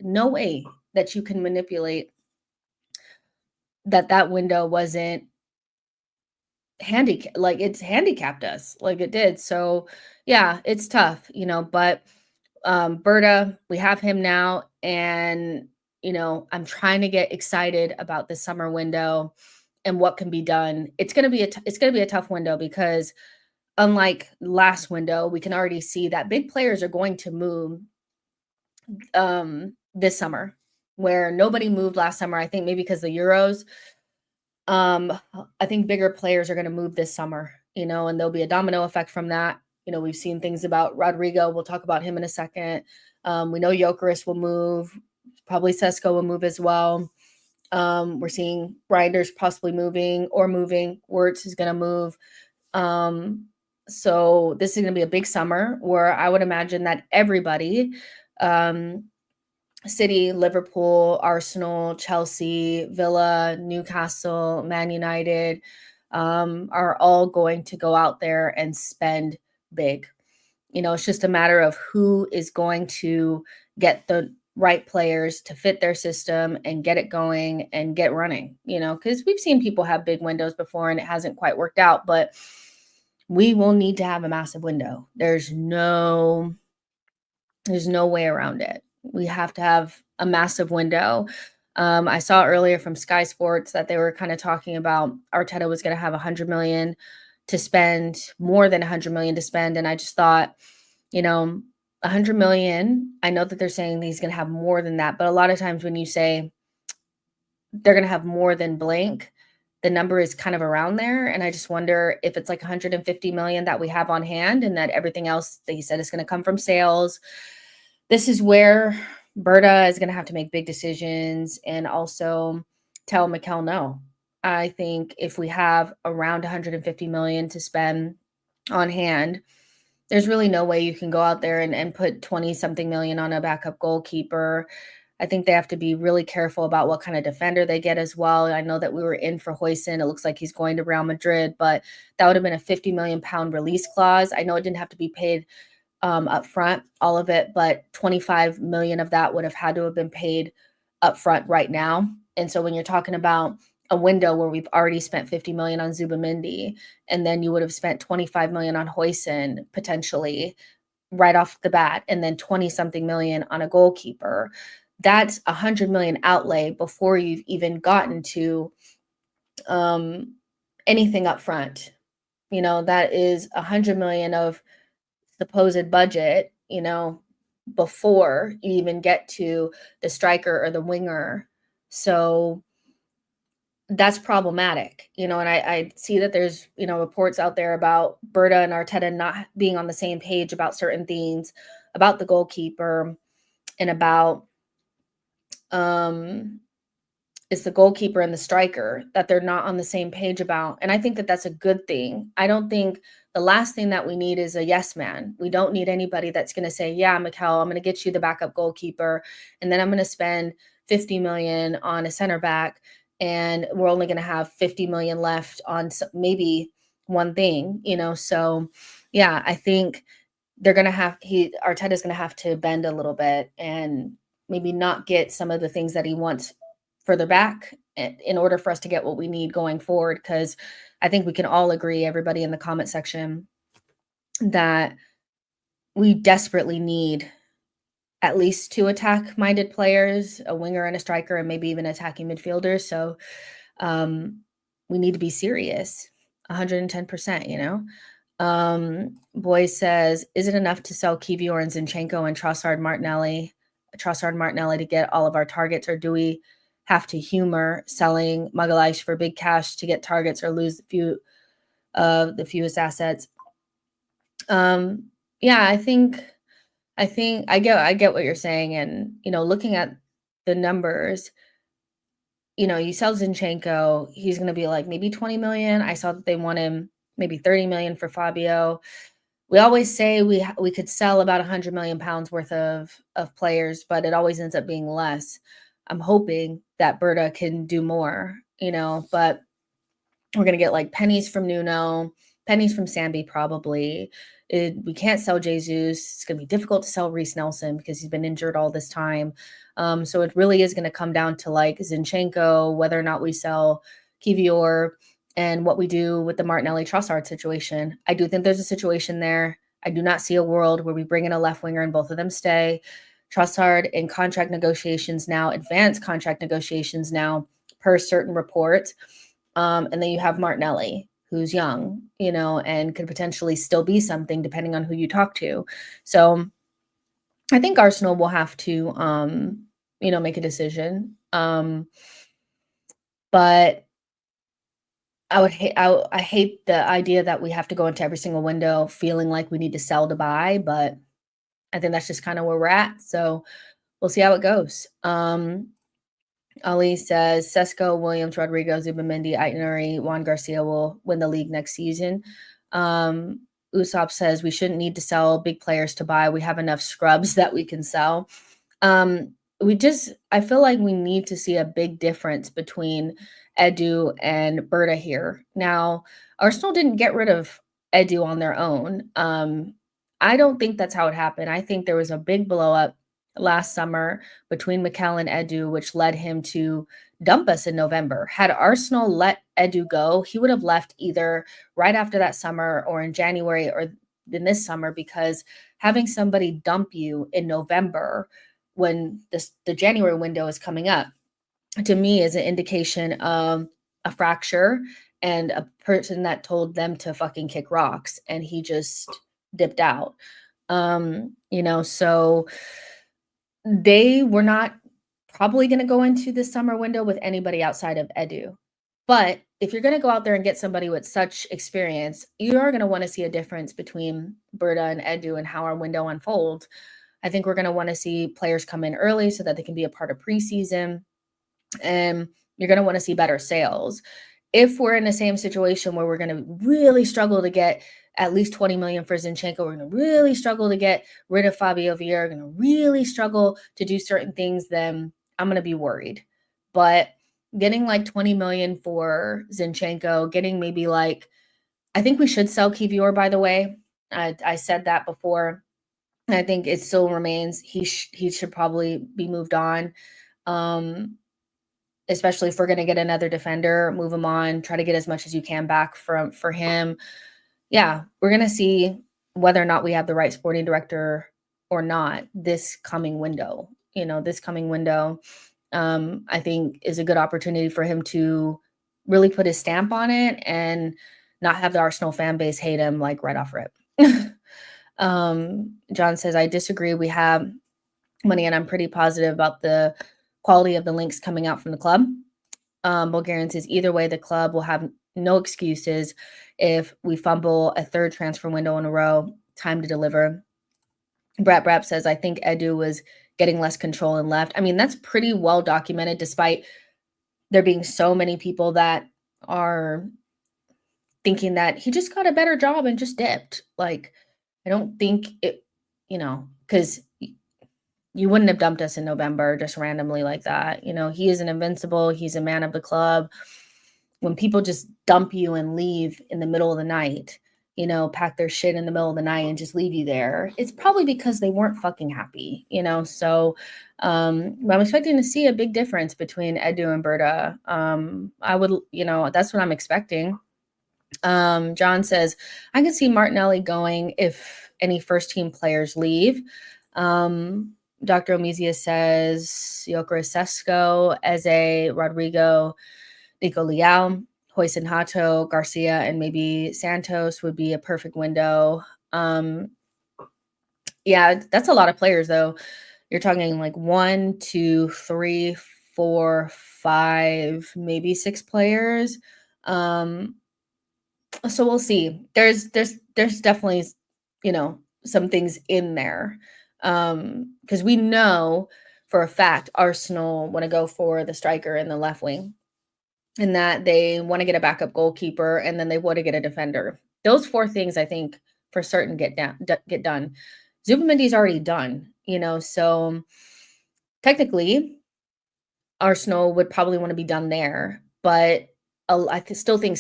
no way that you can manipulate that window wasn't like it's handicapped us like it did. So yeah, it's tough, but Berta, we have him now, and I'm trying to get excited about the summer window and what can be done. It's going to be a tough window because unlike last window, we can already see that big players are going to move this summer where nobody moved last summer. I think maybe because the Euros. I think bigger players are going to move this summer, and there'll be a domino effect from that. We've seen things about Rodrigo. We'll talk about him in a second. We know Gyökeres will move. Probably Sesko will move as well. We're seeing Reinders possibly moving. Wirtz is going to move. So this is going to be a big summer where I would imagine that everybody, City, Liverpool, Arsenal, Chelsea, Villa, Newcastle, Man United, are all going to go out there and spend big. It's just a matter of who is going to get the right players to fit their system and get it going and get running, because we've seen people have big windows before and it hasn't quite worked out, but we will need to have a massive window. There's no way around it. We have to have a massive window. I saw earlier from Sky Sports that they were kind of talking about Arteta was going to have 100 million to spend, more than 100 million to spend. And I just thought, 100 million, I know that they're saying he's going to have more than that. But a lot of times when you say they're going to have more than blank, the number is kind of around there. And I just wonder if it's like 150 million that we have on hand and that everything else that he said is going to come from sales. This is where Berta is going to have to make big decisions and also tell Mikel no. I think if we have around 150 million to spend on hand, there's really no way you can go out there and put 20 something million on a backup goalkeeper. I think they have to be really careful about what kind of defender they get as well. I know that we were in for Højlund. It looks like he's going to Real Madrid, but that would have been a 50 million pound release clause. I know it didn't have to be paid up front, all of it, but 25 million of that would have had to have been paid up front right now. And so when you're talking about a window where we've already spent 50 million on Zubimendi, and then you would have spent 25 million on Højlund potentially right off the bat, and then 20 something million on a goalkeeper, that's 100 million outlay before you've even gotten to anything up front. That is 100 million of supposed budget, before you even get to the striker or the winger. So that's problematic, and I see that there's, reports out there about Berta and Arteta not being on the same page about certain things, about the goalkeeper and about it's the goalkeeper and the striker that they're not on the same page about. And I think that that's a good thing. I don't think the last thing that we need is a yes man. We don't need anybody that's going to say, yeah, Mikel, I'm going to get you the backup goalkeeper, and then I'm going to spend 50 million on a center back, and we're only going to have 50 million left on maybe one thing, So yeah, I think they're going to Arteta's going to have to bend a little bit and maybe not get some of the things that he wants further back in order for us to get what we need going forward. Because I think we can all agree, everybody in the comment section, that we desperately need at least 2 attack-minded players, a winger and a striker, and maybe even attacking midfielders. So we need to be serious, 110%, Boy says, is it enough to sell Kiwior and Zinchenko and Trossard Martinelli to get all of our targets, or do we have to humor selling Magalhaes for big cash to get targets or lose the fewest assets? Yeah, I think I get what you're saying. And, looking at the numbers, you sell Zinchenko, he's going to be like maybe 20 million. I saw that they want him maybe 30 million for Fabio. We always say we could sell about 100 million pounds worth of players, but it always ends up being less. I'm hoping that Berta can do more, but we're going to get like pennies from Nuno. pennies from Sambi probably. We can't sell Jesus. It's going to be difficult to sell Reese Nelson because he's been injured all this time. So it really is going to come down to like Zinchenko, whether or not we sell Kivior, and what we do with the Martinelli Trossard situation. I do think there's a situation there. I do not see a world where we bring in a left winger and both of them stay. Trossard in contract negotiations now, advanced contract negotiations now, per certain reports. And then you have Martinelli, who's young, and could potentially still be something depending on who you talk to. So I think Arsenal will have to, make a decision. But I hate the idea that we have to go into every single window feeling like we need to sell to buy, but I think that's just kind of where we're at. So we'll see how it goes. Ali says Sesko, Williams, Rodrigo, Zubamendi, Aït-Nouri, Juan Garcia will win the league next season. Usopp says we shouldn't need to sell big players to buy. We have enough scrubs that we can sell. I feel like we need to see a big difference between Edu and Berta here. Now, Arsenal didn't get rid of Edu on their own. I don't think that's how it happened. I think there was a big blow up last summer between Mikel and Edu, which led him to dump us in November. Had Arsenal let Edu go, he would have left either right after that summer or in January or in this summer, because having somebody dump you in November when the January window is coming up, to me is an indication of a fracture and a person that told them to fucking kick rocks and he just dipped out. So they were not probably going to go into the summer window with anybody outside of Edu. But if you're going to go out there and get somebody with such experience, you are going to want to see a difference between Berta and Edu and how our window unfolds. I think we're going to want to see players come in early so that they can be a part of preseason. And you're going to want to see better sales. If we're in the same situation where we're going to really struggle to get at least 20 million for Zinchenko, we're going to really struggle to get rid of Fabio Vieira, going to really struggle to do certain things, then I'm going to be worried. But getting like 20 million for Zinchenko, getting maybe like, I think we should sell Kivior, by the way. I said that before. I think it still remains. He should probably be moved on. Especially if we're going to get another defender, move him on, try to get as much as you can back for him. Yeah, we're going to see whether or not we have the right sporting director or not this coming window. I think is a good opportunity for him to really put his stamp on it and not have the Arsenal fan base hate him like right off rip. John says, I disagree. We have money and I'm pretty positive about the quality of the links coming out from the club. Bulgarian says, either way, the club will have no excuses if we fumble a third transfer window in a row. Time to deliver. Brap says, I think Edu was getting less control and left. I mean, that's pretty well documented, despite there being so many people that are thinking that he just got a better job and just dipped. Like, I don't think it, because you wouldn't have dumped us in November just randomly like that. He is an invincible. He's a man of the club. When people just dump you and leave in the middle of the night, pack their shit in the middle of the night and just leave you there, it's probably because they weren't fucking happy, So I'm expecting to see a big difference between Edu and Berta. I would, that's what I'm expecting. John says, I can see Martinelli going if any first team players leave. Dr. Omizia says Gyökeres, Sesko, Eze, Rodrigo, Nico Leao, Hoyson Hato, Garcia, and maybe Santos would be a perfect window. Yeah, that's a lot of players, though. You're talking like 1, 2, 3, 4, 5, maybe 6 players. So we'll see. There's definitely, some things in there. Because we know for a fact Arsenal want to go for the striker in the left wing, and that they want to get a backup goalkeeper, and then they want to get a defender. Those 4 things, I think, for certain get done. Zubamendi's already done, so technically Arsenal would probably want to be done there, but I still think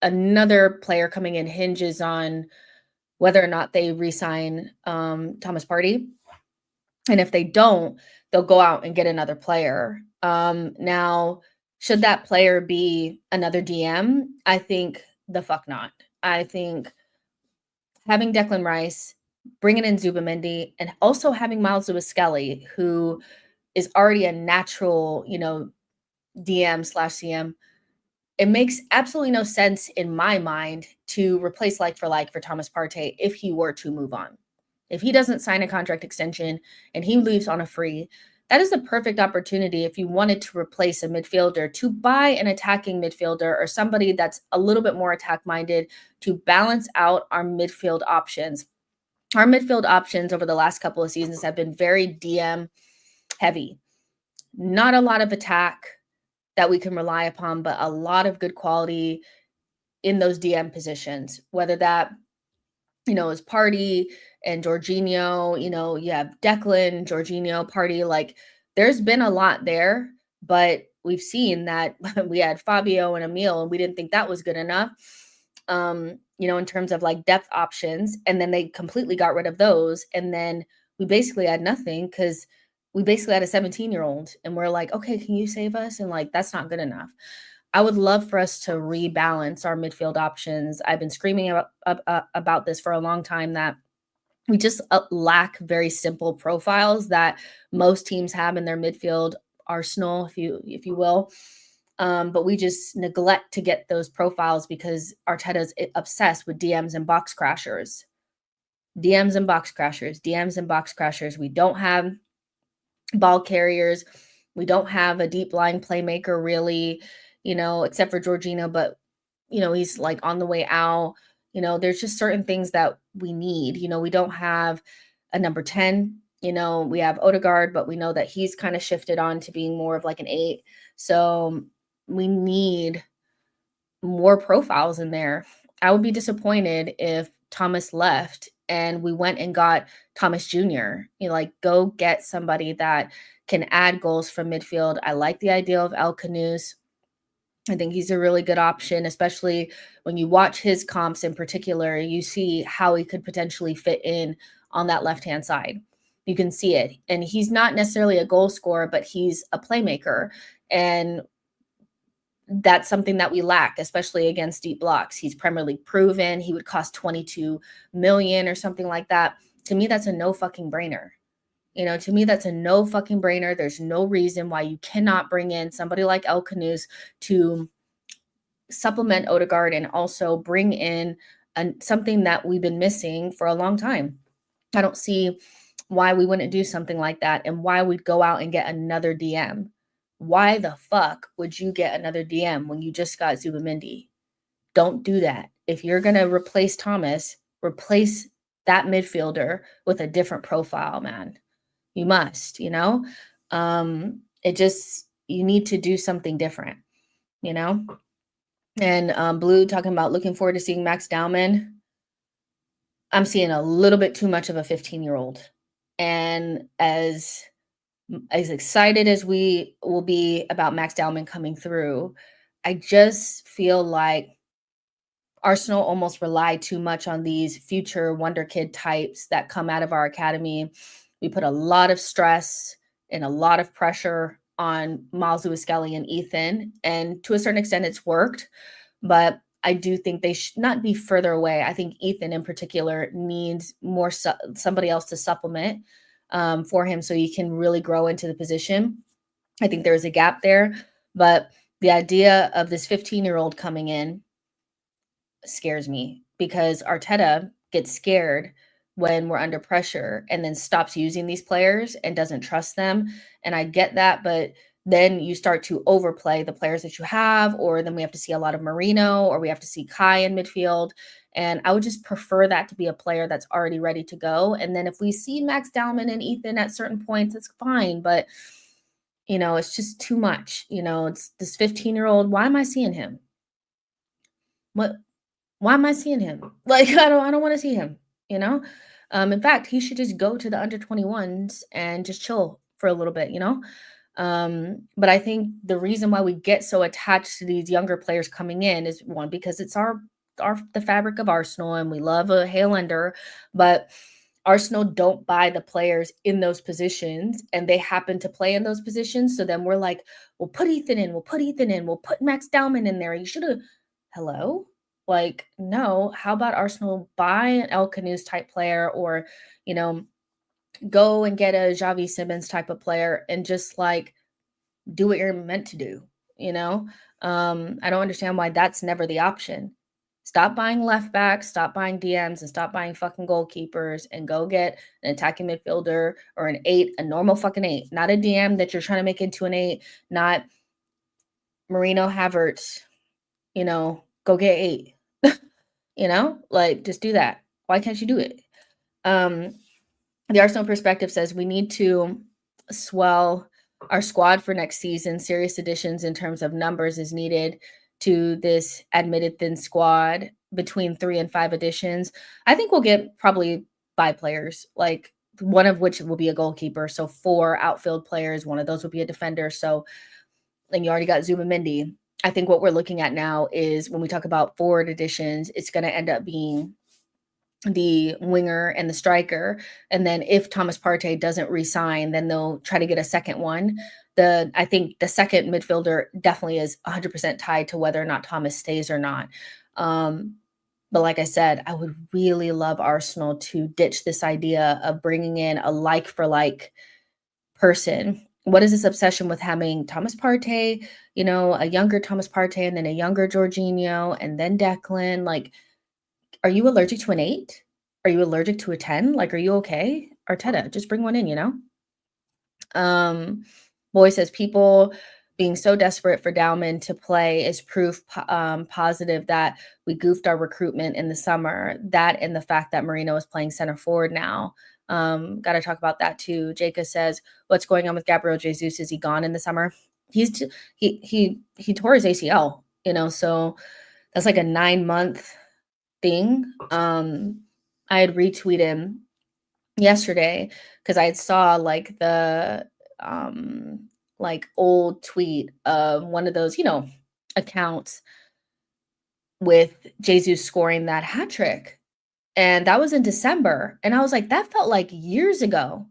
another player coming in hinges on whether or not they re-sign Thomas Partey. And if they don't, they'll go out and get another player. Now, should that player be another DM? I think the fuck not. I think having Declan Rice, bringing in Zubamendi, and also having Miles Lewis-Skelly, who is already a natural, DM slash CM, it makes absolutely no sense in my mind to replace like for Thomas Partey if he were to move on. If he doesn't sign a contract extension and he leaves on a free, that is the perfect opportunity if you wanted to replace a midfielder to buy an attacking midfielder or somebody that's a little bit more attack minded to balance out our midfield options. Our midfield options over the last couple of seasons have been very DM heavy. Not a lot of attack that we can rely upon, but a lot of good quality in those DM positions, whether that, is Partey and Jorginho, you have Declan, Jorginho, Partey, like there's been a lot there, but we've seen that we had Fabio and Emil, and we didn't think that was good enough, in terms of like depth options. And then they completely got rid of those. And then we basically had nothing because we basically had a 17-year-old and we're like, okay, can you save us? And like, that's not good enough. I would love for us to rebalance our midfield options. I've been screaming about this for a long time, that we just lack very simple profiles that most teams have in their midfield arsenal, if you will. But we just neglect to get those profiles because Arteta's obsessed with DMs and box crashers. DMs and box crashers, DMs and box crashers. We don't have ball carriers. We don't have a deep line playmaker really, except for Jorginho, but he's like on the way out. There's just certain things that we need. We don't have a number 10. We have Odegaard, but we know that he's kind of shifted on to being more of like an 8. So we need more profiles in there. I would be disappointed if Thomas left and we went and got Thomas Jr. Go get somebody that can add goals from midfield. I like the idea of El Canus. I think he's a really good option, especially when you watch his comps in particular. You see how he could potentially fit in on that left-hand side. You can see it. And he's not necessarily a goal scorer, but he's a playmaker. And that's something that we lack, especially against deep blocks. He's Premier League proven. He would cost 22 million or something like that. To me, that's a no fucking brainer. To me, that's a no fucking brainer. There's no reason why you cannot bring in somebody like El Canus to supplement Odegaard and also bring in something that we've been missing for a long time. I don't see why we wouldn't do something like that and why we'd go out and get another DM. Why the fuck would you get another DM when you just got Zubamendi? Don't do that. If you're going to replace Thomas, replace that midfielder with a different profile, man. You must, you need to do something different, And Blue talking about looking forward to seeing Max Dowman. I'm seeing a little bit too much of a 15-year-old. And as excited as we will be about Max Dowman coming through, I just feel like Arsenal almost rely too much on these future wonder kid types that come out of our academy. We put a lot of stress and a lot of pressure on Miles Lewis-Skelly and Ethan, and to a certain extent it's worked, but I do think they should not be further away. I think Ethan in particular needs more somebody else to supplement for him so he can really grow into the position. I think there's a gap there, but the idea of this 15-year-old coming in scares me because Arteta gets scared when we're under pressure and then stops using these players and doesn't trust them. And I get that, but then you start to overplay the players that you have, or then we have to see a lot of Marino, or we have to see Kai in midfield. And I would just prefer that to be a player that's already ready to go. And then if we see Max Dowman and Ethan at certain points, it's fine. But, it's just too much. It's this 15-year-old. Why am I seeing him? Why am I seeing him? Like, I don't want to see him, In fact, he should just go to the under 21s and just chill for a little bit, But I think the reason why we get so attached to these younger players coming in is one, because it's our the fabric of Arsenal and we love a Highlander, but Arsenal don't buy the players in those positions and they happen to play in those positions. So then we're like, we'll put Ethan in, we'll put Ethan in, we'll put Max Dowman in there. You should have, hello? Like, no, how about Arsenal buy an El Canoes type player, or, you know, go and get a Javi Simmons type of player and just like do what you're meant to do, you know? I don't understand why that's never the option. Stop buying left backs, stop buying DMs, and stop buying fucking goalkeepers and go get an attacking midfielder or an eight, a normal fucking eight, not a DM that you're trying to make into an eight, not Marino Havertz, go get eight, like just do that. Why can't you do it? Um, the Arsenal perspective says we need to swell our squad for next season. Serious additions in terms of numbers is needed to this admitted thin squad, between 3 and 5 additions. I think we'll get probably 5 players, like one of which will be a goalkeeper. So 4 outfield players, one of those will be a defender. So, and you already got Zubimendi. I think what we're looking at now is when we talk about forward additions, it's going to end up being the winger and the striker. And then if Thomas Partey doesn't resign, then they'll try to get a second one. I think the second midfielder definitely is 100% tied to whether or not Thomas stays or not. But like I said, I would really love Arsenal to ditch this idea of bringing in a like for like person. What is this obsession with having Thomas Partey, a younger Thomas Partey, and then a younger Jorginho, and then Declan? Like, are you allergic to an 8? Are you allergic to a 10? Like, are you okay? Arteta, just bring one in. Boy says people being so desperate for Dowman to play is proof positive that we goofed our recruitment in the summer. That and the fact that Marino is playing center forward now. Got to talk about that too. Jacob says, "What's going on with Gabriel Jesus? Is he gone in the summer? He tore his ACL. So that's like a 9-month thing." I had retweeted yesterday because I had saw like the like old tweet of one of those, accounts with Jesus scoring that hat trick. And that was in December. And I was like, that felt like years ago.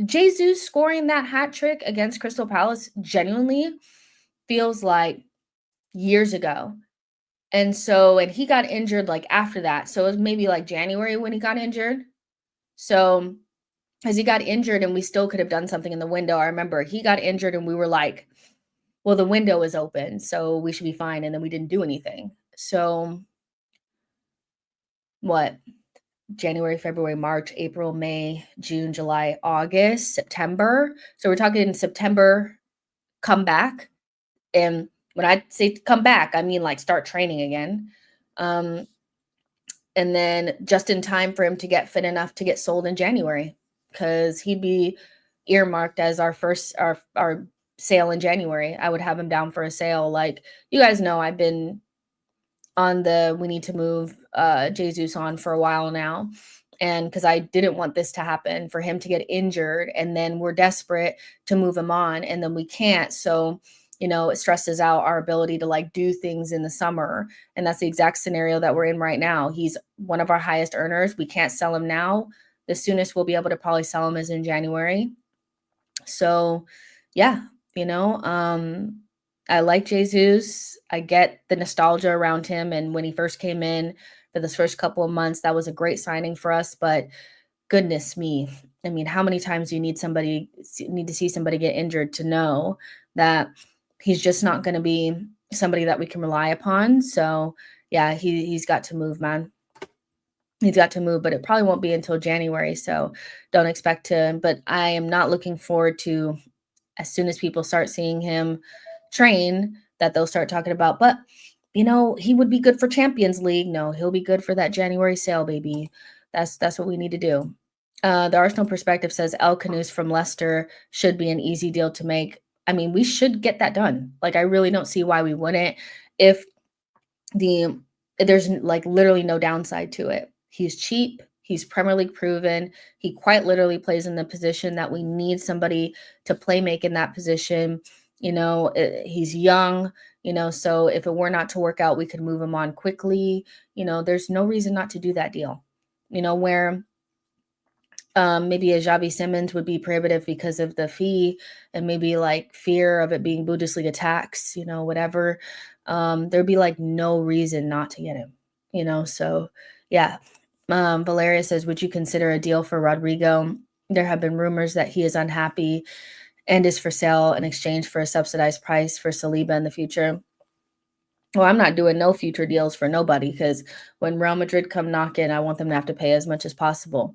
Jesus scoring that hat trick against Crystal Palace genuinely feels like years ago. And he got injured like after that. So it was maybe like January when he got injured. So as he got injured and we still could have done something in the window, I remember he got injured and we were like, well, the window is open, so we should be fine. And then we didn't do anything. So what? January, February, March, April, May, June, July, August, September. So we're talking September, come back. And when I say come back, I mean like start training again. And then just in time for him to get fit enough to get sold in January, because he'd be earmarked as our sale in January. I would have him down for a sale. Like, you guys know, I've been on we need to move Jesus on for a while now. And because I didn't want this to happen, for him to get injured, and then we're desperate to move him on, and then we can't. So, it stresses out our ability to like do things in the summer. And that's the exact scenario that we're in right now. He's one of our highest earners. We can't sell him now. The soonest we'll be able to probably sell him is in January. So yeah, I like Jesus. I get the nostalgia around him. And when he first came in for this first couple of months, that was a great signing for us. But goodness me, I mean, how many times do you need to see somebody get injured to know that he's just not going to be somebody that we can rely upon? So yeah, he's got to move, man. He's got to move, but it probably won't be until January. So don't expect to, but I am not looking forward to, as soon as people start seeing him train, that they'll start talking about, but he would be good for Champions League. No, he'll be good for that January sale, baby. That's what we need to do. The Arsenal perspective says El Canoes from Leicester should be an easy deal to make. I mean, we should get that done. Like, I really don't see why we wouldn't. If there's like literally no downside to it. He's cheap. He's Premier League proven. He quite literally plays in the position that we need somebody to play make in that position. He's young, so if it were not to work out, we could move him on quickly. There's no reason not to do that deal. Where maybe a Xavi Simmons would be prohibitive because of the fee and maybe like fear of it being Bundesliga tax, whatever. There'd be like no reason not to get him, So yeah. Valeria says, would you consider a deal for Rodrigo? There have been rumors that he is unhappy and is for sale in exchange for a subsidized price for Saliba in the future. Well, I'm not doing no future deals for nobody because when Real Madrid come knocking, I want them to have to pay as much as possible.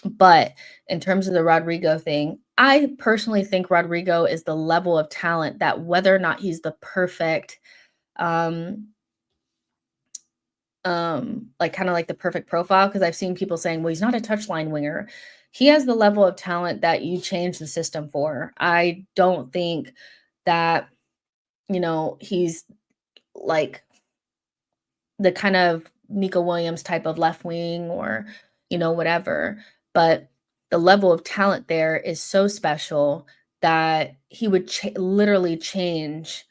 But in terms of the Rodrigo thing, I personally think Rodrigo is the level of talent that whether or not he's the perfect, like kind of like the perfect profile, because I've seen people saying, well, he's not a touchline winger. He has the level of talent that you change the system for. I don't think that, he's like the kind of Nico Williams type of left wing or, whatever. But the level of talent there is so special that he would literally change,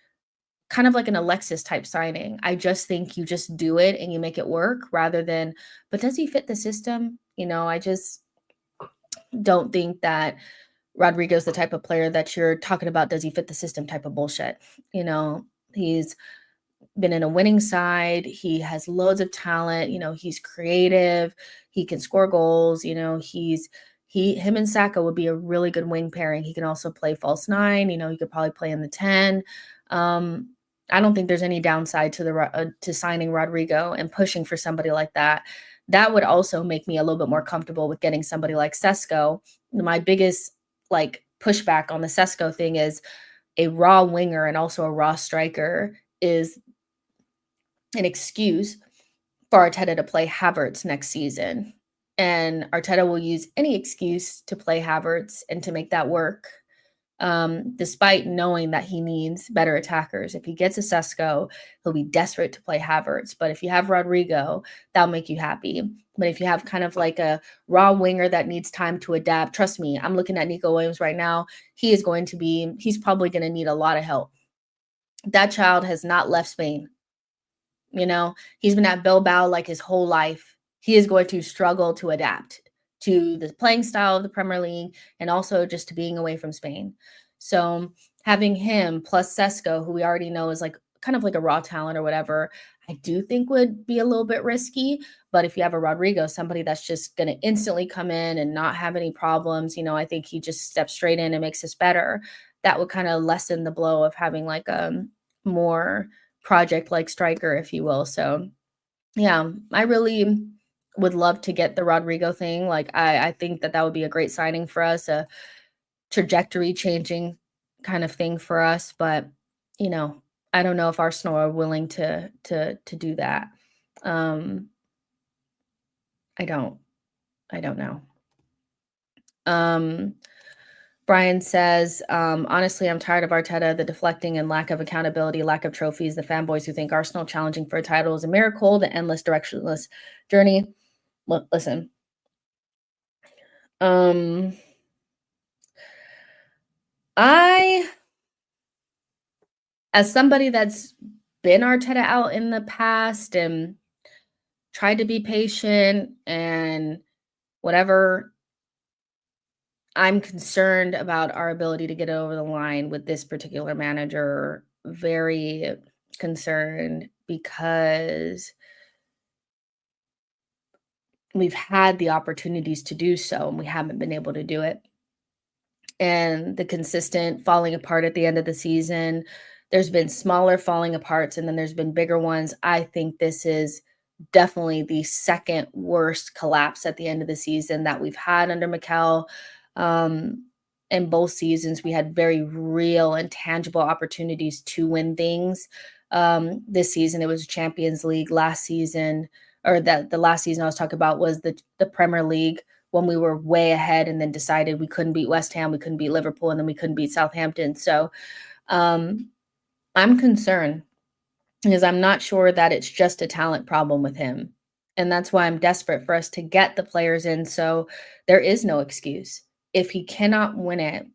kind of like an Alexis type signing. I just think you just do it and you make it work rather than, but does he fit the system? I just don't think that Rodrigo's the type of player that you're talking about. Does he fit the system type of bullshit? He's been in a winning side. He has loads of talent. He's creative. He can score goals. Him and Saka would be a really good wing pairing. He can also play false nine. He could probably play in the 10. I don't think there's any downside to signing Rodrigo and pushing for somebody like that. That would also make me a little bit more comfortable with getting somebody like Sesko. My biggest pushback on the Sesko thing is a raw winger and also a raw striker is an excuse for Arteta to play Havertz next season. And Arteta will use any excuse to play Havertz and to make that work, despite knowing that he needs better attackers. If he gets a Sesko, he'll be desperate to play Havertz. But if you have Rodrigo, that'll make you happy. But if you have kind of like a raw winger that needs time to adapt, trust me, I'm looking at Nico Williams right now. He's probably going to need a lot of help. That child has not left Spain. He's been at Bilbao like his whole life. He is going to struggle to adapt to the playing style of the Premier League and also just to being away from Spain. So having him plus Sesko, who we already know is like kind of like a raw talent or whatever, I do think would be a little bit risky. But if you have a Rodrigo, somebody that's just going to instantly come in and not have any problems, I think he just steps straight in and makes us better. That would kind of lessen the blow of having like a more project like striker, if you will. So yeah, I really would love to get the Rodrigo thing. Like I think that would be a great signing for us, a trajectory changing kind of thing for us. But I don't know if Arsenal are willing to do that. I don't know. Brian says, honestly, I'm tired of Arteta, the deflecting and lack of accountability, lack of trophies, the fanboys who think Arsenal challenging for a title is a miracle, the endless directionless journey. Look, listen. As somebody that's been Arteta out in the past and tried to be patient and whatever, I'm concerned about our ability to get over the line with this particular manager. Very concerned because we've had the opportunities to do so and we haven't been able to do it. And the consistent falling apart at the end of the season, there's been smaller falling aparts and then there's been bigger ones. I think this is definitely the second worst collapse at the end of the season that we've had under Mikel. In both seasons, we had very real and tangible opportunities to win things. This season, it was Champions League. Last season, or the last season I was talking about was the Premier League when we were way ahead and then decided we couldn't beat West Ham, we couldn't beat Liverpool, and then we couldn't beat Southampton. So I'm concerned because I'm not sure that it's just a talent problem with him. And that's why I'm desperate for us to get the players in, so there is no excuse. If he cannot win it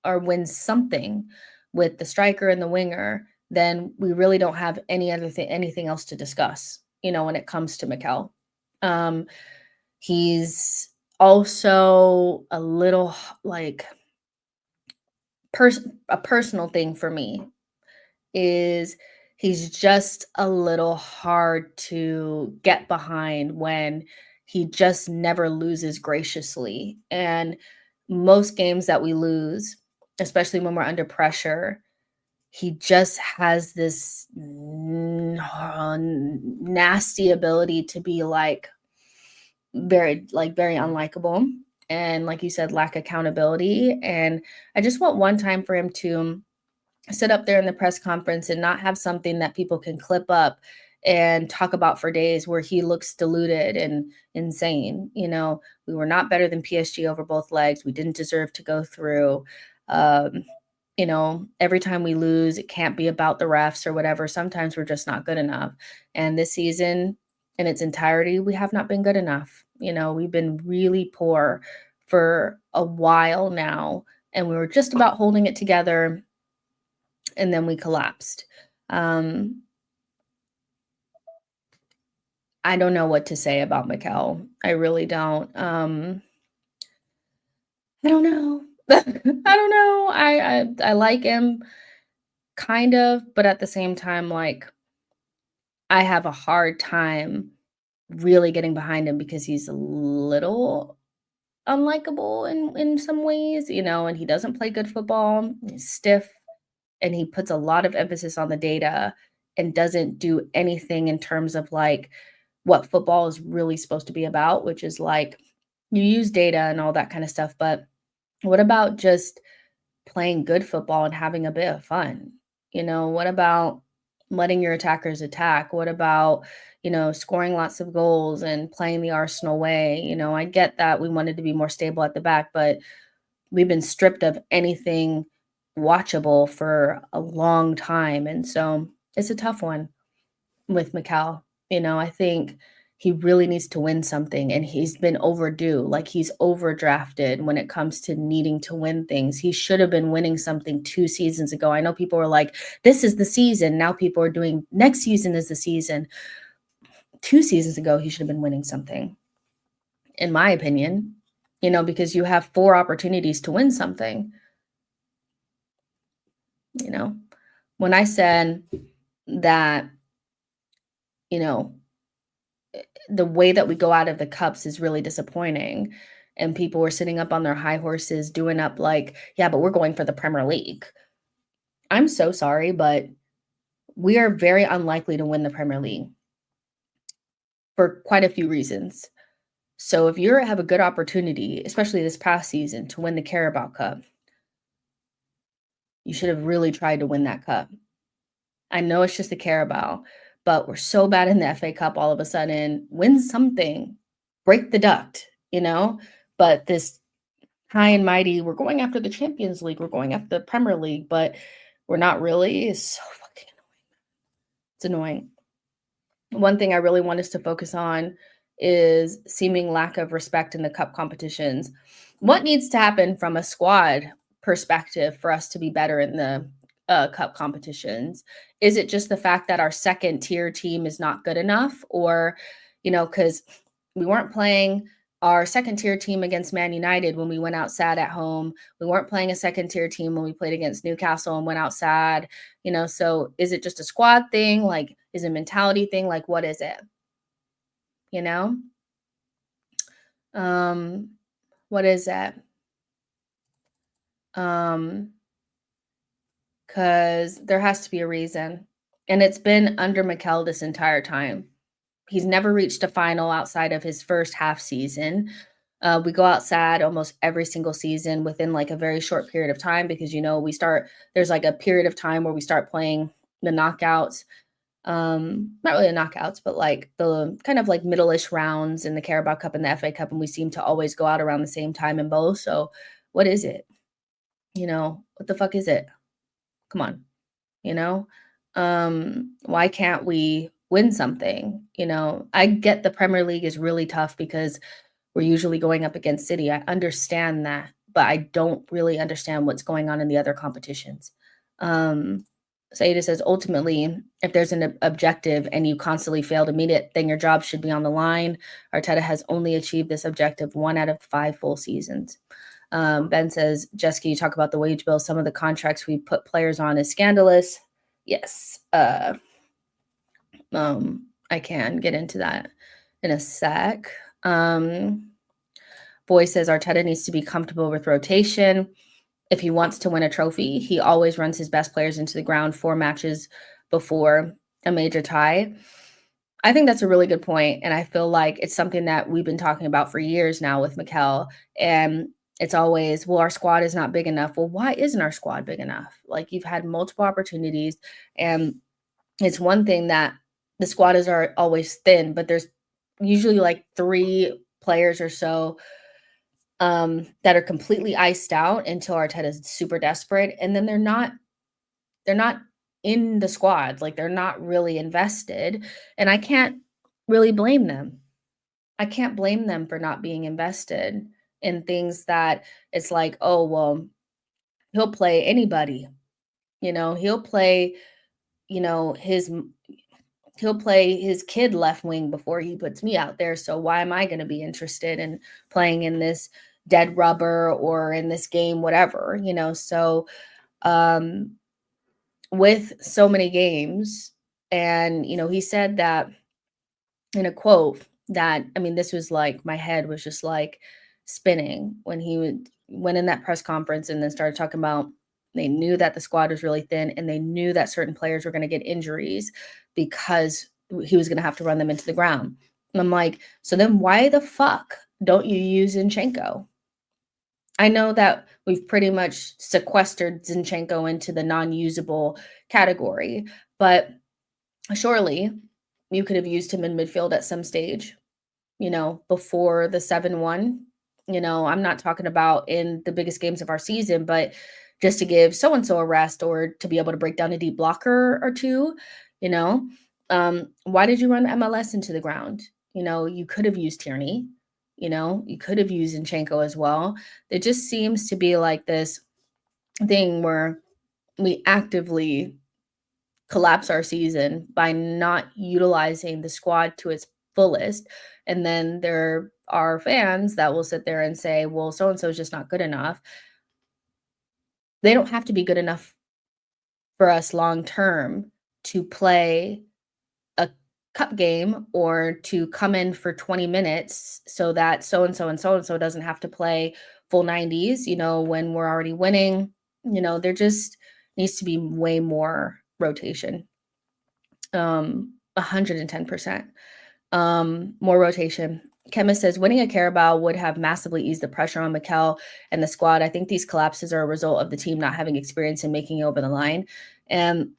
or win something with the striker and the winger, then we really don't have anything else to discuss, when it comes to Mikel. Um, he's also a little like a personal thing for me is he's just a little hard to get behind when he just never loses graciously. And most games that we lose, especially when we're under pressure, he just has this nasty ability to be very unlikable, and like you said, lack accountability. And I just want one time for him to sit up there in the press conference and not have something that people can clip up and talk about for days where he looks deluded and insane. We were not better than PSG over both legs. We didn't deserve to go through. Um, every time we lose, it can't be about the refs or whatever. Sometimes we're just not good enough. And this season, in its entirety, we have not been good enough. We've been really poor for a while now, and we were just about holding it together, and then we collapsed. Um, I don't know what to say about Mikel. I really don't. I don't know. I don't know. I like him kind of, but at the same time, like I have a hard time really getting behind him because he's a little unlikable in some ways, and he doesn't play good football. He's stiff, and he puts a lot of emphasis on the data and doesn't do anything in terms of like what football is really supposed to be about, which is like you use data and all that kind of stuff, but what about just playing good football and having a bit of fun? What about letting your attackers attack? What about, scoring lots of goals and playing the Arsenal way? I get that we wanted to be more stable at the back, but we've been stripped of anything watchable for a long time. And so it's a tough one with Mikal. I think he really needs to win something, and he's been overdue. Like he's overdrafted when it comes to needing to win things. He should have been winning something 2 seasons ago. I know people were like, this is the season. Now people are doing next season is the season. 2 seasons ago, he should have been winning something, in my opinion, because you have 4 opportunities to win something. When I said that, you know, the way that we go out of the cups is really disappointing. And people were sitting up on their high horses, doing up like, yeah, but we're going for the Premier League. I'm so sorry, but we are very unlikely to win the Premier League for quite a few reasons. So if you have a good opportunity, especially this past season, to win the Carabao Cup, you should have really tried to win that cup. I know it's just the Carabao, but we're so bad in the FA Cup all of a sudden. Win something, break the duct, But this high and mighty, we're going after the Champions League, we're going after the Premier League, but we're not really. It's so fucking annoying. It's annoying. One thing I really want us to focus on is seeming lack of respect in the cup competitions. What needs to happen from a squad perspective for us to be better in the cup competitions? Is it just the fact that our second tier team is not good enough? Or, because we weren't playing our second tier team against Man United when we went out sad at home. We weren't playing a second tier team when we played against Newcastle and went out sad. So is it just a squad thing? Like, is it a mentality thing? Like, what is it? You know? What is that? Because there has to be a reason. And it's been under Mikel this entire time. He's never reached a final outside of his first half season. We go out sad almost every single season within like a very short period of time because, there's like a period of time where we start playing the knockouts. Not really the knockouts, but like the kind of like middle-ish rounds in the Carabao Cup and the FA Cup, and we seem to always go out around the same time in both. So what is it? What the fuck is it? Come on. Why can't we win something. I get the Premier League is really tough because we're usually going up against City. I understand that, but I don't really understand what's going on in the other competitions. Um, Saida says, ultimately, if there's an objective and you constantly fail to meet it, then your job should be on the line. Arteta has only achieved this objective 1 out of 5 full seasons. Ben says, Jessica, you talk about the wage bill. Some of the contracts we put players on is scandalous. Yes. I can get into that in a sec. Boy says Arteta needs to be comfortable with rotation. If he wants to win a trophy, he always runs his best players into the ground 4 matches before a major tie. I think that's a really good point, and I feel like it's something that we've been talking about for years now with Mikel, and it's always, well, our squad is not big enough. Well, why isn't our squad big enough? Like, you've had multiple opportunities, and it's one thing that the squad are always thin, but there's usually like 3 players or so that are completely iced out until Arteta's super desperate, and then they're not in the squad, like, they're not really invested, and I can't really blame them. I can't blame them for not being invested in things that it's like, "Oh, well, he'll play anybody," he'll play, you know, his he'll play his kid left wing before he puts me out there, so why am I gonna be interested in playing in this dead rubber or in this game, whatever, So, um, with so many games, and, he said that in a quote that, I mean, this was like my head was just like spinning when went in that press conference and then started talking about they knew that the squad was really thin and they knew that certain players were going to get injuries because he was going to have to run them into the ground. And I'm like, so then why the fuck don't you use Zinchenko? I know that we've pretty much sequestered Zinchenko into the non-usable category, but surely you could have used him in midfield at some stage, before the 7-1. I'm not talking about in the biggest games of our season, but just to give so and so a rest or to be able to break down a deep blocker or two, you know. Why did you run MLS into the ground? You could have used Tierney, you could have used Zinchenko as well. It just seems to be like this thing where we actively collapse our season by not utilizing the squad to its fullest. And then there are fans that will sit there and say, well, so and so is just not good enough. They don't have to be good enough for us long term to play a cup game or to come in for 20 minutes so that so and so and so and so doesn't have to play full 90s, when we're already winning. There just needs to be way more rotation. 110%. More rotation. Chemist says winning a Carabao would have massively eased the pressure on Mikel and the squad. I think these collapses are a result of the team not having experience in making it over the line. And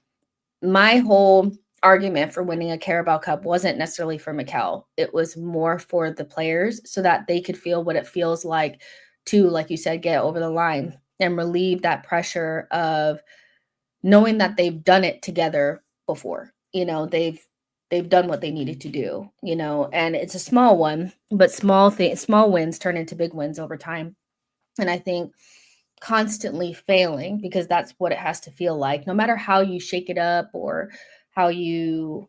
my whole argument for winning a Carabao Cup wasn't necessarily for Mikel. It was more for the players so that they could feel what it feels like to, like you said, get over the line and relieve that pressure of knowing that they've done it together before. They've done what they needed to do, and it's a small one, but small wins turn into big wins over time. And I think constantly failing, because that's what it has to feel like, no matter how you shake it up or how you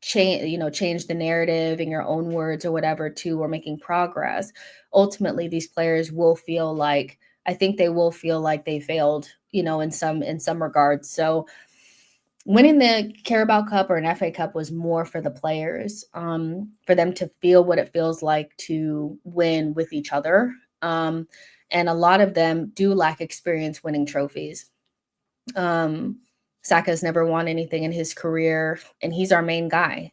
change the narrative in your own words or whatever to we're making progress. Ultimately, these players will feel like, I think they will feel like they failed, in some regards. So winning the Carabao Cup or an FA Cup was more for the players, for them to feel what it feels like to win with each other. And a lot of them do lack experience winning trophies. Saka's never won anything in his career, and he's our main guy.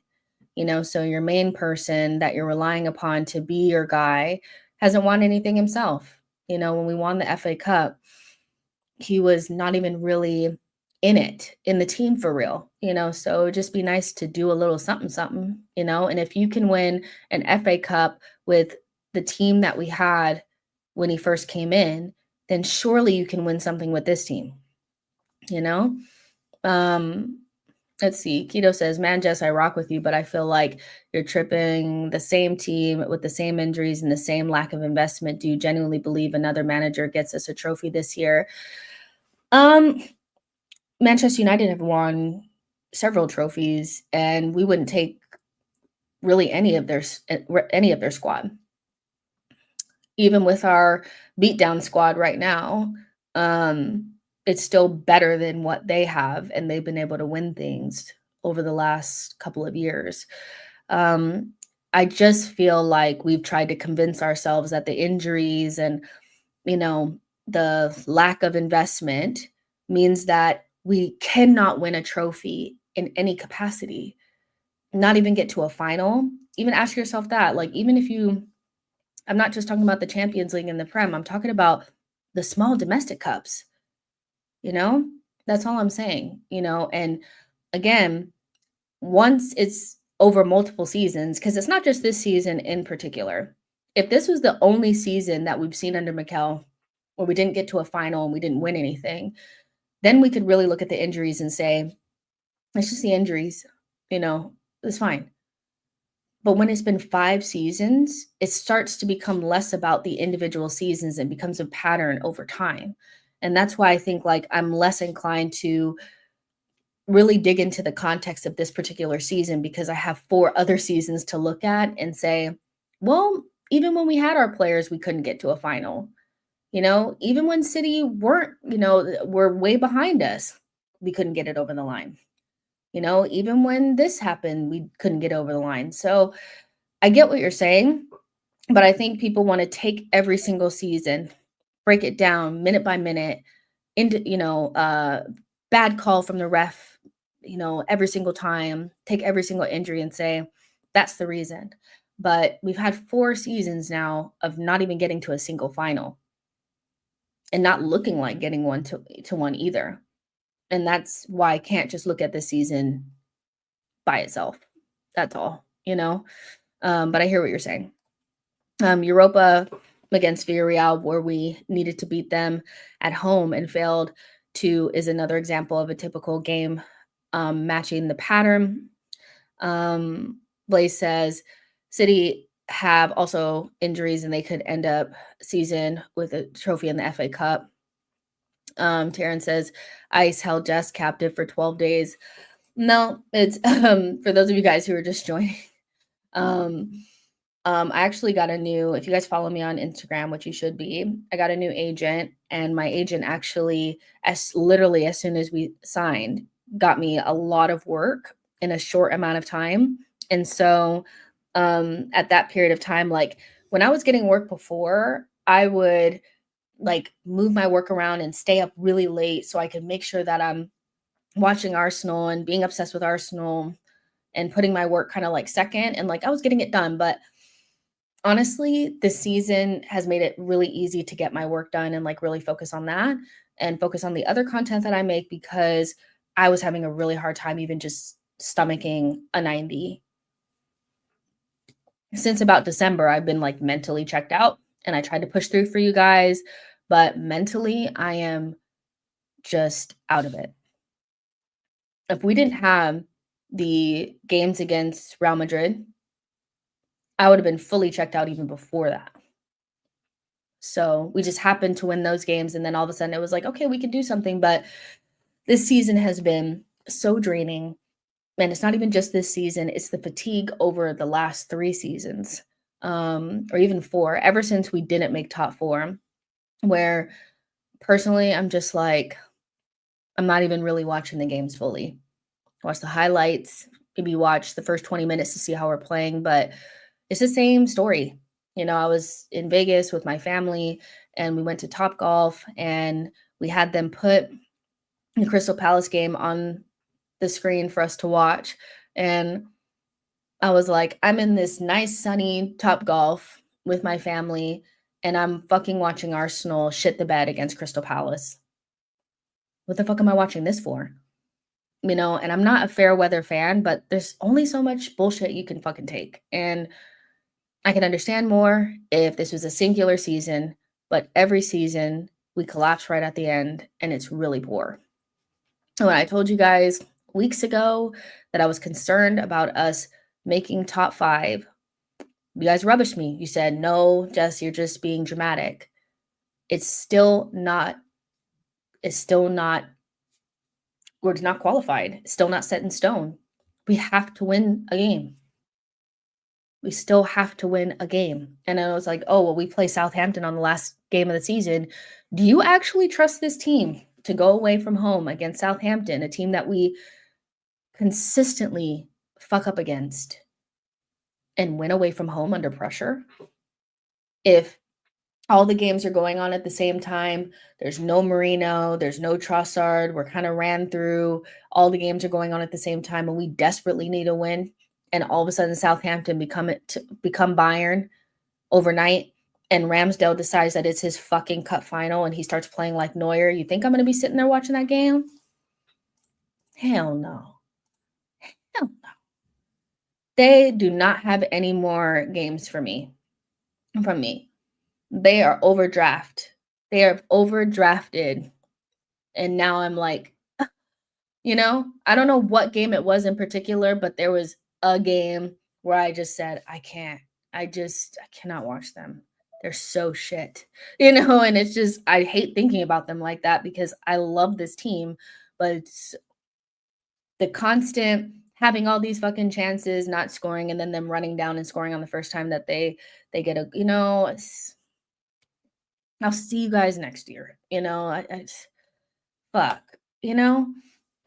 So your main person that you're relying upon to be your guy hasn't won anything himself. When we won the FA Cup, he was not even really in the team for real, so it'd just be nice to do a little something, something, and if you can win an FA Cup with the team that we had when he first came in, then surely you can win something with this team, you know? Um, Let's see. Keto says, "Man, Jess, I rock with you, but I feel like you're tripping the same team with the same injuries and the same lack of investment. Do you genuinely believe another manager gets us a trophy this year?" Um, Manchester United have won several trophies, and we wouldn't take really any of their squad. Even with our beatdown squad right now, um, it's still better than what they have, and they've been able to win things over the last couple of years. Um, I just feel like we've tried to convince ourselves that the injuries and, you know, the lack of investment means that we cannot win a trophy in any capacity, not even get to a final. Even ask yourself that, like, even if you I'm not just talking about the Champions League and the Prem, I'm talking about the small domestic cups, you know? That's all I'm saying, and again, once it's over multiple seasons, because it's not just this season in particular. If this was the only season that we've seen under Mikel where we didn't get to a final and we didn't win anything, then we could really look at the injuries and say, "It's just the injuries," it's fine. But when it's been 5 seasons, it starts to become less about the individual seasons and becomes a pattern over time. And that's why I think, like, I'm less inclined to really dig into the context of this particular season because I have 4 other seasons to look at and say, "Well, even when we had our players, we couldn't get to a final." Even when City weren't, were way behind us, we couldn't get it over the line. Even when this happened, we couldn't get over the line. So, I get what you're saying, but I think people wanna take every single season, break it down minute by minute, into bad call from the ref, every single time, take every single injury and say, "That's the reason." But we've had 4 seasons now of not even getting to a single final and not looking like getting one to one either. And that's why I can't just look at this season by itself. That's all, but I hear what you're saying. Europa against Villarreal, where we needed to beat them at home and failed to, is another example of a typical game matching the pattern. Blaze says City have also injuries and they could end up season with a trophy in the FA Cup. Taryn says ICE held Jess captive for 12 days. No, it's for those of you guys who are just joining. Um, I actually got a new, if you guys follow me on Instagram, which you should be, I got a new agent, and my agent actually, as literally as soon as we signed, got me a lot of work in a short amount of time. And so, at that period of time, like when I was getting work before, I would like move my work around and stay up really late so I could make sure that I'm watching Arsenal and being obsessed with Arsenal and putting my work kind of like second, and like I was getting it done, but honestly, this season has made it really easy to get my work done and like really focus on that and focus on the other content that I make because I was having a really hard time even just stomaching a 90. Since about December, I've been like mentally checked out and I tried to push through for you guys, but mentally, I am just out of it. If we didn't have the games against Real Madrid, I would have been fully checked out even before that. So we just happened to win those games. And then all of a sudden it was like, okay, we can do something. But this season has been so draining. And it's not even just this season, it's the fatigue over the last 3 seasons, or even 4, ever since we didn't make top 4, where personally, I'm just like, I'm not even really watching the games fully. Watch the highlights, maybe watch the first 20 minutes to see how we're playing, but it's the same story. I was in Vegas with my family and we went to Topgolf and we had them put the Crystal Palace game on the screen for us to watch. And I was like, I'm in this nice sunny Topgolf with my family and I'm fucking watching Arsenal shit the bed against Crystal Palace. What the fuck am I watching this for? And I'm not a fair weather fan, but there's only so much bullshit you can fucking take. And I can understand more if this was a singular season, but every season we collapse right at the end and it's really poor. When I told you guys weeks ago that I was concerned about us making top 5. You guys rubbished me. You said, "No, Jess, you're just being dramatic." It's still not it's still not we're not qualified. It's still not set in stone. We have to win a game. We still have to win a game. And I was like, "Oh, well, we play Southampton on the last game of the season. Do you actually trust this team to go away from home against Southampton, a team that we consistently fuck up against and win away from home under pressure? If all the games are going on at the same time, there's no Marino, there's no Trossard, we're kinda ran through, all the games are going on at the same time, and we desperately need a win, and all of a sudden Southampton become Bayern overnight, and Ramsdale decides that it's his fucking cup final, and he starts playing like Neuer. You think I'm gonna be sitting there watching that game? Hell no. Hell no. They do not have any more games from me. They are overdraft. They are overdrafted, and now I'm like, I don't know what game it was in particular, but there was a game where I just said, "I can't. I cannot watch them. They're so shit." And it's just I hate thinking about them like that because I love this team, but it's the constant having all these fucking chances, not scoring, and then them running down and scoring on the first time that they get it's I'll see you guys next year. Fuck, you know?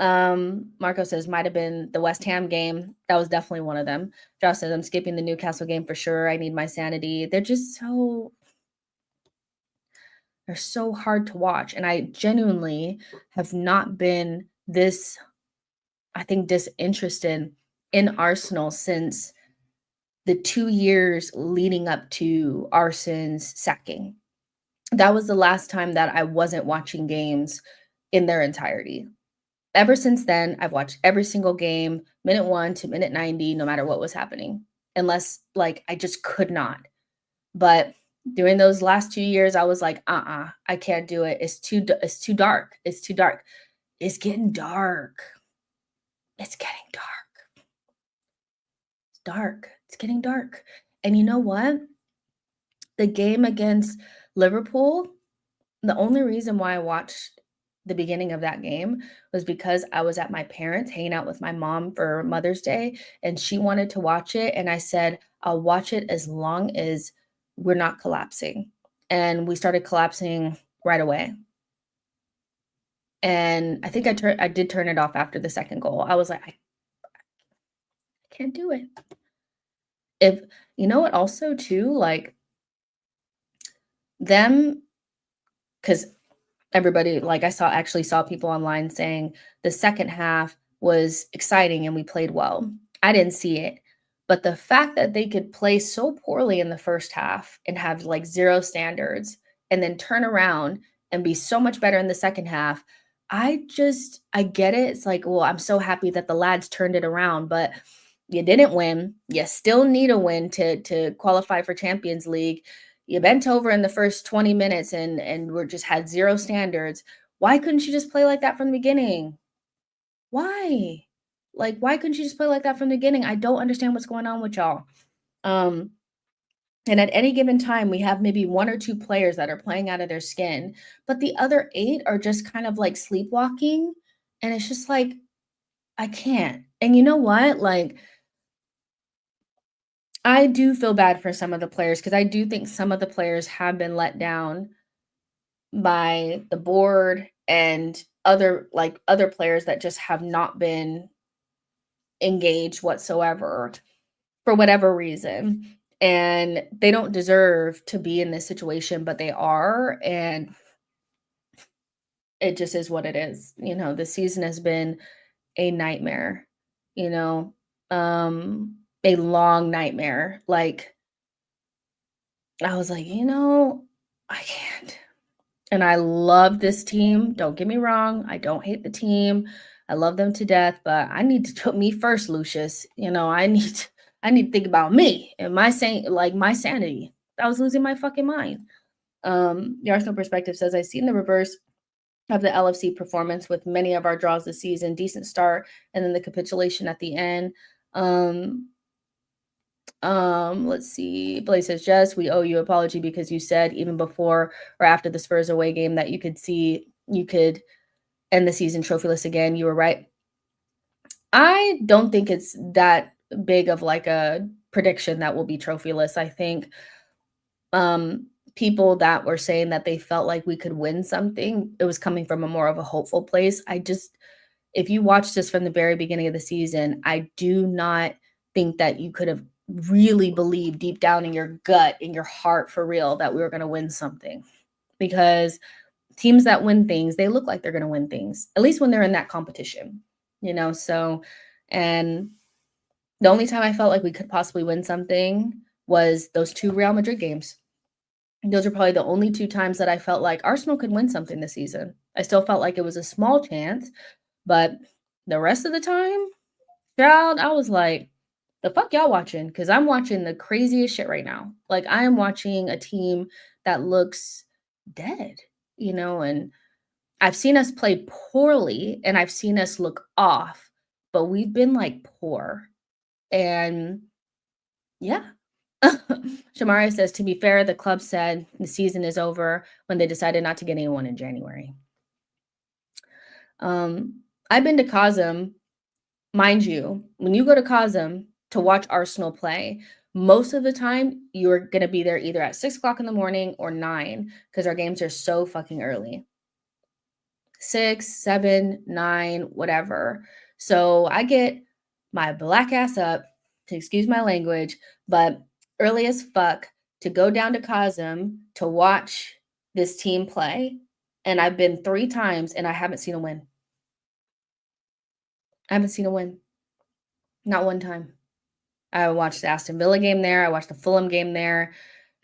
Marco says might have been the West Ham game. That was definitely one of them. Josh says I'm skipping the Newcastle game for sure. I need my sanity. They're so hard to watch. And I genuinely have not been I think, disinterested in Arsenal since the 2 years leading up to Arsenal's sacking. That was the last time that I wasn't watching games in their entirety. Ever since then, I've watched every single game, minute 1 to minute 90, no matter what was happening, unless, I just could not. But during those last 2 years, I was like, I can't do it. It's too dark. It's too dark. It's getting dark. It's getting dark. It's dark. It's getting dark. And you know what? The game against Liverpool, the only reason why I watched the beginning of that game was because I was at my parents' hanging out with my mom for Mother's Day, and she wanted to watch it, and I said, "I'll watch it as long as we're not collapsing." And we started collapsing right away. And I think I did turn it off after the second goal. I was like, "I can't do it." If you know what also too, them, because everybody, actually saw people online saying the second half was exciting and we played well. I didn't see it. But the fact that they could play so poorly in the first half and have like zero standards and then turn around and be so much better in the second half, I get it. It's like, well, I'm so happy that the lads turned it around, but you didn't win. You still need a win to qualify for Champions League. You bent over in the first 20 minutes and were just had zero standards. Why couldn't you just play like that from the beginning? Why? Why couldn't you just play like that from the beginning? I don't understand what's going on with y'all. Um, and at any given time, we have maybe 1 or 2 players that are playing out of their skin, but the other 8 are just kind of like sleepwalking. And it's just like, I can't. And you know what? I do feel bad for some of the players because I do think some of the players have been let down by the board and other players that just have not been engaged whatsoever for whatever reason. And they don't deserve to be in this situation, but they are. And it just is what it is. The season has been a nightmare, you know, a long nightmare. I was like, I can't. And I love this team. Don't get me wrong. I don't hate the team. I love them to death, but I need to put me first, Lucius. I need to think about me and my sanity. I was losing my fucking mind. The Arsenal perspective says I've seen the reverse of the LFC performance with many of our draws this season. Decent start, and then the capitulation at the end. Let's see. Blaze says, Jess, we owe you an apology because you said even before or after the Spurs away game that you could see you could end the season trophyless again. You were right. I don't think it's that big of like a prediction that will be trophyless. I think people that were saying that they felt like we could win something, it was coming from a more of a hopeful place. If you watched this from the very beginning of the season, I do not think that you could have really believed deep down in your gut, in your heart for real, that we were going to win something. Because teams that win things, they look like they're going to win things, at least when they're in that competition, So, and the only time I felt like we could possibly win something was those 2 Real Madrid games. Those are probably the only 2 times that I felt like Arsenal could win something this season. I still felt like it was a small chance, but the rest of the time, child, I was like, the fuck y'all watching? Because I'm watching the craziest shit right now. Like, I am watching a team that looks dead, and I've seen us play poorly and I've seen us look off, but we've been like poor. And yeah. Shamari says, to be fair, the club said the season is over when they decided not to get anyone in January. I've been to Kazum, mind you, when you go to Kazum to watch Arsenal play, most of the time you're going to be there either at 6 o'clock in the morning or 9 because our games are so fucking early. 6, 7, 9, whatever. So I get my black ass up, to excuse my language, but early as fuck to go down to Kazum to watch this team play. And I've been 3 times and I haven't seen a win. I haven't seen a win. Not one time. I watched the Aston Villa game there. I watched the Fulham game there.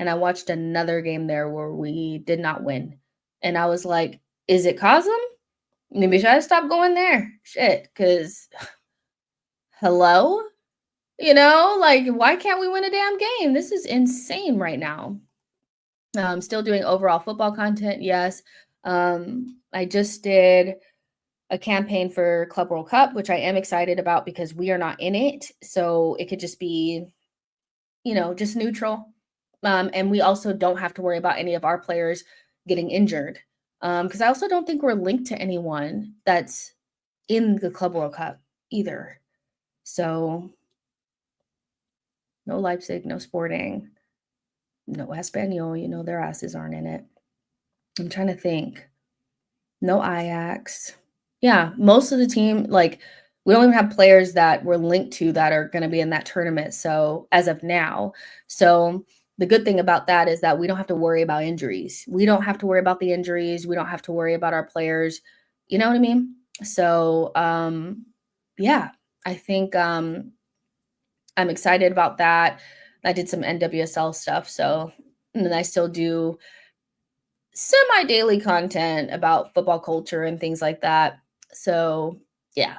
And I watched another game there where we did not win. And I was like, is it Kazum? Maybe should I stop going there? Shit, because hello? Like, why can't we win a damn game? This is insane right now. I'm still doing overall football content, yes. I just did a campaign for Club World Cup, which I am excited about because we are not in it. So it could just be, just neutral. And we also don't have to worry about any of our players getting injured. Because I also don't think we're linked to anyone that's in the Club World Cup either. So no Leipzig, no Sporting, no Espanyol, their asses aren't in it. I'm trying to think. No Ajax. Yeah, most of the team, like, we don't even have players that we're linked to that are going to be in that tournament. So as of now, the good thing about that is that we don't have to worry about injuries. We don't have to worry about the injuries. We don't have to worry about our players. You know what I mean? So, yeah, I think I'm excited about that. I did some NWSL stuff. So, and then I still do semi-daily content about football culture and things like that. So, yeah.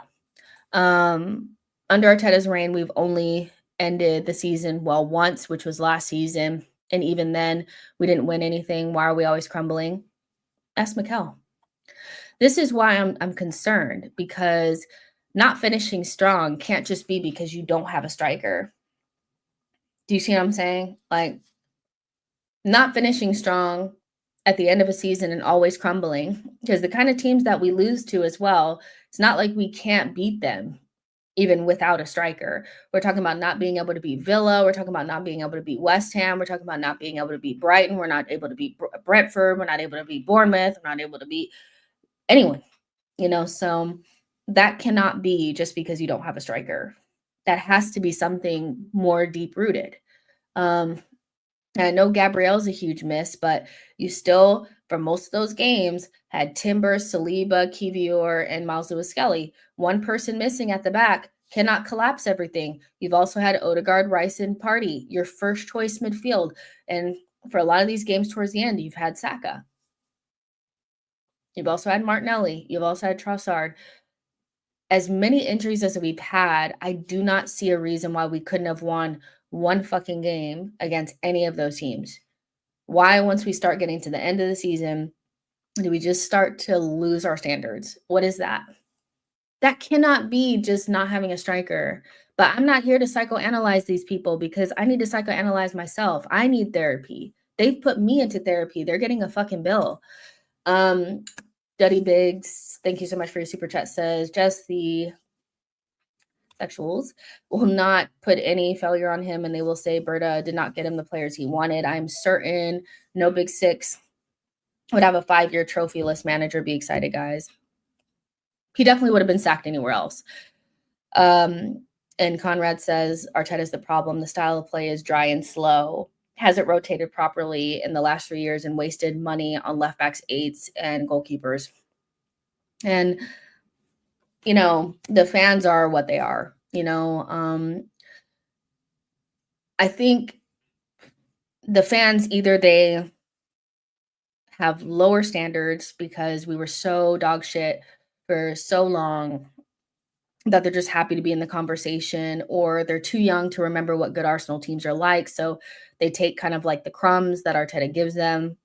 Under Arteta's reign, we've only ended the season once, which was last season. And even then, we didn't win anything. Why are we always crumbling? Ask Mikel. This is why I'm concerned, because not finishing strong can't just be because you don't have a striker. Do you see what I'm saying? Like, not finishing strong at the end of a season and always crumbling, because the kind of teams that we lose to as well, it's not like we can't beat them even without a striker. We're talking about not being able to beat Villa. We're talking about not being able to beat West Ham. We're talking about not being able to beat Brighton. We're not able to beat Brentford. We're not able to beat Bournemouth. We're not able to beat anyone, so that cannot be just because you don't have a striker. That has to be something more deep rooted. I know Gabriel's a huge miss, but you still, for most of those games, had Timber, Saliba, Kivior, and Miles Lewis-Skelly. One person missing at the back cannot collapse everything. You've also had Odegaard, Rice, and Partey, your first choice midfield. And for a lot of these games towards the end, you've had Saka. You've also had Martinelli. You've also had Trossard. As many injuries as we've had, I do not see a reason why we couldn't have won one fucking game against any of those teams. Why, once we start getting to the end of the season, Do we just start to lose our standards? What is that? That cannot be just not having a striker. But I'm not here to psychoanalyze these people because I need to psychoanalyze myself. I need therapy. They've put me into therapy. They're getting a fucking bill. Um, Duddy Biggs, thank you so much for your super chat, says just the sexuals will not put any failure on him and they will say Berta did not get him the players he wanted. I'm certain no Big Six would have a 5-year trophyless manager. Be excited, guys. He definitely would have been sacked anywhere else. And Conrad says Arteta's the problem. The style of play is dry and slow. Hasn't rotated properly in the last 3 years and wasted money on left backs, eights, and goalkeepers. And, you know, the fans are what they are. You know, I think the fans either they have lower standards because we were so dog shit for so long that they're just happy to be in the conversation, or they're too young to remember what good Arsenal teams are like. So they take kind of like the crumbs that Arteta gives them,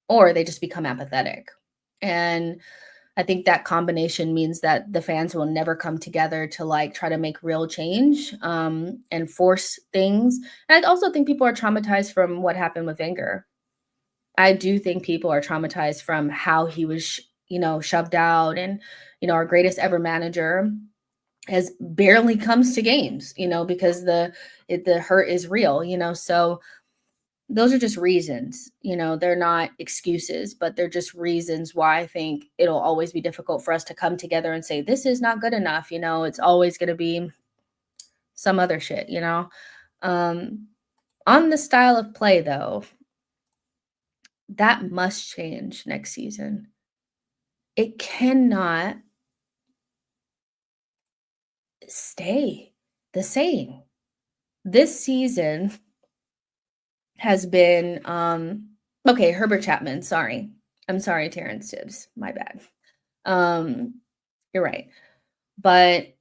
or they just become apathetic. And I think that combination means that the fans will never come together to like try to make real change and force things. And I also think people are traumatized from what happened with Wenger. I do think people are traumatized from how he was, you know, shoved out, and, you know, our greatest ever manager has barely comes to games, you know, because the hurt is real, you know. So those are just reasons, you know, they're not excuses, but they're just reasons why I think it'll always be difficult for us to come together and say this is not good enough, you know. It's always going to be some other shit, you know. On the style of play though, that must change next season. It cannot stay the same. This season has been okay, Herbert Chapman, sorry. I'm sorry, Terrence Tibbs. My bad. You're right. But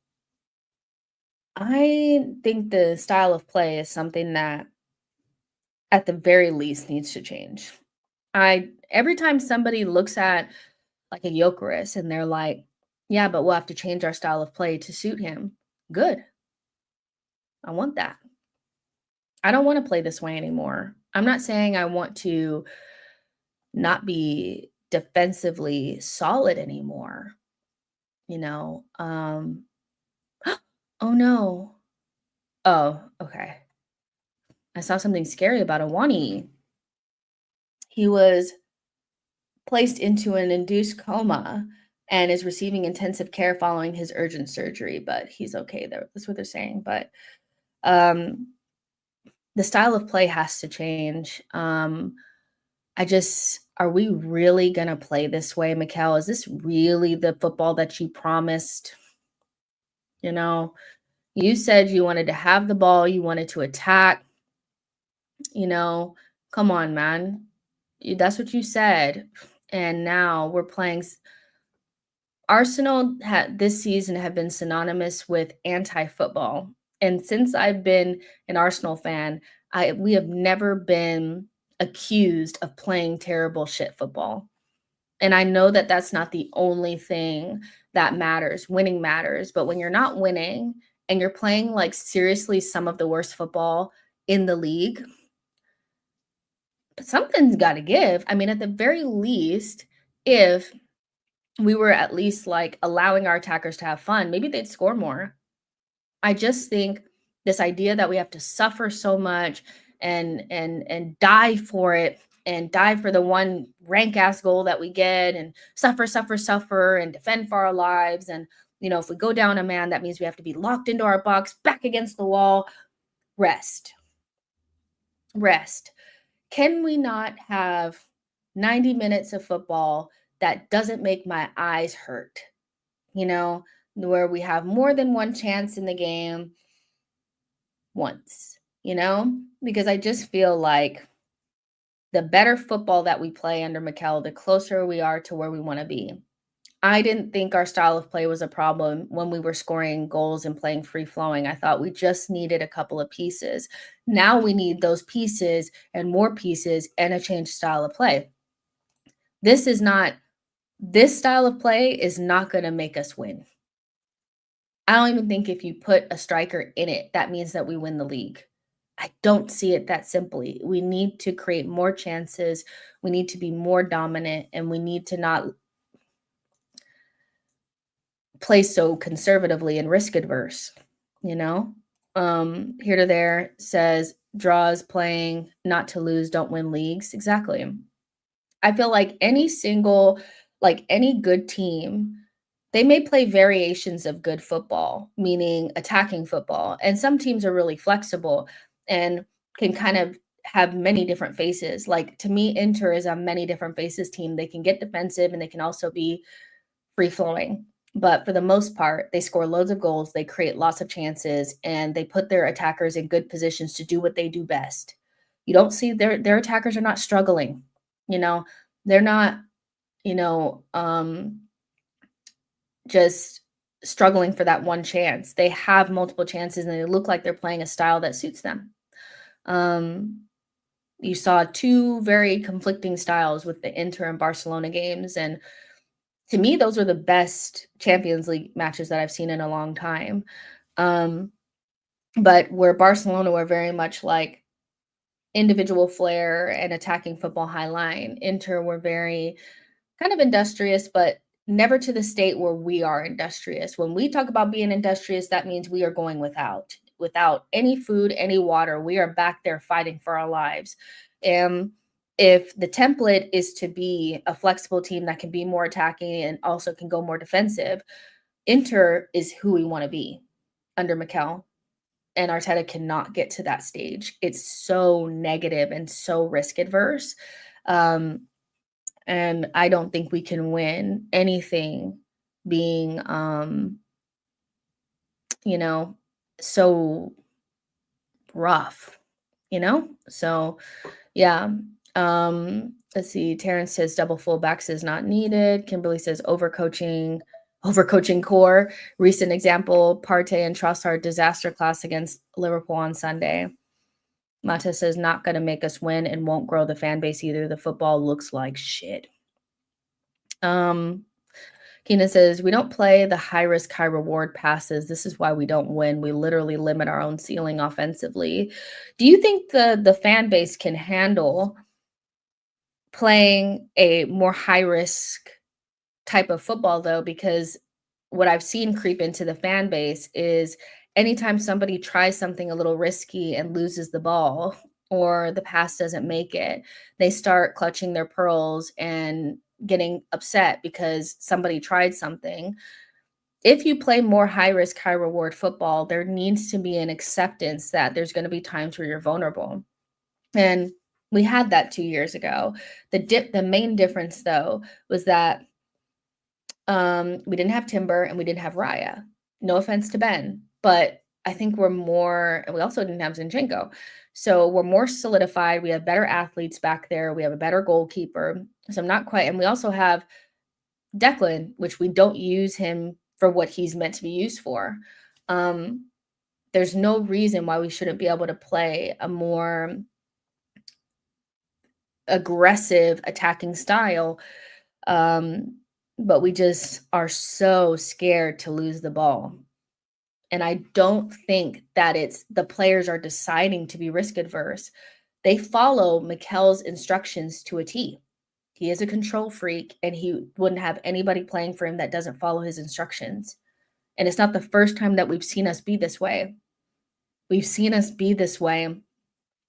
I think the style of play is something that at the very least needs to change. I every time somebody looks at like a Gyökeres and they're like, yeah, but we'll have to change our style of play to suit him. Good. I want that. I don't want to play this way anymore. I'm not saying I want to not be defensively solid anymore, you know. Oh no. Oh, okay. I saw something scary about Awani. He was placed into an induced coma and is receiving intensive care following his urgent surgery, but he's okay. That's what they're saying. But um, the style of play has to change. Are we really going to play this way, Mikel? Is this really the football that you promised? You know, you said you wanted to have the ball, you wanted to attack. You know, come on, man. That's what you said. And now we're playing. Arsenal this season have been synonymous with anti-football. And since I've been an Arsenal fan, we have never been accused of playing terrible shit football. And I know that that's not the only thing that matters. Winning matters, but when you're not winning and you're playing like seriously some of the worst football in the league, but something's got to give. I mean, at the very least, if we were at least like allowing our attackers to have fun, maybe they'd score more. I just think this idea that we have to suffer so much and die for it and die for the one rank ass goal that we get and suffer and defend for our lives. And, you know, if we go down a man, that means we have to be locked into our box, back against the wall. Rest. Can we not have 90 minutes of football that doesn't make my eyes hurt? You know, where we have more than one chance in the game once, you know, because I just feel like the better football that we play under Mikel, the closer we are to where we want to be. I didn't think our style of play was a problem when we were scoring goals and playing free flowing. I thought we just needed a couple of pieces. Now we need those pieces and more pieces and a changed style of play. This is not This style of play is not going to make us win. I don't even think if you put a striker in it, that means that we win the league. I don't see it that simply. We need to create more chances. We need to be more dominant, and we need to not play so conservatively and risk adverse, you know? Here to there says draws playing not to lose, don't win leagues. Exactly. I feel like any good team, they may play variations of good football, meaning attacking football. And some teams are really flexible and can kind of have many different faces. Like to me, Inter is a many different faces team. They can get defensive and they can also be free flowing. But for the most part, they score loads of goals, they create lots of chances, and they put their attackers in good positions to do what they do best. You don't see their attackers are not struggling. You know, they're not, you know, just struggling for that one chance. They have multiple chances and they look like they're playing a style that suits them. Um, you saw two very conflicting styles with the Inter and Barcelona games, and to me, those are the best Champions League matches that I've seen in a long time. Um, but where Barcelona were very much like individual flair and attacking football high line, Inter were very kind of industrious, but never to the state where we are industrious. When we talk about being industrious, that means we are going without any food, any water. We are back there fighting for our lives. And if the template is to be a flexible team that can be more attacking and also can go more defensive, Inter is who we want to be under Mikel. And Arteta cannot get to that stage. It's so negative and so risk adverse. Um, and I don't think we can win anything being, you know, so rough, you know? So, yeah. Let's see. Terrence says double fullbacks is not needed. Kimberly says overcoaching core. Recent example, Partey and Trossard disaster class against Liverpool on Sunday. Mata says not going to make us win and won't grow the fan base either. The football looks like shit. Keenan says, we don't play the high risk, high reward passes. This is why we don't win. We literally limit our own ceiling offensively. Do you think the fan base can handle playing a more high risk type of football though? Because what I've seen creep into the fan base is anytime somebody tries something a little risky and loses the ball or the pass doesn't make it, they start clutching their pearls and getting upset because somebody tried something. If you play more high risk, high reward football, there needs to be an acceptance that there's going to be times where you're vulnerable. And we had that 2 years ago. The main difference though was that we didn't have Timber and we didn't have Raya. No offense to Ben, but I think we're more, and we also didn't have Zinchenko. So we're more solidified. We have better athletes back there. We have a better goalkeeper. So I'm not quite, and we also have Declan, which we don't use him for what he's meant to be used for. There's no reason why we shouldn't be able to play a more aggressive attacking style. But we just are so scared to lose the ball. And I don't think that it's the players are deciding to be risk adverse. They follow Mikel's instructions to a T. He is a control freak and he wouldn't have anybody playing for him that doesn't follow his instructions. And it's not the first time that we've seen us be this way. We've seen us be this way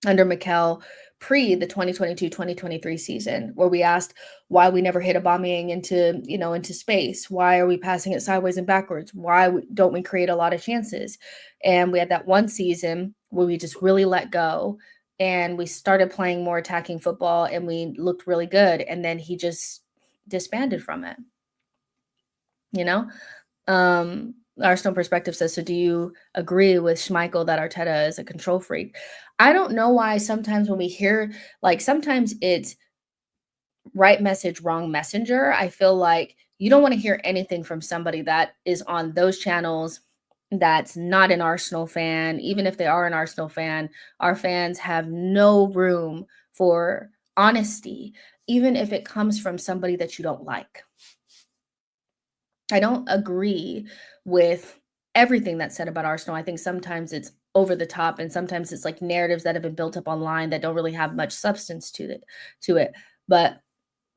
under Mikel pre the 2022-2023 season, where we asked why we never hit Aubameyang into space. Why are we passing it sideways and backwards? Why don't we create a lot of chances? And we had that one season where we just really let go and we started playing more attacking football and we looked really good. And then he just disbanded from it, you know? Arsenal Perspective says, so do you agree with Schmeichel that Arteta is a control freak? I don't know why sometimes when we hear, like sometimes it's right message, wrong messenger. I feel like you don't want to hear anything from somebody that is on those channels that's not an Arsenal fan. Even if they are an Arsenal fan, our fans have no room for honesty, even if it comes from somebody that you don't like. I don't agree with everything that's said about Arsenal. I think sometimes it's over the top and sometimes it's like narratives that have been built up online that don't really have much substance to it. But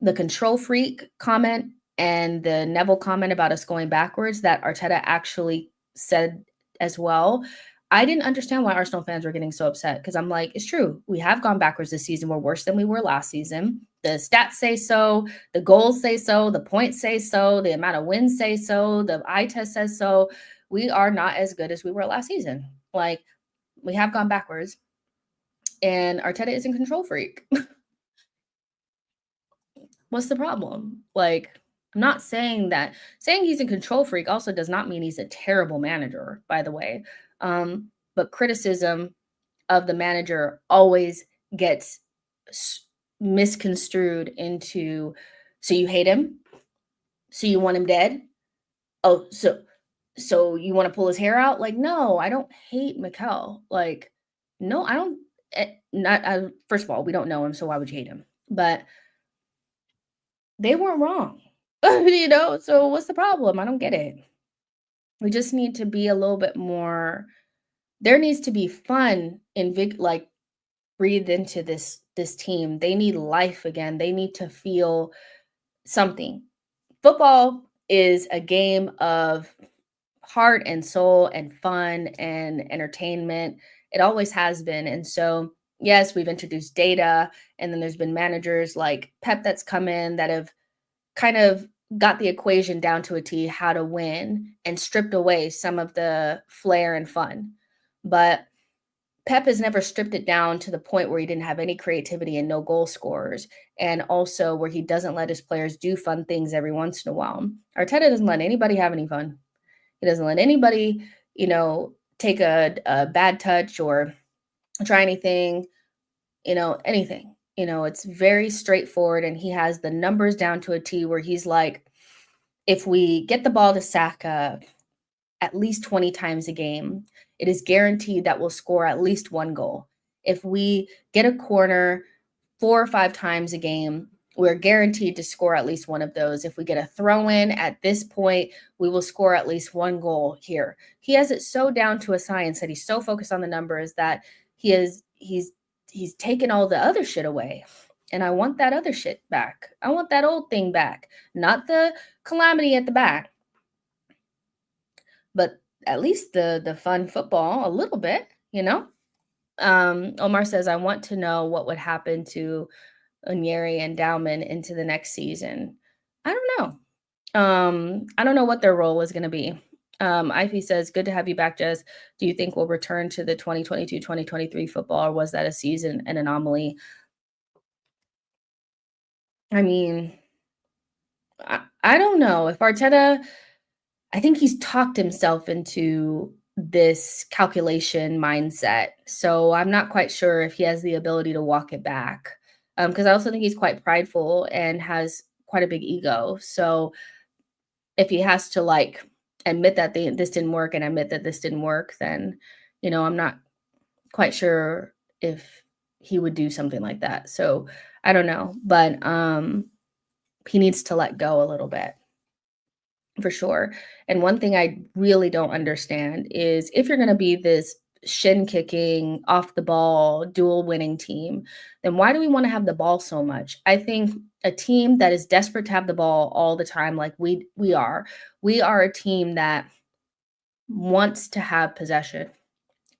the control freak comment and the Neville comment about us going backwards that Arteta actually said as well. I didn't understand why Arsenal fans were getting so upset because I'm like, it's true. We have gone backwards this season. We're worse than we were last season. The stats say so, the goals say so, the points say so, the amount of wins say so, the eye test says so. We are not as good as we were last season. Like, we have gone backwards, and Arteta is a control freak. What's the problem? Like, I'm not saying he's a control freak also does not mean he's a terrible manager, by the way. But criticism of the manager always gets misconstrued into, so you hate him? So you want him dead? Oh, so you want to pull his hair out? Like, no, I don't hate Mikel. Like, no, I don't. Not first of all, we don't know him, so why would you hate him? But they weren't wrong. So what's the problem? I don't get it. We just need to be a little bit more, there needs to be fun and like breathed into this team. They need life again. They need to feel something. Football is a game of heart and soul and fun and entertainment. It always has been. And so, yes, we've introduced data, and then there's been managers like Pep that's come in that have kind of got the equation down to a T how to win and stripped away some of the flair and fun. But Pep has never stripped it down to the point where he didn't have any creativity and no goal scorers, and also where he doesn't let his players do fun things every once in a while. Arteta doesn't let anybody have any fun. He doesn't let anybody, take a bad touch or try anything, anything. It's very straightforward, and he has the numbers down to a T where he's like, if we get the ball to Saka at least 20 times a game, it is guaranteed that we'll score at least one goal. If we get a corner 4 or 5 times a game, we're guaranteed to score at least one of those. If we get a throw in at this point, we will score at least one goal here. He has it so down to a science that he's so focused on the numbers that he's taken all the other shit away. And I want that other shit back. I want that old thing back, not the calamity at the back, but at least the fun football a little bit. Omar says, I want to know what would happen to Onyeri and Dowman into the next season. I don't know. I don't know what their role is going to be. Ivy says, good to have you back, Jess. Do you think we'll return to the 2022-2023 football, or was that a season, an anomaly? I mean, I don't know. If Arteta, I think he's talked himself into this calculation mindset. So I'm not quite sure if he has the ability to walk it back. Because I also think he's quite prideful and has quite a big ego. So if he has to admit that this didn't work and admit that this didn't work, then, I'm not quite sure if he would do something like that. So I don't know, but he needs to let go a little bit for sure. And one thing I really don't understand is if you're going to be this shin kicking, off the ball, dual winning team, then why do we want to have the ball so much? I think a team that is desperate to have the ball all the time, like we are a team that wants to have possession.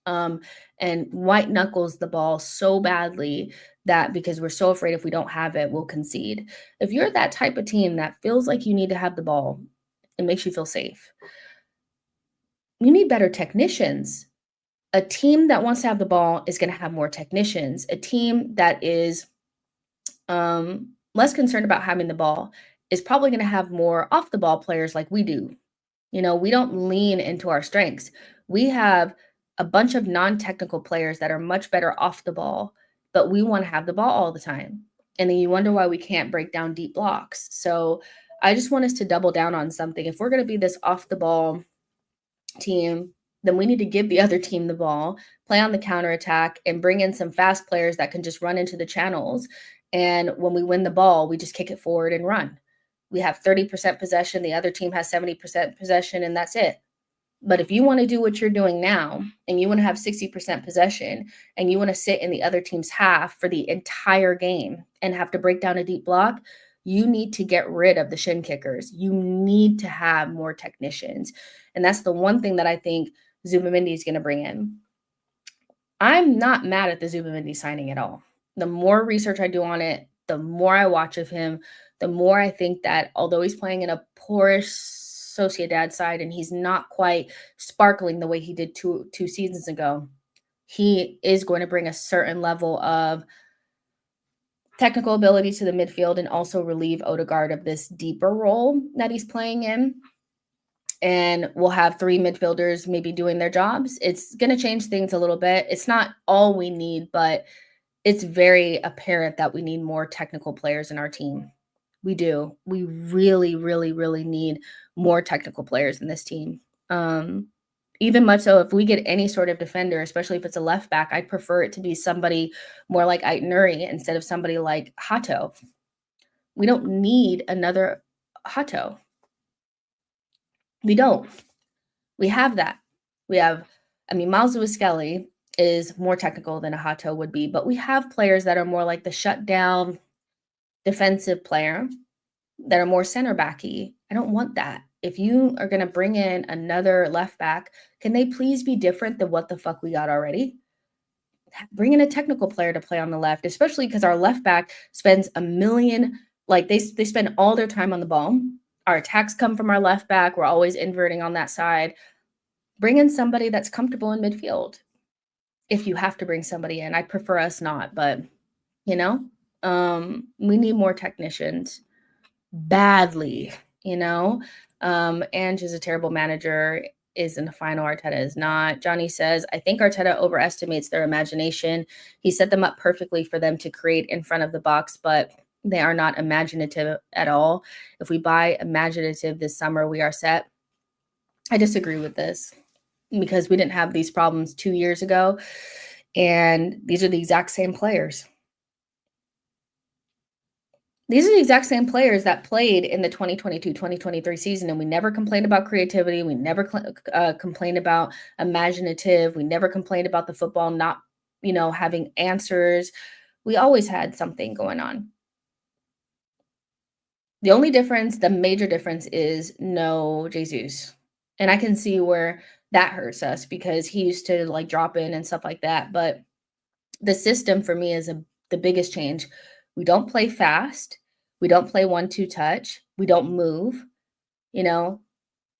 And white knuckles the ball so badly that because we're so afraid if we don't have it, we'll concede. If you're that type of team that feels like you need to have the ball, it makes you feel safe. You need better technicians. A team that wants to have the ball is going to have more technicians. A team that is less concerned about having the ball is probably going to have more off the ball players like we do. We don't lean into our strengths. We have a bunch of non-technical players that are much better off the ball, but we want to have the ball all the time. And then you wonder why we can't break down deep blocks. So I just want us to double down on something. If we're going to be this off the ball team, then we need to give the other team the ball, play on the counterattack, and bring in some fast players that can just run into the channels. And when we win the ball, we just kick it forward and run. We have 30% possession, the other team has 70% possession, and that's it. But if you want to do what you're doing now and you want to have 60% possession and you want to sit in the other team's half for the entire game and have to break down a deep block, you need to get rid of the shin kickers. You need to have more technicians. And that's the one thing that I think Zubamendi is going to bring in. I'm not mad at the Zubamendi signing at all. The more research I do on it, the more I watch of him, the more I think that although he's playing in a poorish Sociedad side and he's not quite sparkling the way he did two seasons ago, he is going to bring a certain level of technical ability to the midfield and also relieve Odegaard of this deeper role that he's playing in. And we'll have three midfielders maybe doing their jobs. It's going to change things a little bit. It's not all we need, but it's very apparent that we need more technical players in our team. We do. We really, really, really need more technical players in this team. Even much so, if we get any sort of defender, especially if it's a left back, I'd prefer it to be somebody more like Ait Nuri instead of somebody like Hato. We don't need another Hato. We don't. We have that. Miles Lewis-Skelly is more technical than a Hato would be, but we have players that are more like the shutdown defensive player that are more center backy. I don't want that. If you are going to bring in another left back, can they please be different than what the fuck we got already? Bring in a technical player to play on the left, especially because our left back spends a million, like they spend all their time on the ball. Our attacks come from our left back. We're always inverting on that side. Bring in somebody that's comfortable in midfield. If you have to bring somebody in, I prefer us not, but we need more technicians badly, Ange is a terrible manager, is in the final. Arteta is not. Johnny says, I think Arteta overestimates their imagination. He set them up perfectly for them to create in front of the box, but they are not imaginative at all. If we buy imaginative this summer, we are set. I disagree with this because we didn't have these problems 2 years ago, and these are the exact same players. These are the exact same players that played in the 2022-2023 season, and we never complained about creativity. We never complained about imaginative. We never complained about the football not, having answers. We always had something going on. The only difference, the major difference is no Jesus. And I can see where that hurts us because he used to drop in and stuff like that. But the system for me is the biggest change. We don't play fast. We don't play 1-2 touch. We don't move.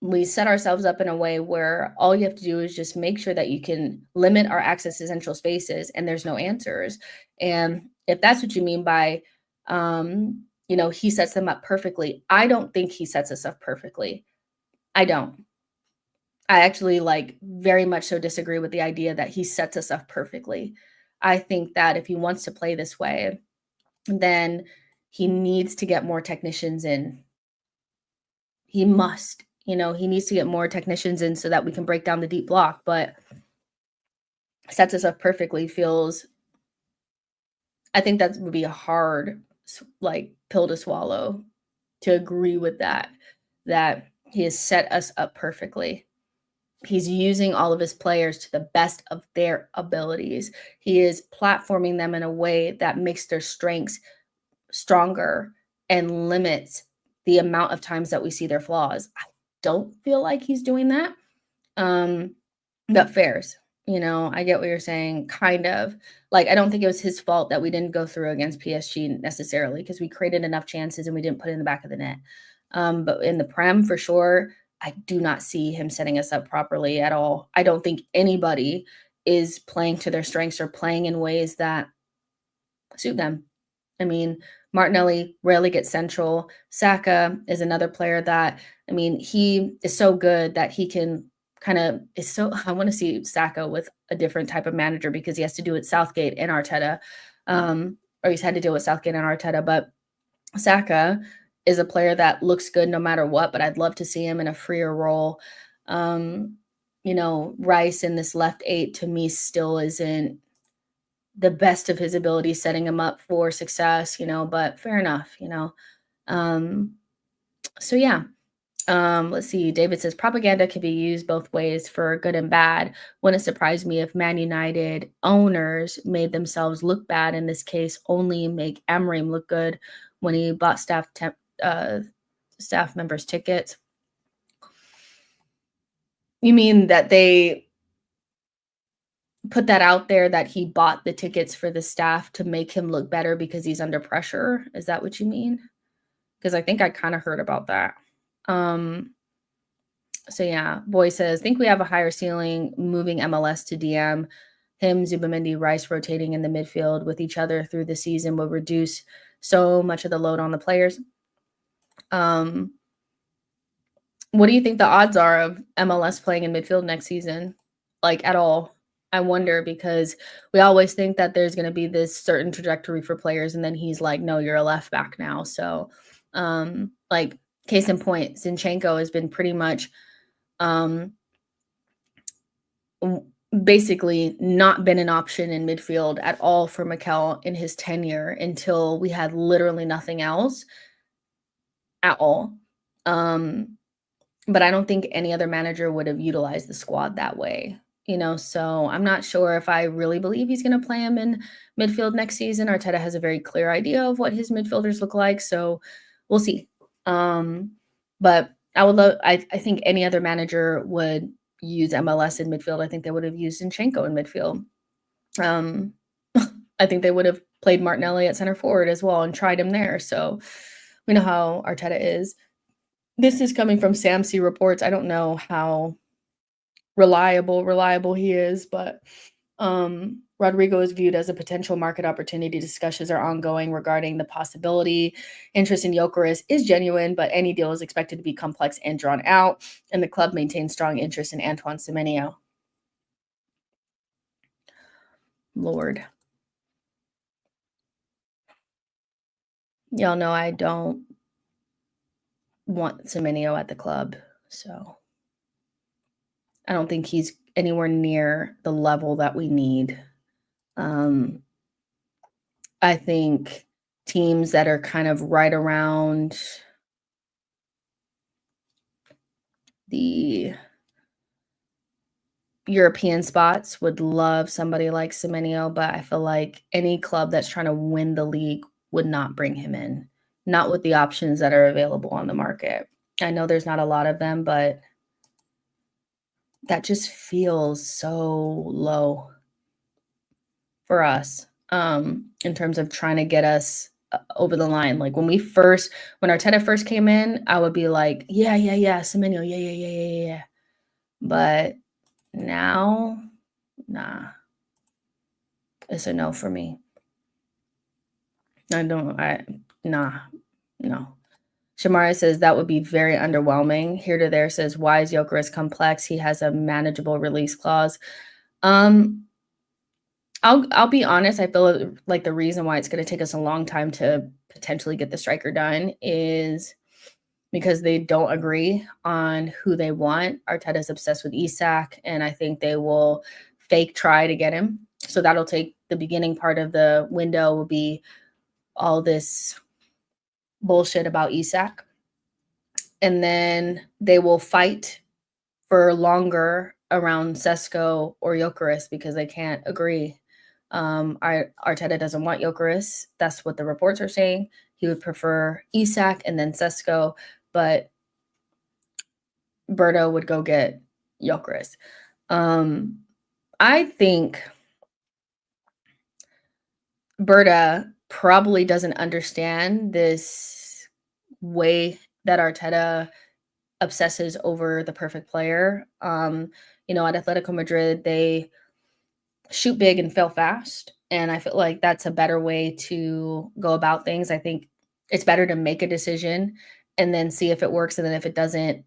We set ourselves up in a way where all you have to do is just make sure that you can limit our access to central spaces and there's no answers. And if that's what you mean by, he sets them up perfectly, I don't think he sets us up perfectly. I don't. I actually very much so disagree with the idea that he sets us up perfectly. I think that if he wants to play this way, then he needs to get more technicians in. He must, he needs to get more technicians in so that we can break down the deep block, but sets us up perfectly feels, I think that would be a hard, pill to swallow to agree with that he has set us up perfectly. He's using all of his players to the best of their abilities. He is platforming them in a way that makes their strengths stronger and limits the amount of times that we see their flaws. I don't feel like he's doing that. But fairs, I get what you're saying, kind of. I don't think it was his fault that we didn't go through against PSG necessarily because we created enough chances and we didn't put it in the back of the net. But in the Prem, for sure, I do not see him setting us up properly at all. I don't think anybody is playing to their strengths or playing in ways that suit them. Martinelli rarely gets central. Saka is another player that, he is so good that he can I want to see Saka with a different type of manager because he has to do it Southgate and Arteta, or he's had to deal with Southgate and Arteta. But Saka is a player that looks good no matter what, but I'd love to see him in a freer role. Rice in this left 8 to me still isn't the best of his ability, setting him up for success, but fair enough, So yeah. Let's see. David says propaganda can be used both ways for good and bad. Wouldn't surprise me if Man United owners made themselves look bad. In this case, only make Amorim look good when he bought staff members tickets. You mean that they put that out there that he bought the tickets for the staff to make him look better because he's under pressure? Is that what you mean? Because I think I kind of heard about that. So yeah, Boy says, think we have a higher ceiling moving MLS to DM. Him, Zubamendi, Rice rotating in the midfield with each other through the season will reduce so much of the load on the players. What do you think the odds are of MLS playing in midfield next season? Like at all? I wonder because we always think that there's going to be this certain trajectory for players, and then he's like, "No, you're a left back now." So, like case in point, Zinchenko has been pretty much basically not been an option in midfield at all for Mikel in his tenure until we had literally nothing else at all. But I don't think any other manager would have utilized the squad that way, so I'm not sure if I really believe he's going to play him in midfield next season. Arteta has a very clear idea of what his midfielders look like, so we'll see. But I think any other manager would use MLS in midfield. I think they would have used Zinchenko in midfield. I think they would have played Martinelli at center forward as well and tried him there. So we know how Arteta is. This is coming from SAMC reports. I don't know how reliable he is, but Rodrigo is viewed as a potential market opportunity. Discussions are ongoing regarding the possibility. Interest in Gyökeres is genuine, but any deal is expected to be complex and drawn out, and the club maintains strong interest in Antoine Semenyo. Lord. Y'all know I don't want Semenyo at the club, so I don't think he's anywhere near the level that we need. I think teams that are kind of right around the European spots would love somebody like Semenyo, but I feel like any club that's trying to win the league would not bring him in, not with the options that are available on the market. I know there's not a lot of them, but that just feels so low for us in terms of trying to get us over the line. Like when Arteta first came in, I would be like, yeah, Semenyo, yeah. But now, nah, it's a no for me. No. Shamara says that would be very underwhelming. Here to there says, why is Gyökeres complex? He has a manageable release clause. I'll be honest, I feel like the reason why it's gonna take us a long time to potentially get the striker done is because they don't agree on who they want. Arteta's obsessed with Isak, and I think they will fake try to get him. So that'll take the beginning part of the window will be all this bullshit about Isak. And then they will fight for longer around Sesko or Gyökeres because they can't agree. Arteta doesn't want Gyökeres. That's what the reports are saying. He would prefer Isak and then Sesko, but Berto would go get Gyökeres. I think Berta probably doesn't understand this way that Arteta obsesses over the perfect player. At Atletico Madrid, they shoot big and fail fast. And I feel like that's a better way to go about things. I think it's better to make a decision and then see if it works. And then if it doesn't,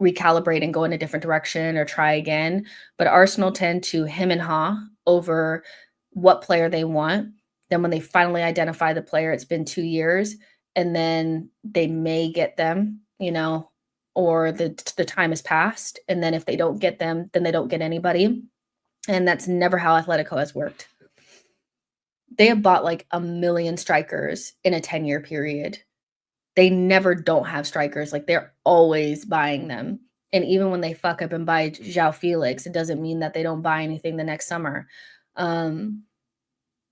recalibrate and go in a different direction or try again. But Arsenal tend to hem and haw over what player they want. Then when they finally identify the player, it's been 2 years, and then they may get them, or the time has passed. And then if they don't get them, then they don't get anybody. And that's never how Atletico has worked. They have bought like 1 million strikers in a 10-year period. They never don't have strikers, like, they're always buying them, and even when they fuck up and buy João Felix, it doesn't mean that they don't buy anything the next summer. Um,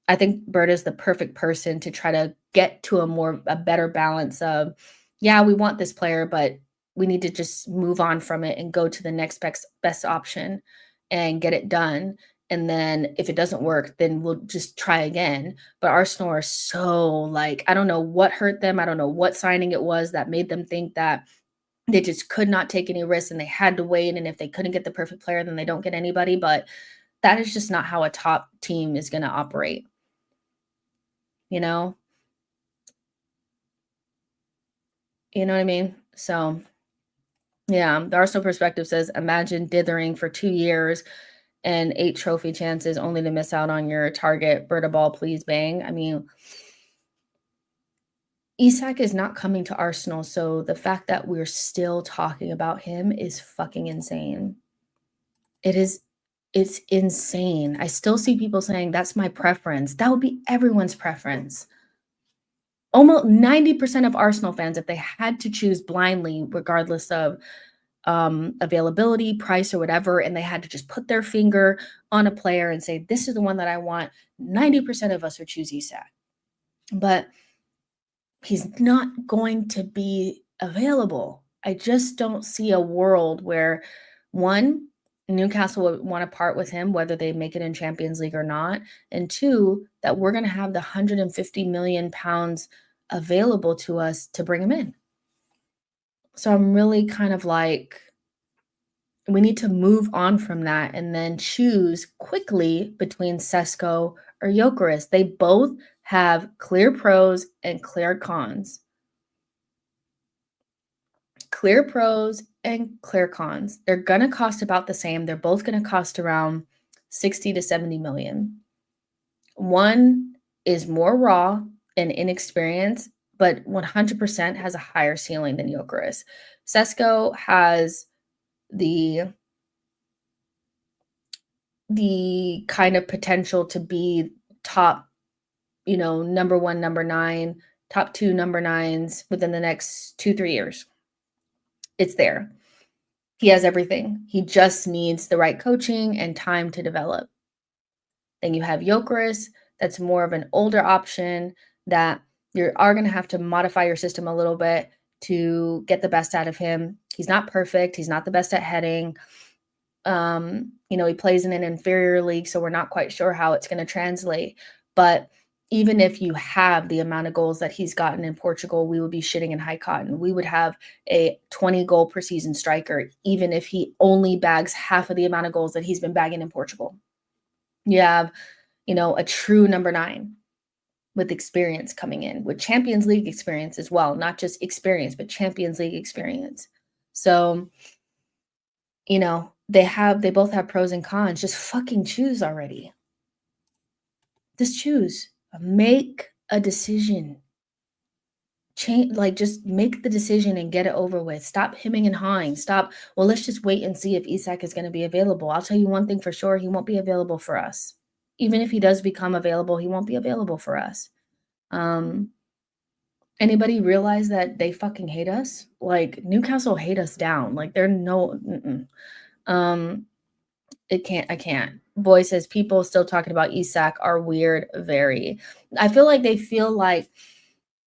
I think Berta is the perfect person to try to get to a better balance of, "Yeah, we want this player, but we need to just move on from it and go to the next best option and get it done, and then if it doesn't work, then we'll just try again." But Arsenal are so, like, I don't know what hurt them, I don't know what signing it was that made them think that they just could not take any risks and they had to wait, and if they couldn't get the perfect player, then they don't get anybody, but that is just not how a top team is gonna operate, you know? You know what I mean? So, yeah, the Arsenal perspective says, "Imagine dithering for 2 years and 8 trophy chances only to miss out on your target. Berta ball, please bang." I mean, Isak is not coming to Arsenal, so the fact that we're still talking about him is fucking insane. It is it's insane. I still see people saying, "That's my preference." That would be everyone's preference. Almost 90% of Arsenal fans, if they had to choose blindly, regardless of availability, price, or whatever, and they had to just put their finger on a player and say, "This is the one that I want," 90% of us would choose Isak. But he's not going to be available. I just don't see a world where, one, Newcastle would want to part with him, whether they make it in Champions League or not, and two, that we're going to have the 150 million pounds available to us to bring him in. So I'm really kind of like, we need to move on from that and then choose quickly between Sesko or Gyökeres. They both have clear pros and clear cons. Clear pros and clear cons. They're gonna cost about the same. They're both gonna cost around 60 to 70 million. One is more raw and inexperienced, but 100% has a higher ceiling than Gyökeres. Sesko has the kind of potential to be top, number 1, number 9, top 2 number 9s within the next 2, 3 years. It's there. He has everything. He just needs the right coaching and time to develop. Then you have Gyökeres, that's more of an older option that you are gonna have to modify your system a little bit to get the best out of him. He's not perfect, he's not the best at heading. He plays in an inferior league, so we're not quite sure how it's gonna translate. But even if you have the amount of goals that he's gotten in Portugal, we would be shitting in high cotton. We would have a 20 goal per season striker, even if he only bags half of the amount of goals that he's been bagging in Portugal. You have, a true number 9 with experience coming in, with Champions League experience as well, not just experience, but Champions League experience. So, they both have pros and cons. Just fucking choose already. Just choose. Make a decision. Just make the decision and get it over with. Stop hemming and hawing. Stop, "Well, let's just wait and see if Isak is gonna be available." I'll tell you one thing for sure, he won't be available for us. Even if he does become available, he won't be available for us. Um, Anybody realize that they fucking hate us? Like, Newcastle hate us down. Like, they're no mm-mm. Um, I can't. Boy says, "People still talking about Isak are weird, very." I feel like they feel like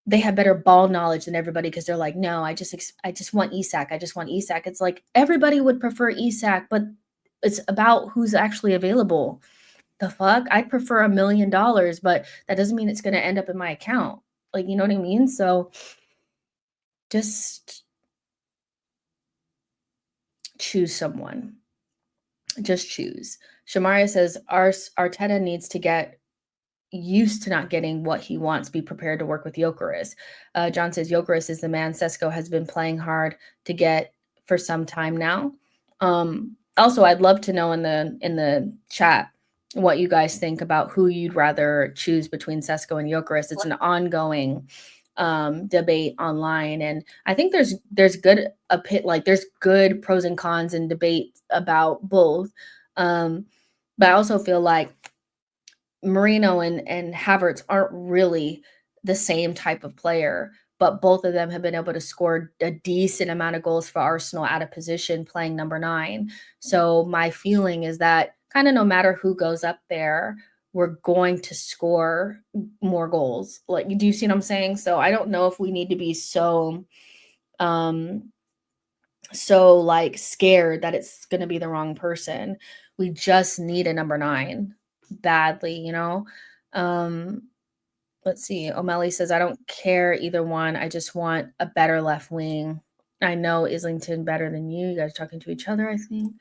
they have better ball knowledge than everybody because 'cause they're like, "No, I just want Isak. I just want Isak." It's like, everybody would prefer Isak, but it's about who's actually available. The fuck? I'd prefer $1,000,000, but that doesn't mean it's gonna end up in my account. Like, you know what I mean? So, just choose someone. Just choose. Shamaria says, Arteta needs to get used to not getting what he wants, be prepared to work with Gyökeres." John says, "Gyökeres is the man Sesko has been playing hard to get for some time now." Also, I'd love to know in the chat what you guys think about who you'd rather choose between Sesko and Gyökeres. It's an ongoing debate online, and I think there's good pros and cons and debate about both. But I also feel like Marino and Havertz aren't really the same type of player, but both of them have been able to score a decent amount of goals for Arsenal out of position playing number 9. So my feeling is that kind of no matter who goes up there, we're going to score more goals. Like, do you see what I'm saying? So I don't know if we need to be um so like scared that it's going to be the wrong person. We just need a number 9 badly, you know? Um Let's see. O'Malley says, I don't care either one. I just want a better left wing. I know Islington better than you. You guys are talking to each other, I think.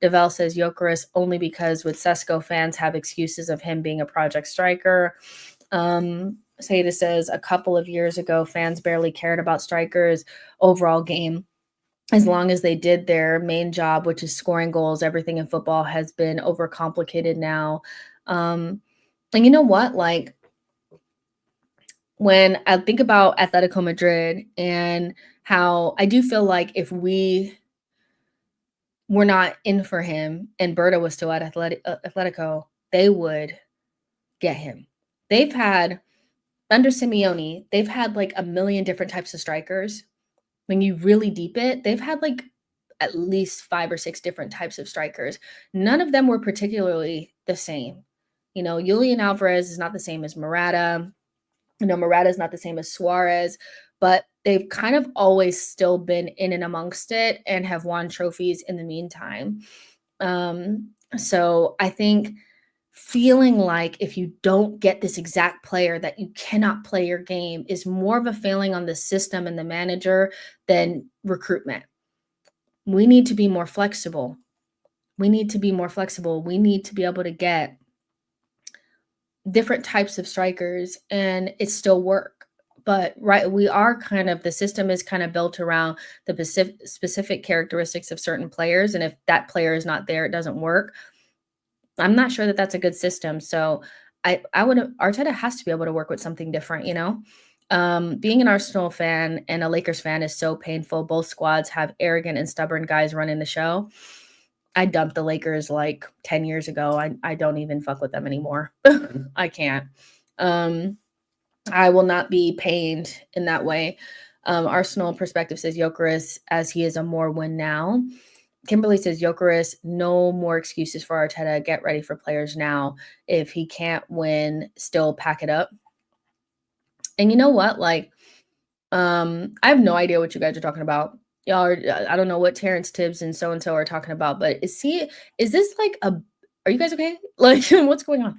Devel says Gyökeres only because with Sesko fans have excuses of him being a project striker. Seda says a couple of years ago, fans barely cared about strikers' overall game. As long as they did their main job, which is scoring goals, everything in football has been overcomplicated now. And you know what? Like, when I think about Atletico Madrid and how I do feel like if we were not in for him and Berta was still at Atletico, they would get him. They've had, under Simeone, they've had like a million different types of strikers. When you really deep it, they've had like at least 5 or 6 different types of strikers. None of them were particularly the same. You know, Julian Alvarez is not the same as Morata. You know, Morata is not the same as Suarez, but they've kind of always still been in and amongst it and have won trophies in the meantime. So I think feeling like if you don't get this exact player that you cannot play your game is more of a failing on the system and the manager than recruitment. We need to be more flexible. We need to be more flexible. We need to be able to get different types of strikers and it still work. But right, we are kind of the system is kind of built around the specific characteristics of certain players, and if that player is not there, it doesn't work. I'm not sure that that's a good system. So I would Arteta has to be able to work with something different, you know. Being an Arsenal fan and a Lakers fan is so painful. Both squads have arrogant and stubborn guys running the show. I dumped the Lakers like 10 years ago. I don't even fuck with them anymore. I can't. I will not be pained in that way. Arsenal perspective says Gyökeres as he is a more win now. Kimberly says Gyökeres, no more excuses for Arteta. Get ready for players now. If he can't win, still pack it up. And you know what? Like, I have no idea what you guys are talking about. Y'all are, I don't know what Terrence Tibbs and so are talking about, but is this like are you guys okay? Like, what's going on?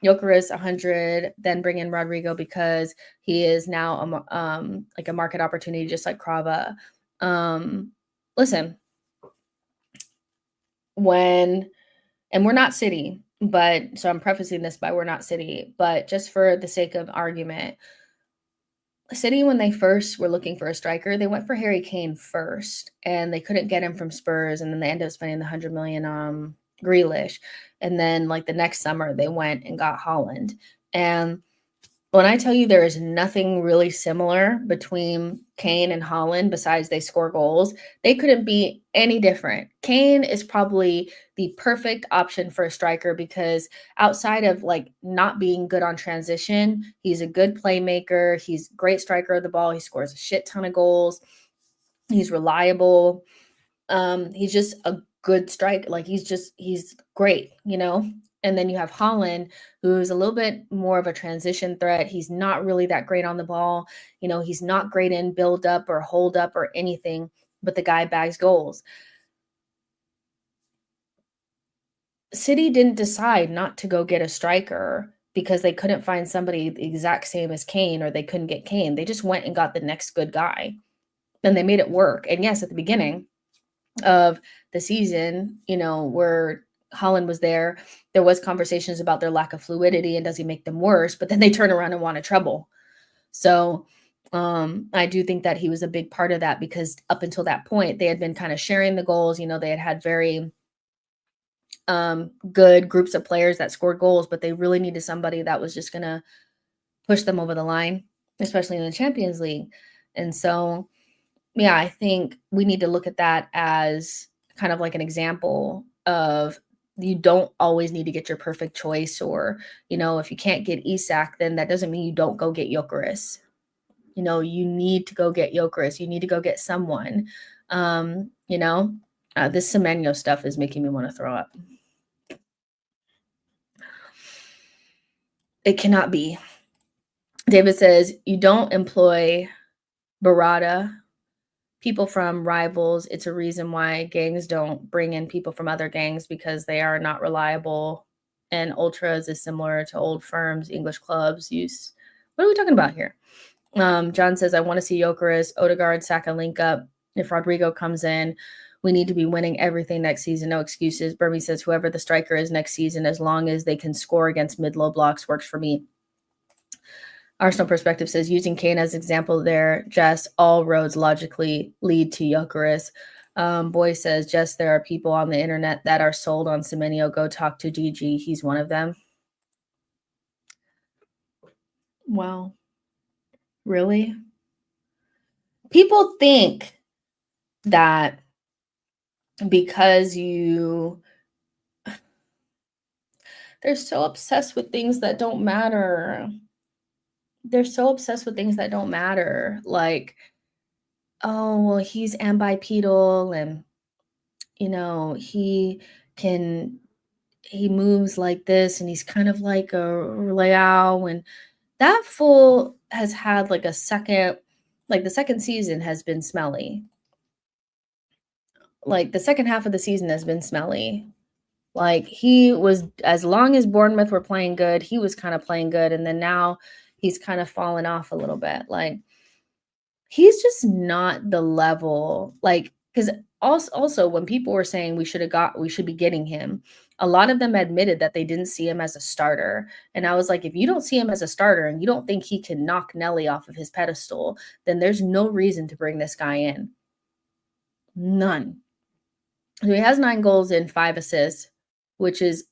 Gyökeres 100, then bring in Rodrigo because he is now like a market opportunity, just like Krava. Listen, and we're not City, but so I'm prefacing this by we're not City, but just for the sake of argument, City, when they first were looking for a striker, they went for Harry Kane first, and they couldn't get him from Spurs, and then they ended up spending the 100 million Grealish, and then like the next summer they went and got Holland. And when I tell you there is nothing really similar between Kane and Holland besides they score goals, they couldn't be any different. Kane is probably the perfect option for a striker because outside of like not being good on transition, he's a good playmaker, he's a great striker of the ball, he scores a shit ton of goals, he's reliable. He's just a good strike. Like he's great, you know? And then you have Holland, who's a little bit more of a transition threat. He's not really that great on the ball. You know, he's not great in build up or hold up or anything, but the guy bags goals. City didn't decide not to go get a striker because they couldn't find somebody the exact same as Kane or they couldn't get Kane. They just went and got the next good guy. And they made it work. And yes, at the beginning of the season, you know, where Holland was there was conversations about their lack of fluidity and does he make them worse, but then they turn around and want to trouble. So I do think that he was a big part of that because up until that point, they had been kind of sharing the goals. You know, they had very good groups of players that scored goals, but they really needed somebody that was just going to push them over the line, especially in the Champions League. And so, yeah, I think we need to look at that as kind of like an example of you don't always need to get your perfect choice or, you know, if you can't get Isak, then that doesn't mean you don't go get Gyökeres. You need to go get Gyökeres. You need to go get someone. This Semenyo stuff is making me want to throw up. It cannot be. David says, you don't employ Barada, people from rivals. It's a reason why gangs don't bring in people from other gangs because they are not reliable. And Ultras is similar to old firms, English clubs use. What are we talking about here? John says, I want to see Gyökeres, Odegaard, Saka link up. If Rodrigo comes in, we need to be winning everything next season. No excuses. Burmy says, whoever the striker is next season, as long as they can score against mid-low blocks, works for me. Arsenal Perspective says, using Kane as example there, Jess, all roads logically lead to Gyökeres. Boy says, Jess, there are people on the internet that are sold on Semenyo. Go talk to GG. He's one of them. Wow. Really? People think that because they're so obsessed with things that don't matter. They're so obsessed with things that don't matter. Like, oh, well, he's ambipedal and, he moves like this and he's kind of like a Leao. And that fool has had like the second season has been smelly. Like the second half of the season has been smelly. Like he was, as long as Bournemouth were playing good, he was kind of playing good. And then now he's kind of fallen off a little bit. Like he's just not the level, like, because also when people were saying we should be getting him, a lot of them admitted that they didn't see him as a starter. And I was like, if you don't see him as a starter and you don't think he can knock Nelly off of his pedestal, then there's no reason to bring this guy in. None. So he has 9 goals and 5 assists, which is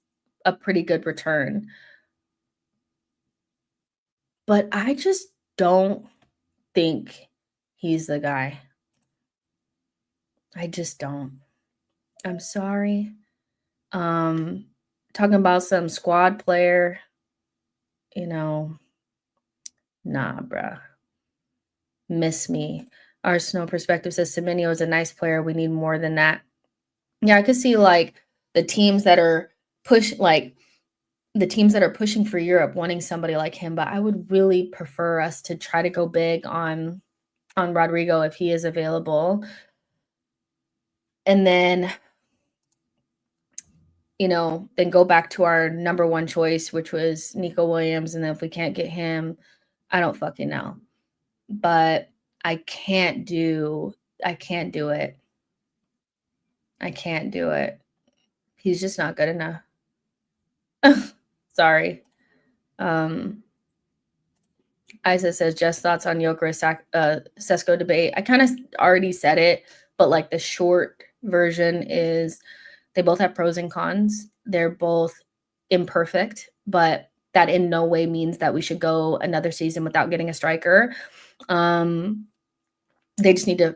a pretty good return. But I just don't think he's the guy. I just don't. I'm sorry. Talking about some squad player, nah, bruh. Miss me. Arsenal Perspective says Semenyo is a nice player. We need more than that. Yeah, I could see like the teams that are pushing for Europe wanting somebody like him, but I would really prefer us to try to go big on Rodrigo if he is available. And then then go back to our number one choice, which was Nico Williams. And then if we can't get him, I don't fucking know. But I can't do it. I can't do it. He's just not good enough. Sorry. Isa says, just thoughts on Gyökeres Sesko debate. I kind of already said it, but like the short version is they both have pros and cons. They're both imperfect, but that in no way means that we should go another season without getting a striker. They just need to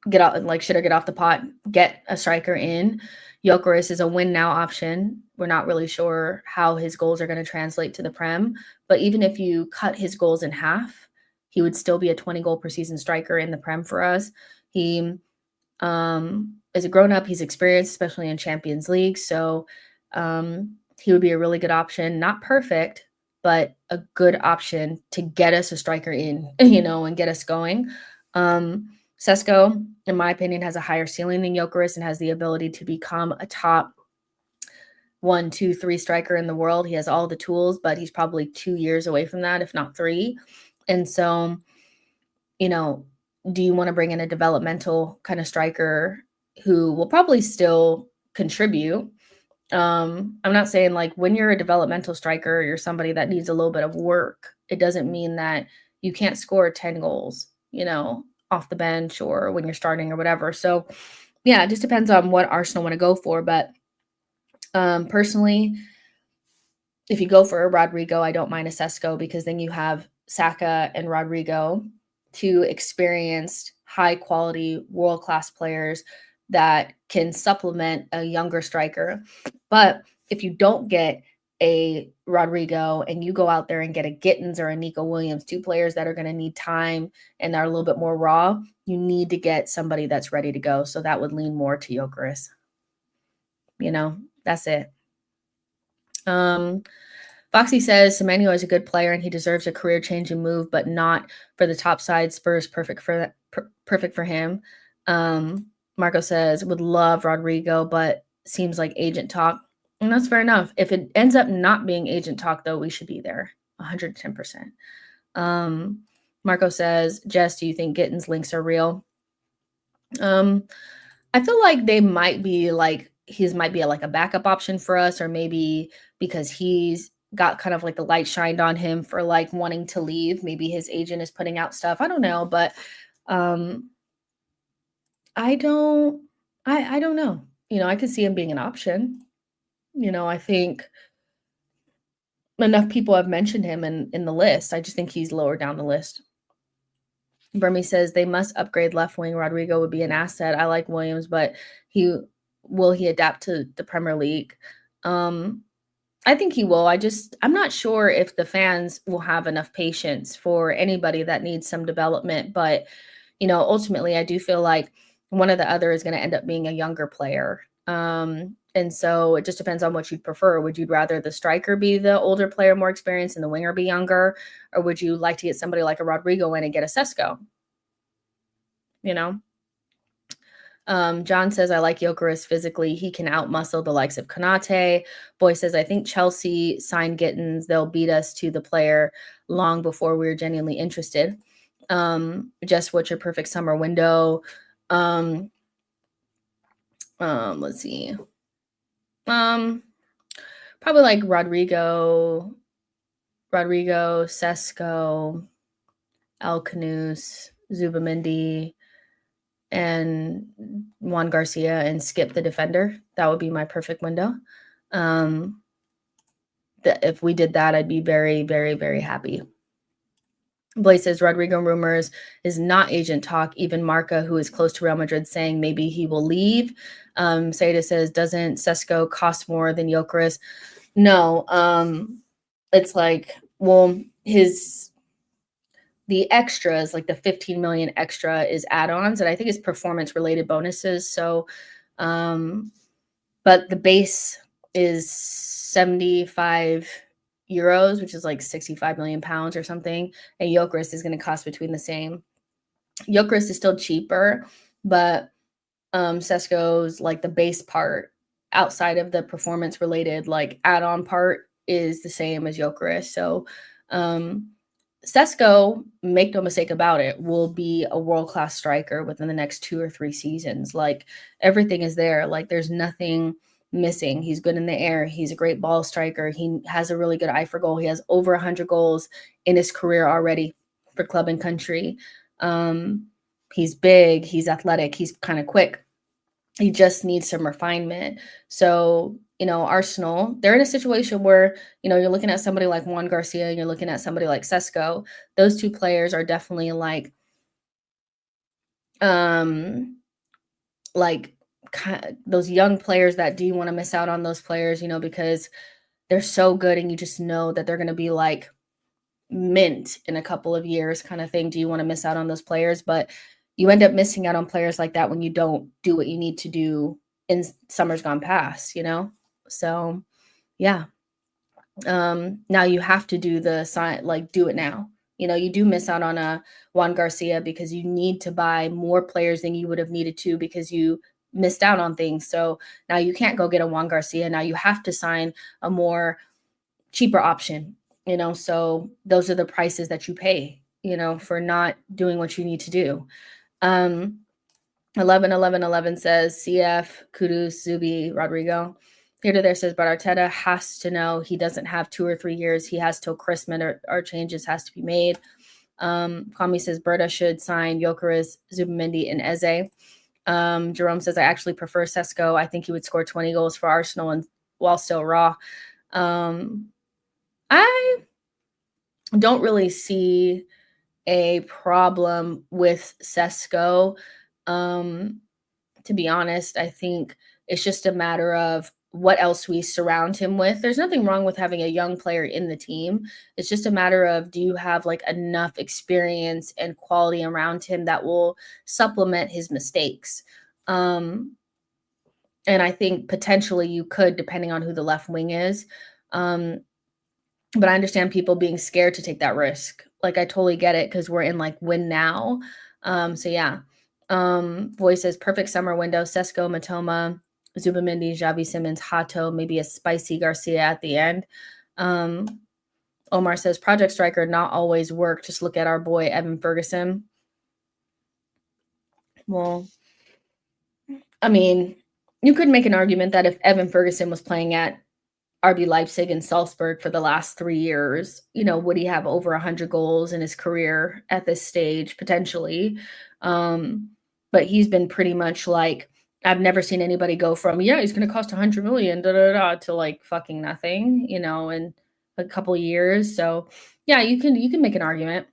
get off the pot, get a striker in. Gyökeres is a win now option. We're not really sure how his goals are going to translate to the Prem, but even if you cut his goals in half, he would still be a 20 goal per season striker in the Prem for us. He is a grown-up. He's experienced, especially in Champions League. So he would be a really good option. Not perfect, but a good option to get us a striker in, and get us going. Sesko, in my opinion, has a higher ceiling than Gyökeres and has the ability to become a top 1, 2, 3 striker in the world. He has all the tools, but he's probably 2 years away from that, if not 3. And so, do you want to bring in a developmental kind of striker who will probably still contribute? I'm not saying like when you're a developmental striker, you're somebody that needs a little bit of work. It doesn't mean that you can't score 10 goals, off the bench or when you're starting or whatever. So yeah, it just depends on what Arsenal want to go for. But personally, if you go for a Rodrigo, I don't mind a Sesko because then you have Saka and Rodrigo, 2 experienced, high quality, world-class players that can supplement a younger striker. But if you don't get a Rodrigo and you go out there and get a Gittins or a Nico Williams, two players that are going to need time and are a little bit more raw, you need to get somebody that's ready to go. So that would lean more to Gyökeres. That's it. Foxy says Semenyo is a good player and he deserves a career-changing move, but not for the top side. Spurs perfect for him. Marco says would love Rodrigo, but seems like agent talk. And that's fair enough. If it ends up not being agent talk, though, we should be there 110%. Marco says, Jess, do you think Gittins links are real? I feel like they might be like, his might be like a backup option for us, or maybe because he's got kind of like the light shined on him for like wanting to leave. Maybe his agent is putting out stuff. I don't know, but I don't know. I could see him being an option. I think enough people have mentioned him in the list. I just think he's lower down the list. Burmy says they must upgrade left wing. Rodrigo would be an asset. I like Williams, but will he adapt to the Premier League? I think he will. I'm not sure if the fans will have enough patience for anybody that needs some development. But, ultimately, I do feel like one or the other is going to end up being a younger player. And so it just depends on what you'd prefer. Would you rather the striker be the older player, more experienced, and the winger be younger? Or would you like to get somebody like a Rodrigo in and get a Sesko? John says, I like Gyökeres physically. He can outmuscle the likes of Konate. Boy says, I think Chelsea signed Gittins. They'll beat us to the player long before we're genuinely interested. Jess, what's your perfect summer window? Let's see. Probably like Rodrigo, Sesko, Alcanus, Zubamendi, and Juan Garcia, and skip the defender. That would be my perfect window. If we did that, I'd be very, very, very happy. Blaze says Rodrigo rumors is not agent talk. Even Marca, who is close to Real Madrid, saying maybe he will leave. Seda says, doesn't Sesko cost more than Gyökeres? No. It's like, well, the extras, like the 15 million extra, is add-ons, and I think it's performance-related bonuses. So, but the base is 75 euros, which is like 65 million pounds or something, and Gyökeres is going to cost between the same. Gyökeres is still cheaper, but Sesko's like the base part outside of the performance related like add-on part is the same as Gyökeres. So Sesko, make no mistake about it, will be a world-class striker within the next 2 or 3 seasons. Like everything is there. Like there's nothing missing. He's good in the air. He's a great ball striker. He has a really good eye for goal. He has over 100 goals in his career already for club and country. He's big. He's athletic. He's kind of quick. He just needs some refinement. So, Arsenal, they're in a situation where, you're looking at somebody like Juan Garcia and you're looking at somebody like Sesko. Those two players are definitely like those young players that do you want to miss out on those players, because they're so good and you just know that they're going to be like mint in a couple of years kind of thing. Do you want to miss out on those players? But you end up missing out on players like that when you don't do what you need to do in summers gone past, So, yeah. Now you have to do the sign, like do it now. You do miss out on a Juan Garcia because you need to buy more players than you would have needed to because you missed out on things. So now you can't go get a Juan Garcia. Now you have to sign a more cheaper option, so those are the prices that you pay, for not doing what you need to do. 11 says CF, Kudus, Zubi, Rodrigo. Here to there says, but Arteta has to know he doesn't have 2 or 3 years. He has till Christmas or changes has to be made. Kwame says Berta should sign Gyökeres, Zubamendi, and Eze. Jerome says, I actually prefer Sesko. I think he would score 20 goals for Arsenal and while still raw. I don't really see a problem with Sesko. To be honest, I think it's just a matter of what else we surround him with. There's nothing wrong with having a young player in the team. It's just a matter of, do you have like enough experience and quality around him that will supplement his mistakes? Um, and I think potentially you could, depending on who the left wing is. Um, but I understand people being scared to take that risk. Like, I totally get it because we're in like win now. So yeah. Voice says perfect summer window. Sesko, Matoma, Zubamendi, Javi Simmons, Hato, maybe a spicy Garcia at the end. Omar says Project Striker not always work. Just look at our boy Evan Ferguson. Well, I mean, you could make an argument that if Evan Ferguson was playing at RB Leipzig and Salzburg for the last 3 years, would he have over 100 goals in his career at this stage? Potentially. But he's been pretty much like, I've never seen anybody go from, yeah, he's going to cost 100 million, to like fucking nothing, in a couple years. So yeah, you can make an argument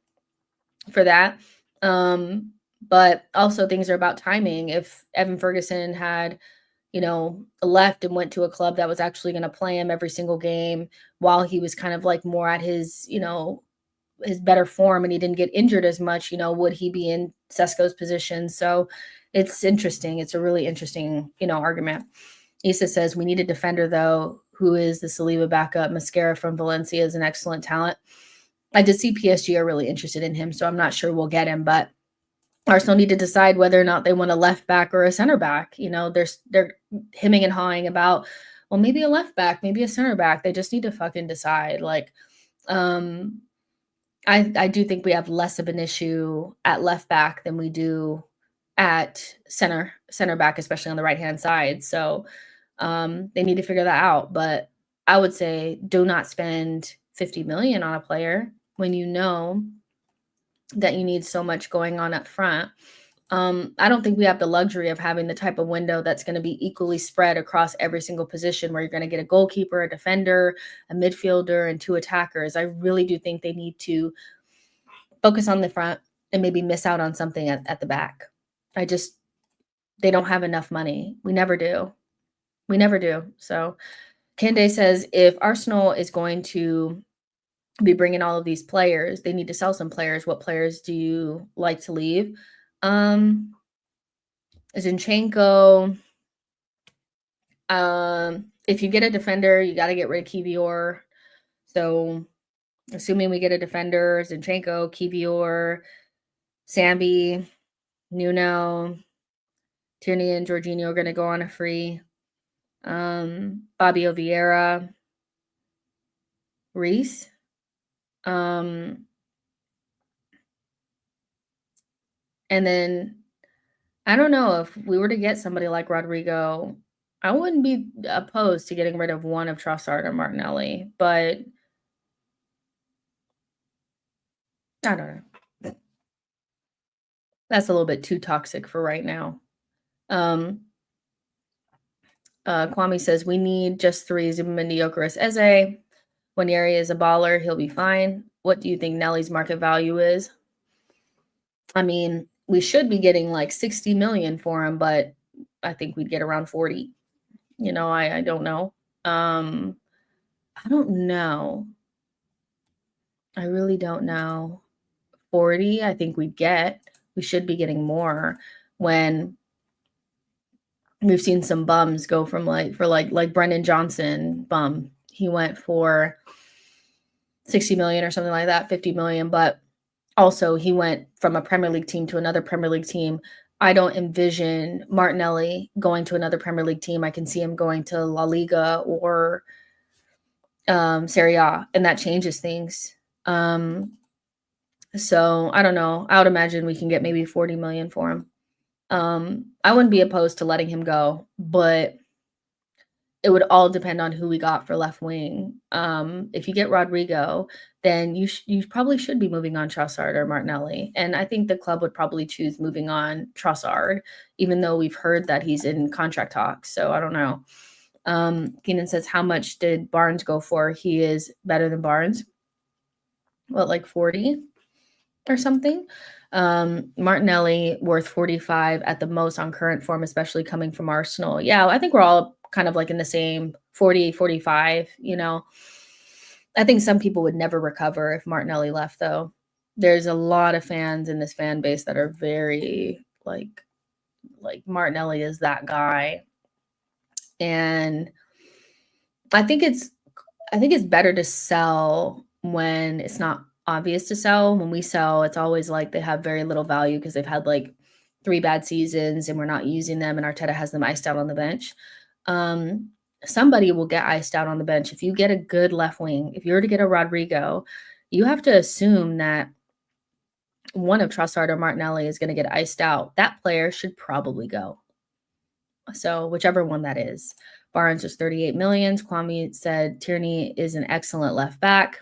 for that. But also things are about timing. If Evan Ferguson had, left and went to a club that was actually going to play him every single game while he was kind of like more at his, his better form, and he didn't get injured as much, would he be in Sesko's position? So it's interesting. It's a really interesting, argument. Issa says we need a defender though, who is the Saliba backup. Mascara from Valencia is an excellent talent. I did see PSG are really interested in him, so I'm not sure we'll get him, but Arsenal need to decide whether or not they want a left back or a center back. They're hemming and hawing about, well, maybe a left back, maybe a center back. They just need to fucking decide. Like, I do think we have less of an issue at left back than we do at center back, especially on the right-hand side. So they need to figure that out. But I would say do not spend 50 million on a player when you know that you need so much going on up front. I don't think we have the luxury of having the type of window that's going to be equally spread across every single position, where you're going to get a goalkeeper, a defender, a midfielder, and 2 attackers. I really do think they need to focus on the front and maybe miss out on something at the back. They don't have enough money. We never do. So Kende says if Arsenal is going to be bringing all of these players, they need to sell some players. What players do you like to leave? Zinchenko. If you get a defender, you got to get rid of Kivior. So assuming we get a defender, Zinchenko, Kivior, Sambi, Nuno, Tierney and Jorginho are going to go on a free. Bobby Vieira, Reese. And then I don't know, if we were to get somebody like Rodrigo, I wouldn't be opposed to getting rid of one of Trossard or Martinelli, but I don't know. That's a little bit too toxic for right now. Kwame says we need just 3: Zubamendi, Gyökeres, Eze. Wanyeri is a baller. He'll be fine. What do you think Nelly's market value is? I mean, we should be getting like 60 million for him, but I think we'd get around 40. I don't know. I don't know. I really don't know. 40, I think we should be getting more when we've seen some bums go from like Brendan Johnson bum. He went for 60 million or something like that, 50 million, but also he went from a Premier League team to another Premier League team. I don't envision Martinelli going to another Premier League team. I can see him going to La Liga or Serie A, and that changes things. So I don't know. I would imagine we can get maybe 40 million for him. I wouldn't be opposed to letting him go, but it would all depend on who we got for left wing. If you get Rodrigo, then you probably should be moving on Trossard or Martinelli. And I think the club would probably choose moving on Trossard, even though we've heard that he's in contract talks. So I don't know. Keenan says, how much did Barnes go for? He is better than Barnes. What, like 40 or something? Martinelli worth 45 at the most on current form, especially coming from Arsenal. Yeah, I think we're all kind of like in the same 40, 45, you know. I think some people would never recover if Martinelli left, though. There's a lot of fans in this fan base that are very like Martinelli is that guy. And I think it's I think it's better to sell when it's not obvious to sell. When we sell, it's always like they have very little value because they've had like 3 bad seasons and we're not using them and Arteta has them iced out on the bench. Um, Somebody will get iced out on the bench. If you get a good left wing, if you were to get a Rodrigo, you have to assume that one of Trossard or Martinelli is gonna get iced out. That player should probably go. So whichever one that is. Barnes was 38 million. Kwame said Tierney is an excellent left back,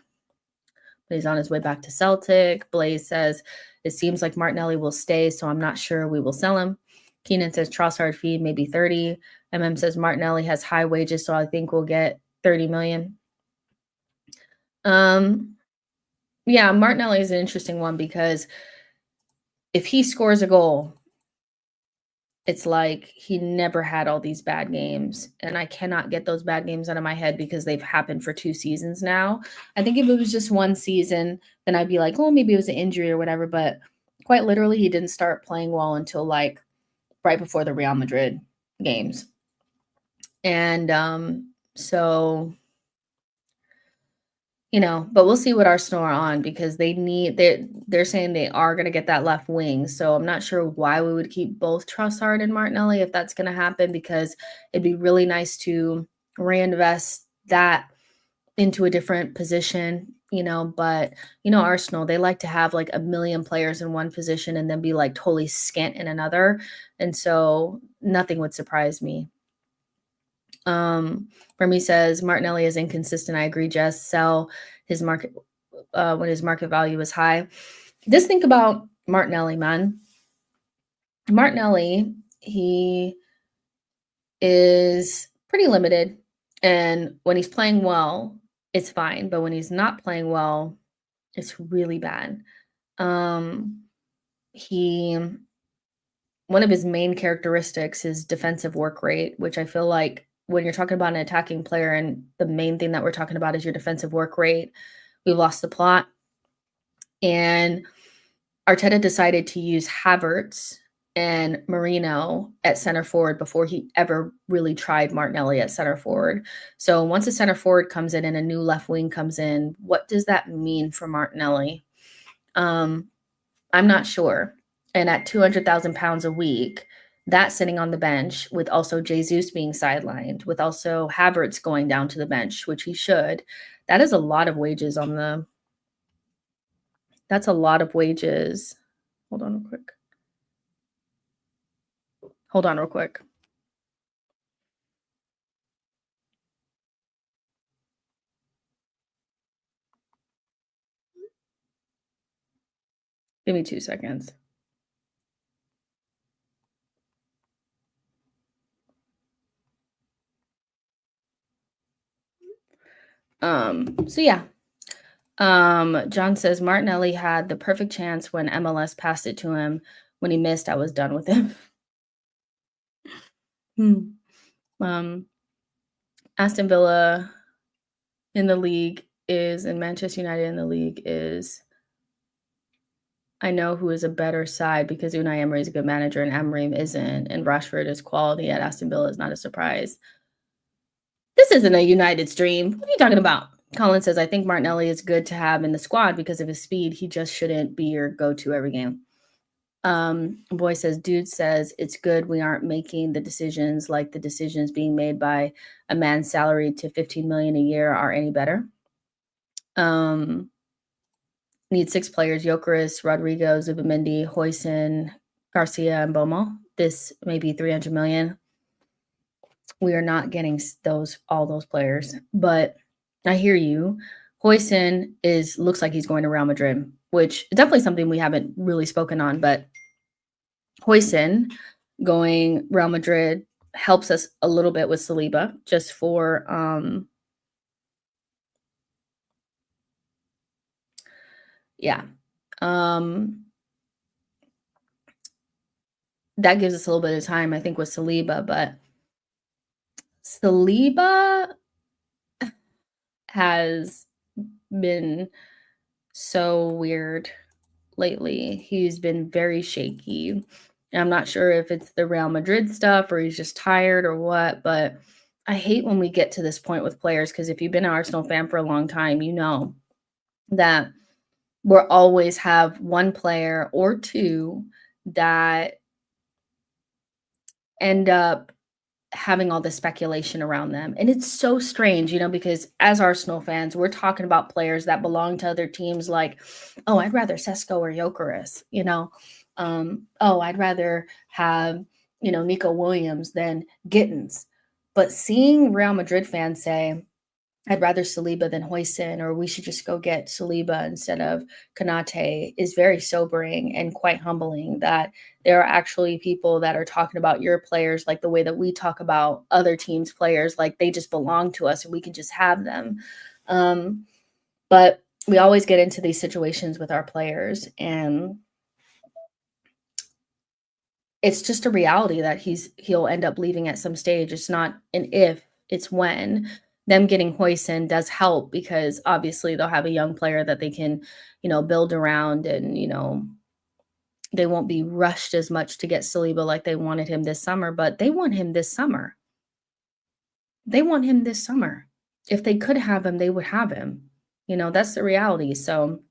but he's on his way back to Celtic. Blaze says it seems like Martinelli will stay, so I'm not sure we will sell him. Keenan says Trossard fee maybe 30. Says Martinelli has high wages, so I think we'll get 30 million. Yeah, Martinelli is an interesting one because if he scores a goal, it's like he never had all these bad games, and I cannot get those bad games out of my head because they've happened for 2 seasons now. I think if it was just 1 season, then I'd be like, "Oh, maybe it was an injury or whatever," but quite literally, he didn't start playing well until, like, right before the Real Madrid games. And, so you know, but we'll see what Arsenal are on because they're saying they are gonna get that left wing, so I'm not sure why we would keep both Trossard and Martinelli if that's gonna happen because it'd be really nice to reinvest that into a different position, you know, but, you know, Arsenal, they like to have, like, a million players in one position and then be, like, totally scant in another, and so nothing would surprise me. Remy says Martinelli is inconsistent. I agree, Jess. Sell his market when his market value is high. Just think about Martinelli, man. Martinelli, he is pretty limited. And when he's playing well, it's fine. But when he's not playing well, it's really bad. He One of his main characteristics is defensive work rate, which I feel like when you're talking about an attacking player and the main thing that we're talking about is your defensive work rate, we lost the plot. And Arteta decided to use Havertz and Marino at center forward before he ever really tried Martinelli at center forward. So once a center forward comes in and a new left wing comes in, what does that mean for Martinelli? I'm not sure. And at 200,000 pounds a week, that's sitting on the bench with also Jesus being sidelined, with also Havertz going down to the bench, which he should. That is a lot of wages on the. That's a lot of wages. Hold on real quick. Hold on real quick. Give me 2 seconds. So yeah. John says Martinelli had the perfect chance when MLS passed it to him. When he missed, I was done with him. um, Aston Villa in the league is and Manchester United in the league is I know who is a better side because Unai Emery is a good manager and Amorim isn't, and Rashford is quality at Aston Villa is not a surprise. This isn't a United stream. What are you talking about? Colin says, I think Martinelli is good to have in the squad because of his speed. He just shouldn't be your go-to every game. Boy says, dude says, it's good we aren't making the decisions like the decisions being made by a man salaried to 15 million a year are any better. Need 6 players, Gyökeres, Rodrigo, Zubimendi, Huijsen, Garcia, and Bomo. This may be 300 million. We are not getting all those players, but I hear you. Huijsen looks like he's going to Real Madrid, which is definitely something we haven't really spoken on, but Huijsen going Real Madrid helps us a little bit with Saliba just for that gives us a little bit of time, I think, with Saliba, but Saliba has been so weird lately. He's been very shaky. I'm not sure if it's the Real Madrid stuff or he's just tired or what, but I hate when we get to this point with players because if you've been an Arsenal fan for a long time, you know that we'll always have one player or two that end up having all this speculation around them. And it's so strange, you know, because as Arsenal fans, we're talking about players that belong to other teams like, oh, I'd rather Sesko or Jokeris, you know. Oh, I'd rather have, you know, Nico Williams than Gittins. But seeing Real Madrid fans say, I'd rather Saliba than Hoyson, or we should just go get Saliba instead of Konate is very sobering and quite humbling that there are actually people that are talking about your players like the way that we talk about other teams' players, like they just belong to us and we can just have them. But we always get into these situations with our players, and it's just a reality that he'll end up leaving at some stage. It's not an if, it's when. Them getting Hoyson does help because obviously they'll have a young player that they can, you know, build around and, you know, they won't be rushed as much to get Saliba like they wanted him this summer, but they want him this summer. They want him this summer. If they could have him, they would have him. You know, that's the reality. So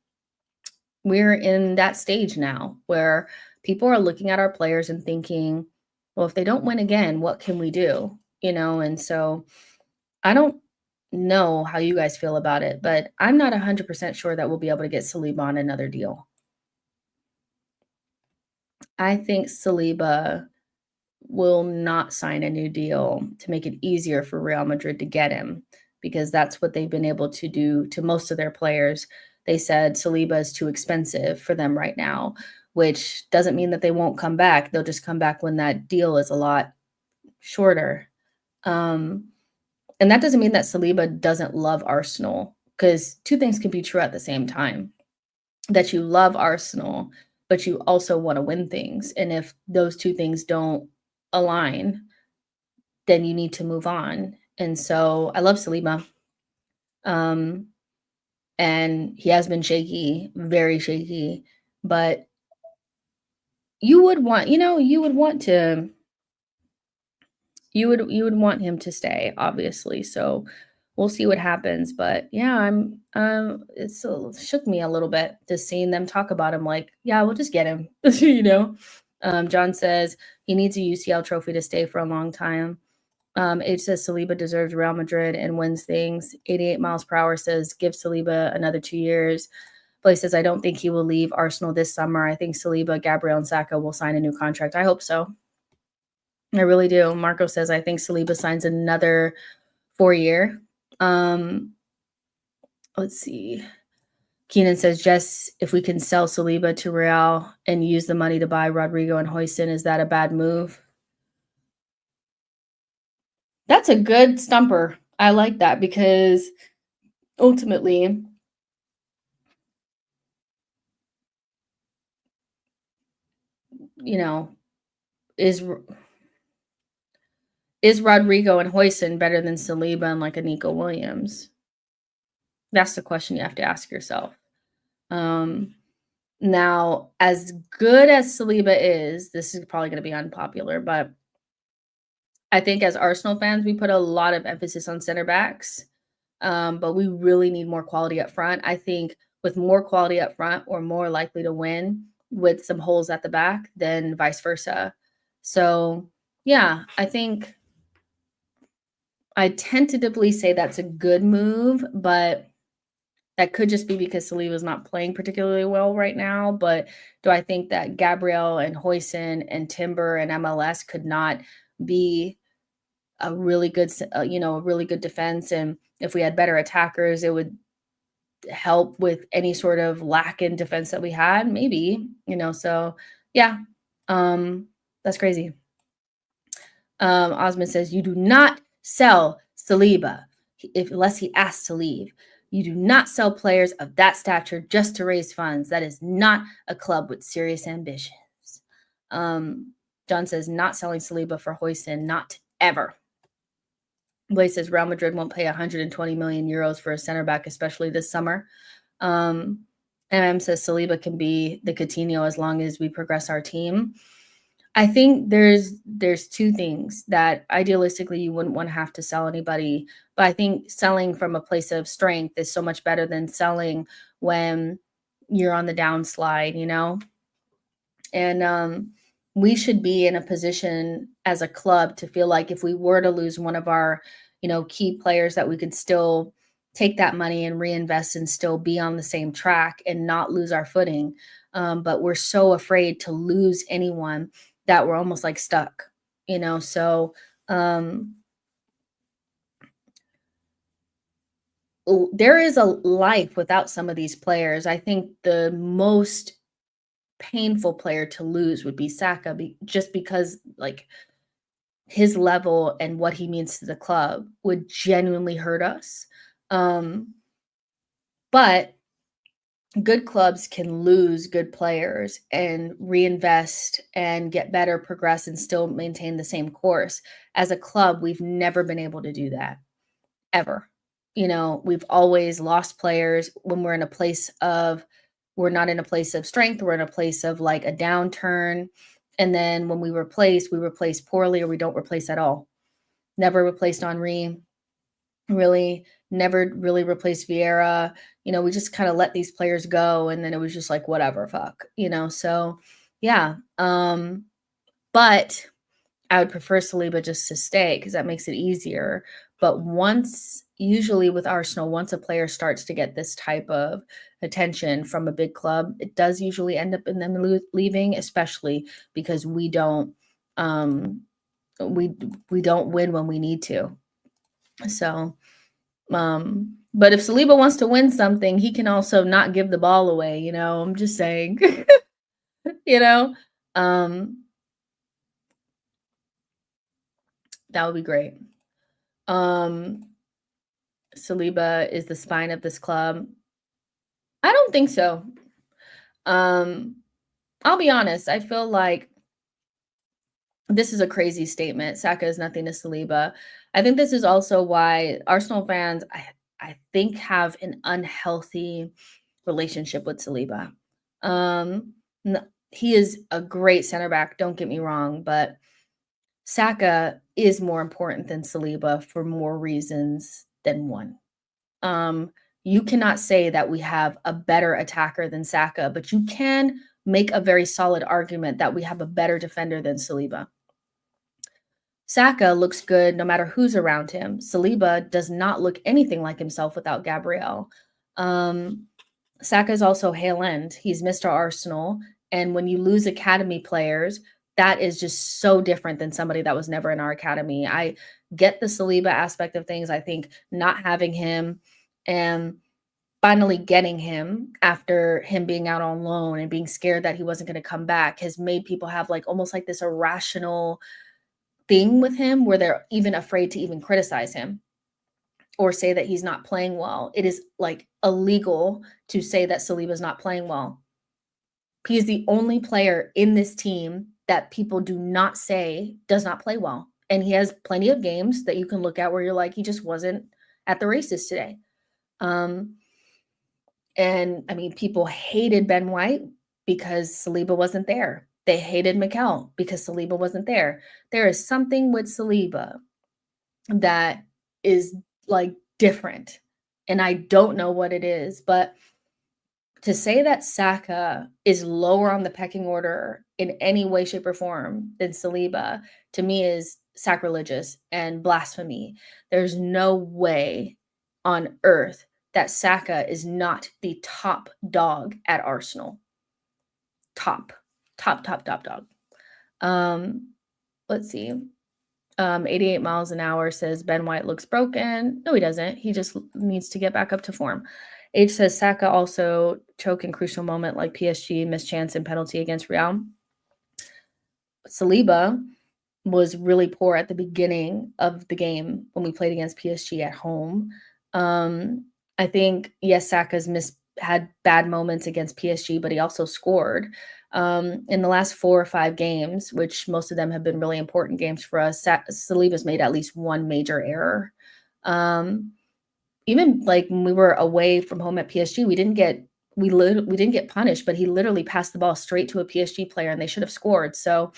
we're in that stage now where people are looking at our players and thinking, well, if they don't win again, what can we do? You know, and so I don't know how you guys feel about it, but I'm not 100% sure that we'll be able to get Saliba on another deal. I think Saliba will not sign a new deal to make it easier for Real Madrid to get him because that's what they've been able to do to most of their players. They said Saliba is too expensive for them right now, which doesn't mean that they won't come back. They'll just come back when that deal is a lot shorter. And that doesn't mean that Saliba doesn't love Arsenal because two things can be true at the same time. That you love Arsenal, but you also want to win things. And if those two things don't align, then you need to move on. And so I love Saliba. Um, and he has been shaky, very shaky, but you would want, you know, you would want him to stay, obviously. So we'll see what happens. But yeah, it's shook me a little bit just seeing them talk about him like, yeah, we'll just get him, you know. John says he needs a UCL trophy to stay for a long time. H says Saliba deserves Real Madrid and wins things. 88 miles per hour says give Saliba another 2 years. Blake says I don't think he will leave Arsenal this summer. I think Saliba, Gabriel, and Saka will sign a new contract. I hope so. I really do. Marco says, I think Saliba signs another 4-year. Let's see. Keenan says, Jess, if we can sell Saliba to Real and use the money to buy Rodrigo and Hoyson, is that a bad move? That's a good stumper. I like that because ultimately, you know, is Rodrigo and Hoyson better than Saliba and like a Nico Williams? That's the question you have to ask yourself. Now, as good as Saliba is, this is probably going to be unpopular, but I think as Arsenal fans, we put a lot of emphasis on center backs, but we really need more quality up front. I think with more quality up front, we're more likely to win with some holes at the back than vice versa. So, yeah, I think I tentatively say that's a good move, but that could just be because Saliba's not playing particularly well right now. But do I think that Gabriel and Hoyson and Timber and MLS could not be a really good, a really good defense? And if we had better attackers, it would help with any sort of lack in defense that we had. Maybe, So yeah, that's crazy. Osmond says you do not sell Saliba unless he asks to leave. You do not sell players of that stature just to raise funds. That is not a club with serious ambitions. John says not selling Saliba for Hoyson, not ever. Blaze says Real Madrid won't pay 120 million euros for a center back, especially this summer. MM says Saliba can be the Coutinho as long as we progress our team. I think there's two things that idealistically you wouldn't want to have to sell anybody, but I think selling from a place of strength is so much better than selling when you're on the downslide, you know? And we should be in a position as a club to feel like if we were to lose one of our, key players, that we could still take that money and reinvest and still be on the same track and not lose our footing. But we're so afraid to lose anyone that we're almost like stuck, So there is a life without some of these players. I think the most painful player to lose would be Saka, just because like his level and what he means to the club would genuinely hurt us. But good clubs can lose good players and reinvest and get better, progress, and still maintain the same course. As a club, we've never been able to do that ever. We've always lost players when we're not in a place of strength. We're in a place of like a downturn. And then when we replace poorly, or we don't replace at all. Never replaced Henry, really, never really replaced Vieira. We just kind of let these players go. And then it was just like, whatever, fuck, So yeah. But I would prefer Saliba just to stay because that makes it easier. But usually with Arsenal, once a player starts to get this type of attention from a big club, it does usually end up in them leaving, especially because we don't we don't win when we need to. So, but if Saliba wants to win something, he can also not give the ball away. I'm just saying, that would be great. Saliba is the spine of this club. I don't think so. I'll be honest. I feel like this is a crazy statement. Saka is nothing to Saliba. I think this is also why Arsenal fans, I think, have an unhealthy relationship with Saliba. He is a great center back, don't get me wrong, but Saka is more important than Saliba for more reasons than one. You cannot say that we have a better attacker than Saka, but you can make a very solid argument that we have a better defender than Saliba. Saka looks good no matter who's around him. Saliba does not look anything like himself without Gabriel. Saka is also Hale End. He's Mr. Arsenal. And when you lose academy players, that is just so different than somebody that was never in our academy. I get the Saliba aspect of things. I think not having him and finally getting him after him being out on loan and being scared that he wasn't going to come back has made people have like almost like this irrational thing with him where they're even afraid to even criticize him or say that he's not playing well. It is like illegal to say that Saliba is not playing well. He is the only player in this team that people do not say does not play well. And he has plenty of games that you can look at where you're like, he just wasn't at the races today. And I mean, people hated Ben White because Saliba wasn't there. They hated Mikel because Saliba wasn't there. There is something with Saliba that is like different. And I don't know what it is, but to say that Saka is lower on the pecking order in any way, shape, or form than Saliba, to me is sacrilegious and blasphemy. There's no way on earth that Saka is not the top dog at Arsenal. Top dog. Let's see. 88 miles an hour says Ben White looks broken. No, he doesn't. He just needs to get back up to form. H says Saka also choke in crucial moment like PSG, missed chance and penalty against Real. Saliba was really poor at the beginning of the game when we played against PSG at home. I think, yes, Saka's missed had bad moments against PSG, but he also scored. In the last 4 or 5 games, which most of them have been really important games for us, Saliba's made at least one major error. Um, Even, like, when we were away from home at PSG, we didn't get punished, but he literally passed the ball straight to a PSG player, and they should have scored. So,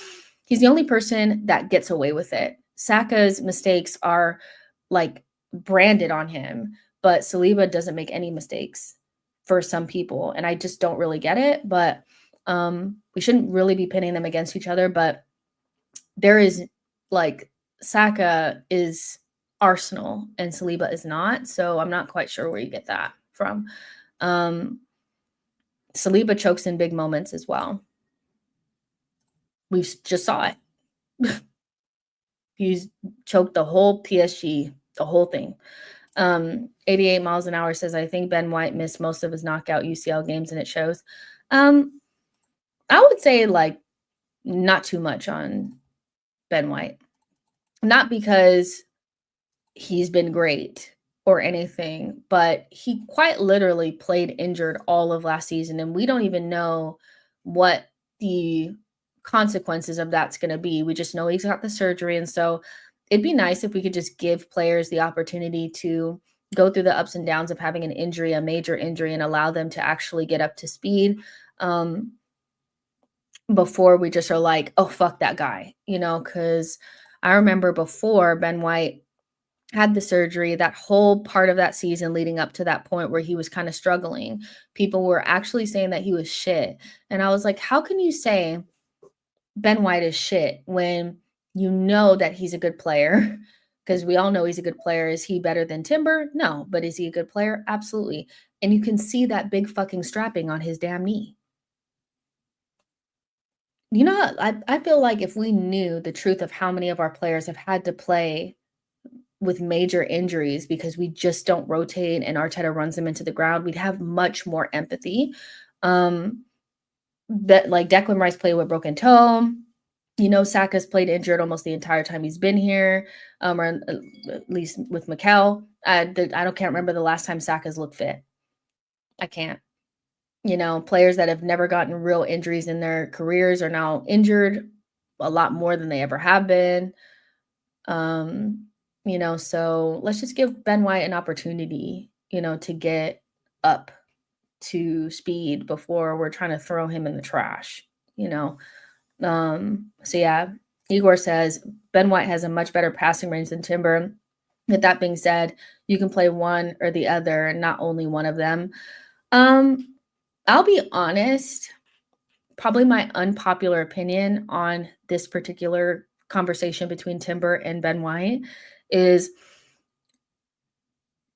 he's the only person that gets away with it. Saka's mistakes are, like, branded on him, but Saliba doesn't make any mistakes for some people, and I just don't really get it, but, we shouldn't really be pitting them against each other, but there is, like, Saka is Arsenal and Saliba is not, so I'm not quite sure where you get that from. Um, Saliba chokes in big moments as well. Just saw it. He's choked the whole PSG, the whole thing. 88 miles an hour says, I think Ben White missed most of his knockout UCL games and it shows. Um, I would say, like, not too much on Ben White. Not because he's been great or anything, but he quite literally played injured all of last season, and we don't even know what the consequences of that's gonna be. We just know he's got the surgery, and so it'd be nice if we could just give players the opportunity to go through the ups and downs of having an injury, a major injury, and allow them to actually get up to speed, um, before we just are like, "Oh, fuck that guy," because I remember before Ben White had the surgery, that whole part of that season leading up to that point where he was kinda struggling, people were actually saying that he was shit, and I was like, "How can you say Ben White is shit when you know that he's a good player?" Because we all know he's a good player. Is he better than Timber? No, but is he a good player? Absolutely, and you can see that big fucking strapping on his damn knee. I feel like if we knew the truth of how many of our players have had to play with major injuries because we just don't rotate and Arteta runs them into the ground, we'd have much more empathy. Um, that like Declan Rice played with broken toe. Saka's played injured almost the entire time he's been here, or at least with Mikel. Can't remember the last time Saka's looked fit. I can't. Players that have never gotten real injuries in their careers are now injured a lot more than they ever have been. Um, so let's just give Ben White an opportunity, to get up to speed before we're trying to throw him in the trash, you know. So yeah, Igor says Ben White has a much better passing range than Timber. With that being said, you can play one or the other, not only one of them. Um, I'll be honest, probably my unpopular opinion on this particular conversation between Timber and Ben White is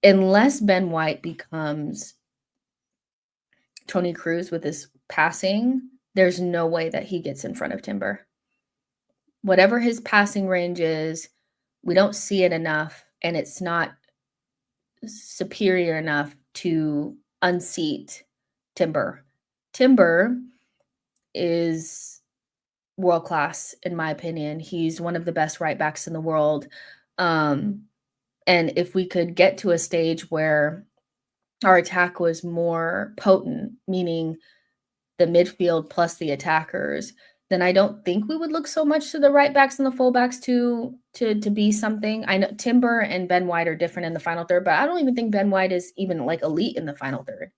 unless Ben White becomes Tony Cruz with his passing, there's no way that he gets in front of Timber. Whatever his passing range is, we don't see it enough, and it's not superior enough to unseat Timber. Timber is world class, in my opinion. He's one of the best right backs in the world. And if we could get to a stage where our attack was more potent, meaning the midfield plus the attackers, then I don't think we would look so much to the right backs and the fullbacks to be something. I know Timber and Ben White are different in the final third, but I don't even think Ben White is even like elite in the final third.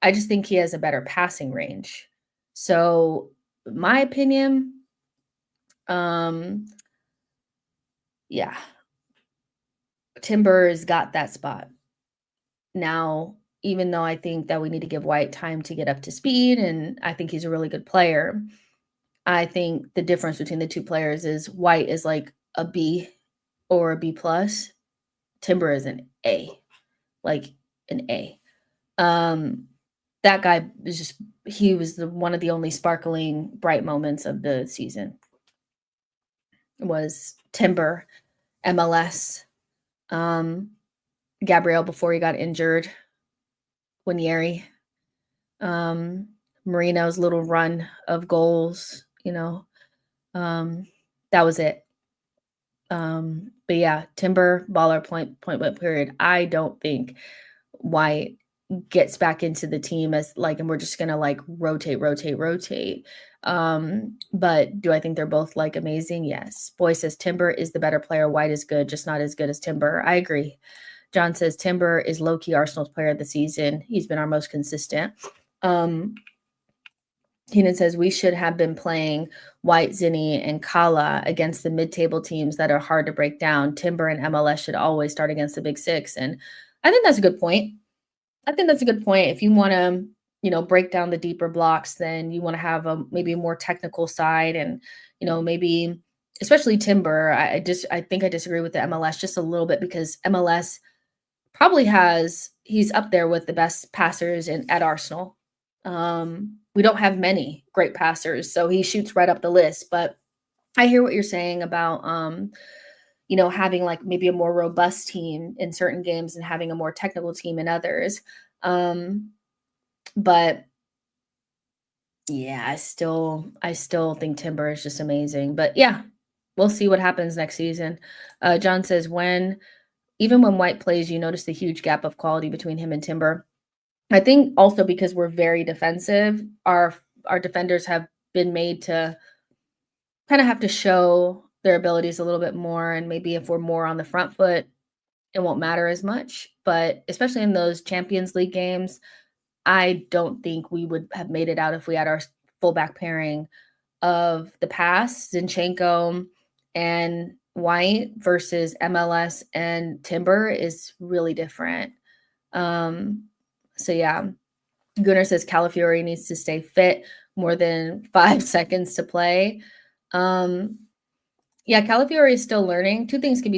I just think he has a better passing range. So, my opinion, um, yeah, Timber's got that spot. Now, even though I think that we need to give White time to get up to speed, and I think he's a really good player, I think the difference between the two players is White is like a B or a B plus. Timber is an A, like an A. Um, that guy was just he was one of the only sparkling bright moments of the season was Timber, MLS, um, Gabriel before he got injured, Winieri, um, Marino's little run of goals, that was it. But yeah, Timber, baller, point blank period. I don't think White gets back into the team as like, and we're just gonna like rotate. But do I think they're both like amazing? Yes. Boy says Timber is the better player. White is good, just not as good as Timber. I agree. John says Timber is low-key Arsenal's player of the season. He's been our most consistent. Keenan says we should have been playing White, Zinni, and Kala against the mid-table teams that are hard to break down. Timber and MLS should always start against the Big Six. And I think that's a good point. If you want to, break down the deeper blocks, then you want to have maybe a more technical side, and maybe especially Timber. I think I disagree with the MLS just a little bit, because MLS probably he's up there with the best passers at Arsenal. We don't have many great passers, so he shoots right up the list. But I hear what you're saying about having like maybe a more robust team in certain games and having a more technical team in others. But yeah, I still think Timber is just amazing. But yeah, we'll see what happens next season. John says even when White plays, you notice the huge gap of quality between him and Timber. I think also because we're very defensive, our defenders have been made to kind of have to show their abilities a little bit more, and maybe if we're more on the front foot, it won't matter as much. But especially in those Champions League games, I don't think we would have made it out if we had our fullback pairing of the past, Zinchenko and White, versus MLS and Timber is really different. So yeah, Gunnar says Calafiori needs to stay fit more than 5 seconds to play. Yeah, Calafiori is still learning. Two things can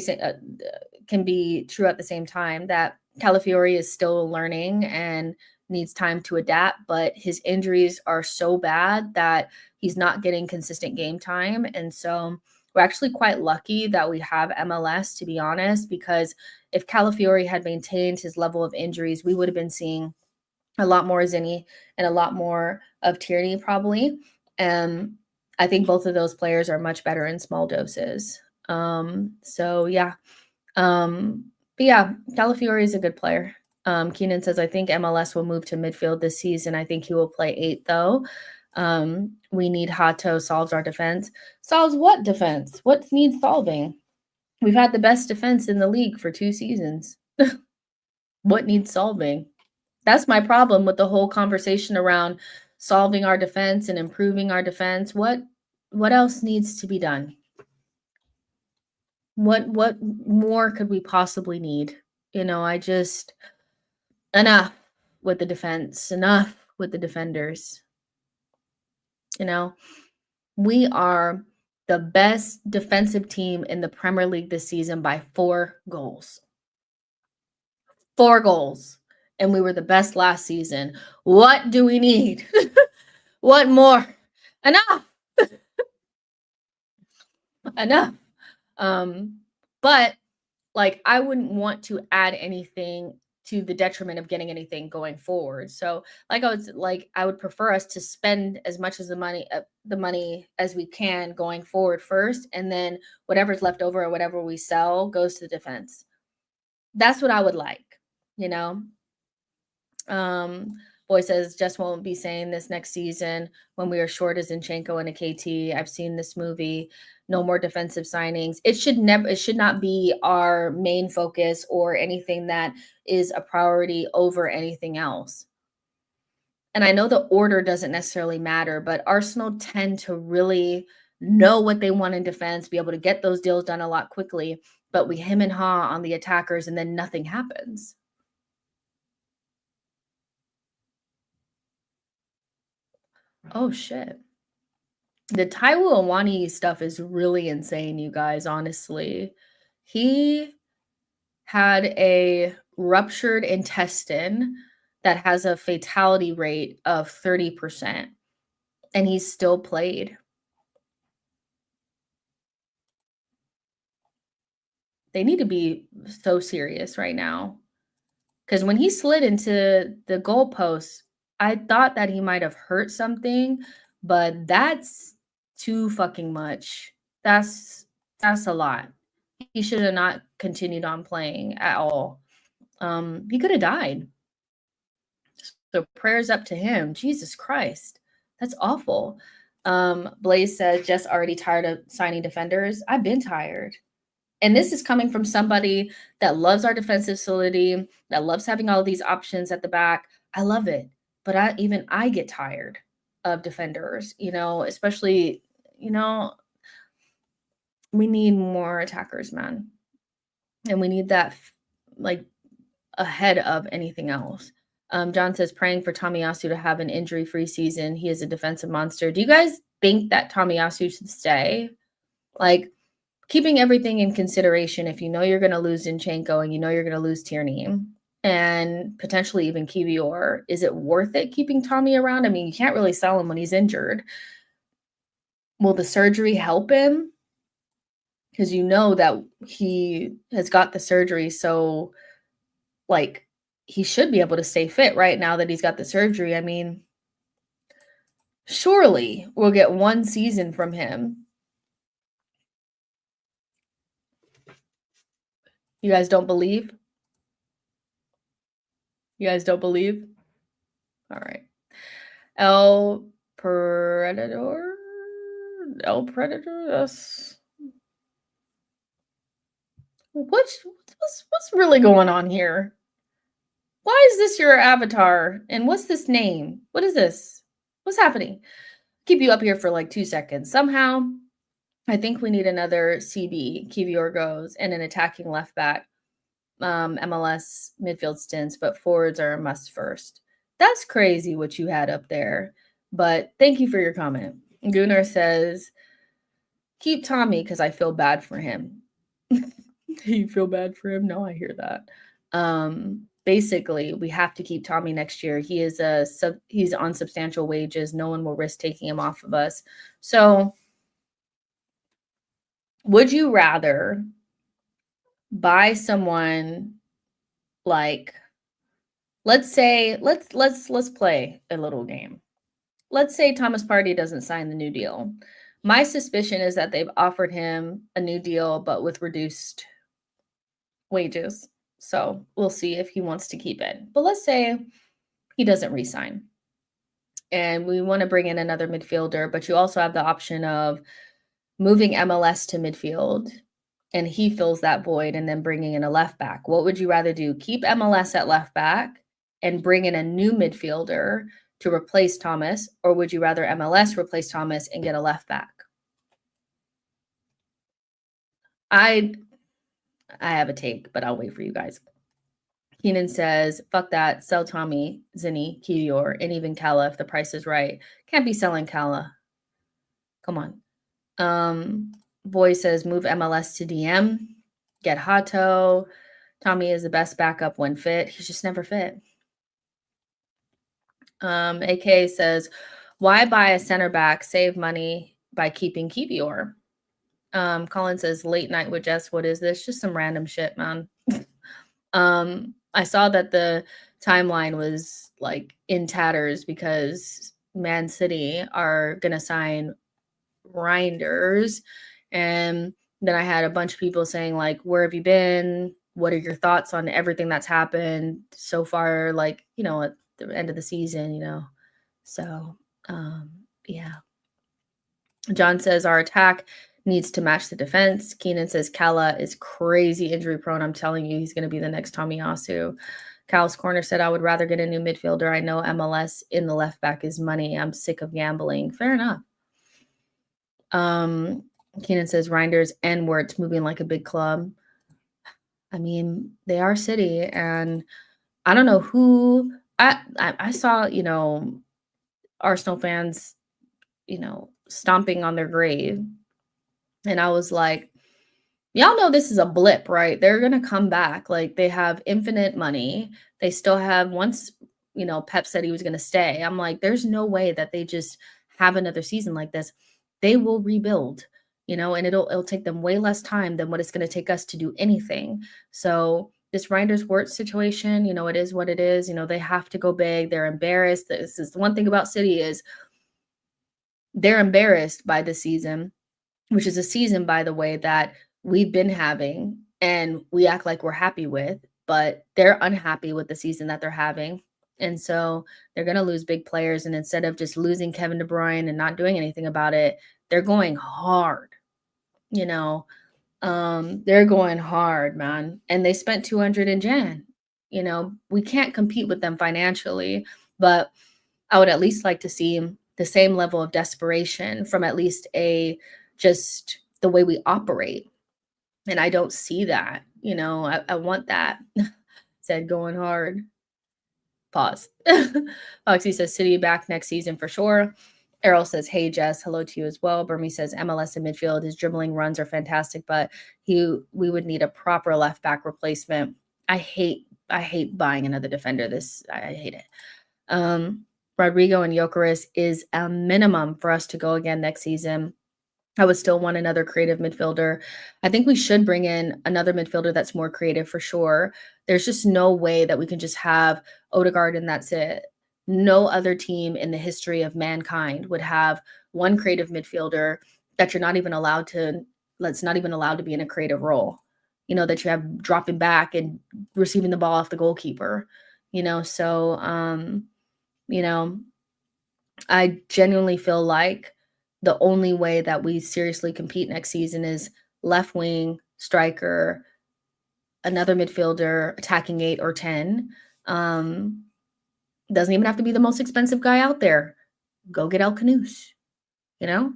be true at the same time: that Calafiori is still learning and needs time to adapt, but his injuries are so bad that he's not getting consistent game time. And so we're actually quite lucky that we have MLS, to be honest, because if Calafiori had maintained his level of injuries, we would have been seeing a lot more Zinni and a lot more of Tierney probably. I think both of those players are much better in small doses. So yeah. But yeah, Calafiori is a good player. Keenan says, I think MLS will move to midfield this season. I think he will play 8 though. We need Hato solves our defense. Solves what defense? What needs solving? We've had the best defense in the league for 2 seasons. What needs solving? That's my problem with the whole conversation around solving our defense and improving our defense. What else needs to be done? What more could we possibly need? Enough with the defense, enough with the defenders. We are the best defensive team in the Premier League this season by 4 goals. 4 goals. And we were the best last season. What do we need? What more? Enough. Enough. But like, I wouldn't want to add anything to the detriment of getting anything going forward. So I would prefer us to spend as much as the money as we can going forward first, and then whatever's left over or whatever we sell goes to the defense. That's what I would like, Boy says just won't be saying this next season when we are short as Zinchenko and a KT. I've seen this movie. No more defensive signings. It should not be our main focus or anything that is a priority over anything else. And I know the order doesn't necessarily matter, but Arsenal tend to really know what they want in defense, be able to get those deals done a lot quickly, but we hem and haw on the attackers and then nothing happens. Oh shit. The Taiwo Awani stuff is really insane, you guys, honestly. He had a ruptured intestine that has a fatality rate of 30%, and he still played. They need to be so serious right now. Because when he slid into the goalpost, I thought that he might have hurt something, but that's too fucking much. That's a lot. He should have not continued on playing at all. He could have died. So prayers up to him. Jesus Christ. That's awful. Blaze said, Jess already tired of signing defenders. I've been tired. And this is coming from somebody that loves our defensive facility, that loves having all these options at the back. I love it. But I get tired of defenders, especially, we need more attackers, man. And we need that like ahead of anything else. John says praying for Tomiyasu to have an injury-free season. He is a defensive monster. Do you guys think that Tomiyasu should stay? Like, keeping everything in consideration, if you know you're going to lose Zinchenko and you know you're going to lose Tierney and potentially even Kivior, is it worth it keeping Tommy around? I mean, you can't really sell him when he's injured. Will the surgery help him? Because you know that he has got the surgery, so like he should be able to stay fit right now that he's got the surgery. I mean, surely we'll get one season from him. You guys don't believe? You guys don't believe? All right. El Predator? El Predator? That's... What's really going on here? Why is this your avatar? And what's this name? What is this? What's happening? Keep you up here for like 2 seconds. Somehow, I think we need another CB, Kivior goes, and an attacking left back. MLS midfield stints, but forwards are a must first. That's crazy what you had up there. But thank you for your comment. Gunnar says, keep Tommy because I feel bad for him. You feel bad for him? No, I hear that. Basically, we have to keep Tommy next year. He is he's on substantial wages. No one will risk taking him off of us. So would you rather buy someone like, let's say, let's play a little game. Let's say Thomas Partey doesn't sign the new deal. My suspicion is that they've offered him a new deal, but with reduced wages. So we'll see if he wants to keep it. But let's say he doesn't resign. And we want to bring in another midfielder, but you also have the option of moving MLS to midfield and he fills that void and then bringing in a left back. What would you rather do? Keep MLS at left back and bring in a new midfielder to replace Thomas, or would you rather MLS replace Thomas and get a left back? I have a take, but I'll wait for you guys. Keenan says, fuck that, sell Tommy, Zinni, Kivior, and even Kala if the price is right. Can't be selling Kala. Come on. Boy says, move MLS to DM, get Hato. Tommy is the best backup when fit. He's just never fit. AK says, why buy a center back, save money by keeping Kivior? Colin says, late night with Jess, what is this? Just some random shit, man. I saw that the timeline was like in tatters because Man City are going to sign Reinders. And then I had a bunch of people saying like, where have you been? What are your thoughts on everything that's happened so far? Like, at the end of the season, So, yeah. John says our attack needs to match the defense. Keenan says Kala is crazy injury prone. I'm telling you, he's going to be the next Tomiyasu. Cal's Corner said, I would rather get a new midfielder. I know MLS in the left back is money. I'm sick of gambling. Fair enough. Keenan says Reinders and Wirtz moving like a big club. I mean, they are City, and I don't know who I saw, Arsenal fans, stomping on their grave. And I was like, y'all know this is a blip, right? They're going to come back. Like, they have infinite money. They still have, once, Pep said he was going to stay. I'm like, there's no way that they just have another season like this. They will rebuild, and it'll take them way less time than what it's going to take us to do anything. So this Reinders Wirtz situation, it is what it is. They have to go big. They're embarrassed. This is the one thing about City is they're embarrassed by the season, which is a season, by the way, that we've been having and we act like we're happy with, but they're unhappy with the season that they're having. And so they're going to lose big players. And instead of just losing Kevin De Bruyne and not doing anything about it, they're going hard, you know. They're going hard, man. And they spent 200 in Jan. You know, we can't compete with them financially, but I would at least like to see the same level of desperation from at least a just the way we operate. And I don't see that. You know, I want that. Said going hard. Pause. Foxy says City back next season for sure. Errol says, "Hey Jess, hello to you as well." Burmy says, "MLS in midfield, his dribbling runs are fantastic, but we would need a proper left back replacement." I hate buying another defender. I hate it. Rodrigo and Gyökeres is a minimum for us to go again next season. I would still want another creative midfielder. I think we should bring in another midfielder that's more creative for sure. There's just no way that we can just have Odegaard and that's it. No other team in the history of mankind would have one creative midfielder that you're not even allowed to that's not even allowed to be in a creative role. You know, that you have dropping back and receiving the ball off the goalkeeper. You know, so you know, I genuinely feel like the only way that we seriously compete next season is left wing, striker, another midfielder, attacking 8 or 10. Doesn't even have to be the most expensive guy out there. Go get El Canus, you know?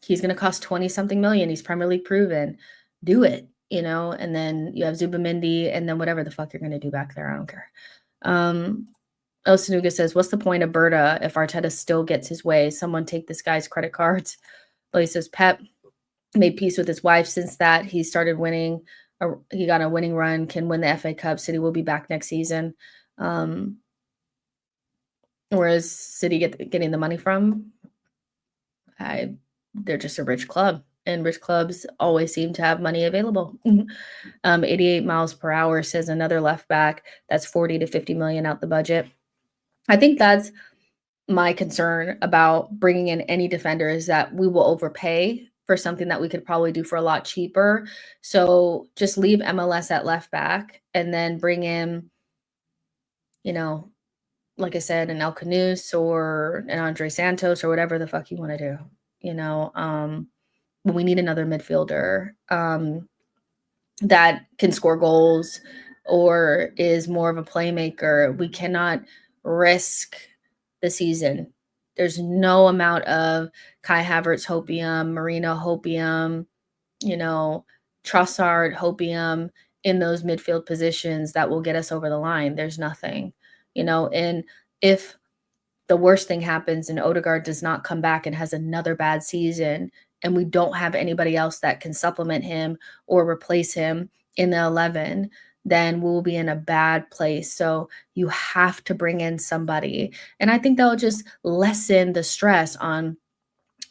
He's going to cost 20 something million. He's Premier League proven. Do it, you know? And then you have Zubamendi and then whatever the fuck you're going to do back there. I don't care. Osanuga says, "What's the point of Berta if Arteta still gets his way? Someone take this guy's credit cards." But he says, "Pep made peace with his wife since that. He started winning. He got a winning run, can win the FA Cup. City will be back next season." Whereas City getting the money from? They're just a rich club. And rich clubs always seem to have money available. 88 miles per hour says another left back. That's 40 to 50 million out the budget. I think that's my concern about bringing in any defender is that we will overpay for something that we could probably do for a lot cheaper. So just leave MLS at left back and then bring in, you know, like I said, an El Canus or an Andre Santos or whatever the fuck you want to do, you know. But we need another midfielder that can score goals or is more of a playmaker. We cannot risk the season. There's no amount of Kai Havertz hopium, Marino hopium, you know, Trossard hopium in those midfield positions that will get us over the line. There's nothing, you know, and if the worst thing happens and Odegaard does not come back and has another bad season and we don't have anybody else that can supplement him or replace him in the 11, then we'll be in a bad place. So you have to bring in somebody. And I think that'll just lessen the stress on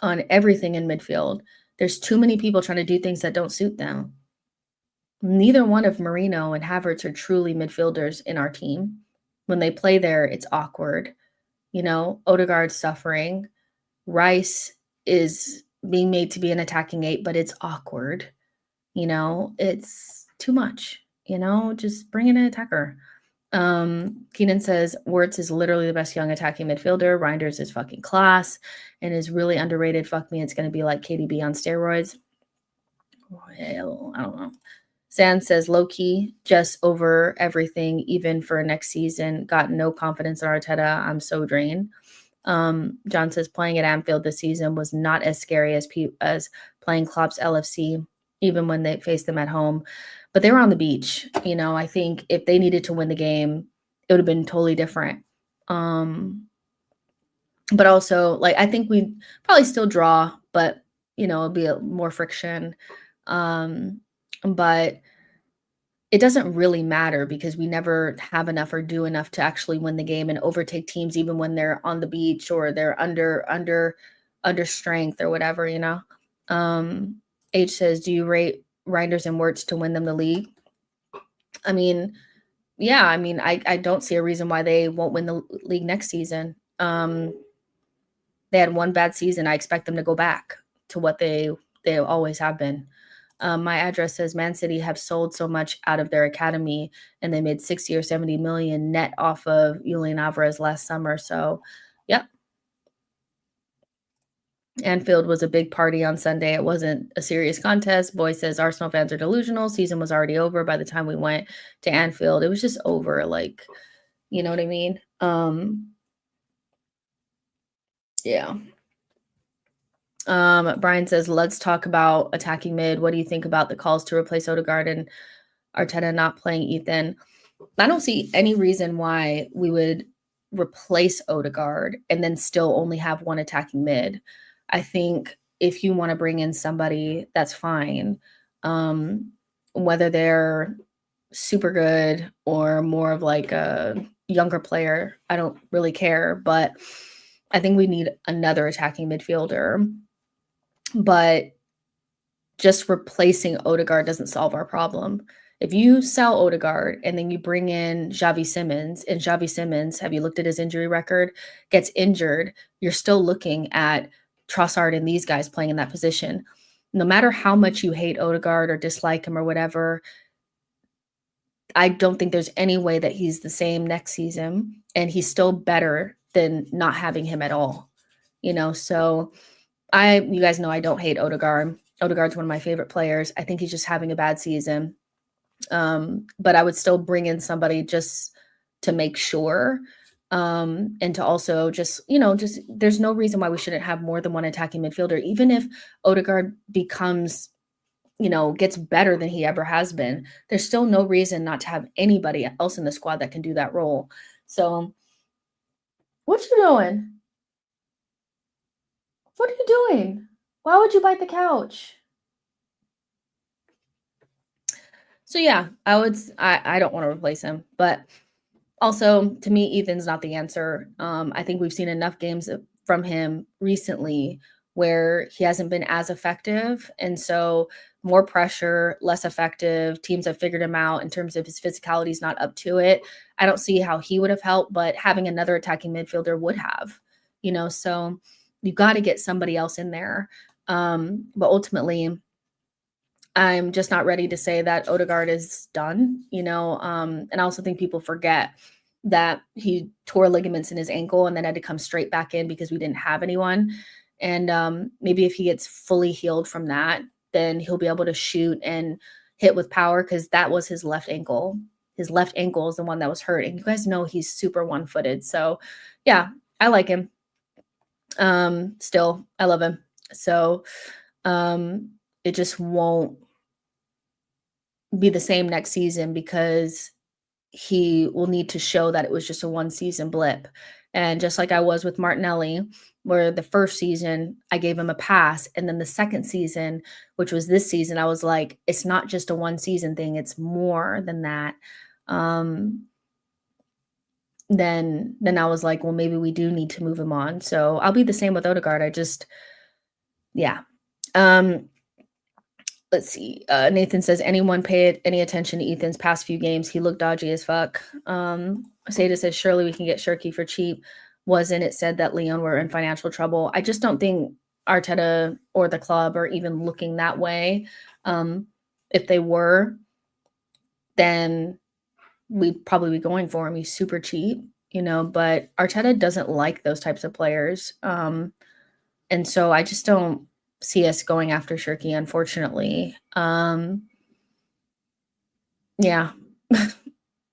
everything in midfield. There's too many people trying to do things that don't suit them. Neither one of Marino and Havertz are truly midfielders in our team. When they play there, it's awkward. You know, Odegaard's suffering. Rice is being made to be an attacking 8, but it's awkward. You know, it's too much. You know, just bring in an attacker. Keenan says Wirtz is literally the best young attacking midfielder. Reinders is fucking class and is really underrated. Fuck me, it's going to be like KDB on steroids. Well, I don't know. Sand says low-key, just over everything, even for next season. Got no confidence in Arteta. I'm so drained. John says playing at Anfield this season was not as scary as playing Klopp's LFC, even when they faced them at home. But they were on the beach. You know, I think if they needed to win the game, it would have been totally different. But also, like, I think we'd probably still draw, but, you know, it'll be more friction. But it doesn't really matter because we never have enough or do enough to actually win the game and overtake teams even when they're on the beach or they're under strength or whatever, you know. H says, do you rate Reinders and Wirtz to win them the league? I mean, yeah, I mean, I don't see a reason why they won't win the league next season. They had one bad season. I expect them to go back to what they always have been. My address says Man City have sold so much out of their academy, and they made 60 or 70 million net off of Julian Alvarez last summer. So, yep. Anfield was a big party on Sunday. It wasn't a serious contest. Boy says Arsenal fans are delusional. Season was already over by the time we went to Anfield. It was just over. Like, you know what I mean? Yeah. Brian says, let's talk about attacking mid. What do you think about the calls to replace Odegaard and Arteta not playing Ethan? I don't see any reason why we would replace Odegaard and then still only have one attacking mid. I think if you want to bring in somebody, that's fine. Whether they're super good or more of like a younger player, I don't really care. But I think we need another attacking midfielder. But just replacing Odegaard doesn't solve our problem. If you sell Odegaard and then you bring in Xavi Simons, and Xavi Simons, have you looked at his injury record, gets injured, you're still looking at Trossard and these guys playing in that position. No matter how much you hate Odegaard or dislike him or whatever, I don't think there's any way that he's the same next season, and he's still better than not having him at all. So you guys know I don't hate Odegaard. Odegaard's one of my favorite players. I think he's just having a bad season. But I would still bring in somebody just to make sure. And to also just there's no reason why we shouldn't have more than one attacking midfielder, even if Odegaard becomes, gets better than he ever has been. There's still no reason not to have anybody else in the squad that can do that role. So what you doing? What are you doing? Why would you bite the couch? So yeah, I don't want to replace him, but also to me, Ethan's not the answer. I think we've seen enough games from him recently where he hasn't been as effective. And so more pressure, less effective. Teams have figured him out in terms of his physicality is not up to it. I don't see how he would have helped, but having another attacking midfielder would have, so you got to get somebody else in there. But ultimately, I'm just not ready to say that Odegaard is done, and I also think people forget that he tore ligaments in his ankle and then had to come straight back in because we didn't have anyone. And maybe if he gets fully healed from that, then he'll be able to shoot and hit with power, because that was his left ankle. His left ankle is the one that was hurt. And you guys know he's super one-footed. So yeah, I like him. Still, I love him. So it just won't be the same next season because he will need to show that it was just a one season blip. And just like I was with Martinelli, where the first season I gave him a pass, and then the second season, which was this season, I was like, it's not just a one season thing, it's more than that. Then I was like, well, maybe we do need to move him on. So I'll be the same with Odegaard. Yeah. Let's see. Nathan says, anyone pay any attention to Ethan's past few games? He looked dodgy as fuck. Seda says, surely we can get Shirky for cheap. Wasn't it said that Lyon were in financial trouble? I just don't think Arteta or the club are even looking that way. If they were, then we'd probably be going for him. He's super cheap, but Arteta doesn't like those types of players. And so I just don't see us going after Shirky, unfortunately. Yeah.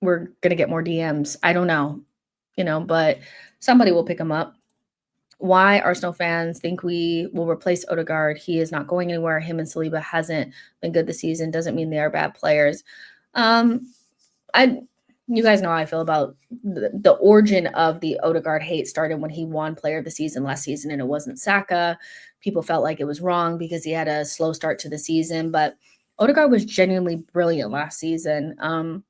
We're gonna get more DMs. I don't know, but somebody will pick him up. Why Arsenal fans think we will replace Odegaard? He is not going anywhere. Him and Saliba hasn't been good this season. Doesn't mean they are bad players. You guys know how I feel about the origin of the Odegaard hate started when he won Player of the Season last season, and it wasn't Saka. People felt like it was wrong because he had a slow start to the season, but Odegaard was genuinely brilliant last season.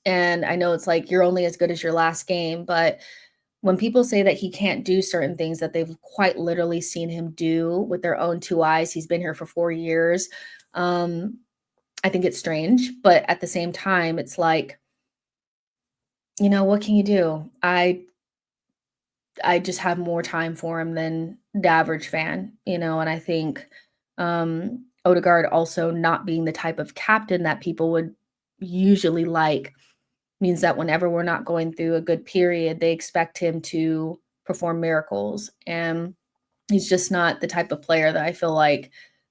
And I know it's like you're only as good as your last game, but when people say that he can't do certain things that they've quite literally seen him do with their own two eyes, he's been here for 4 years. I think it's strange, but at the same time, it's like, what can you do? I just have more time for him than the average fan, and I think Odegaard also not being the type of captain that people would usually like means that whenever we're not going through a good period, they expect him to perform miracles. And he's just not the type of player that I feel like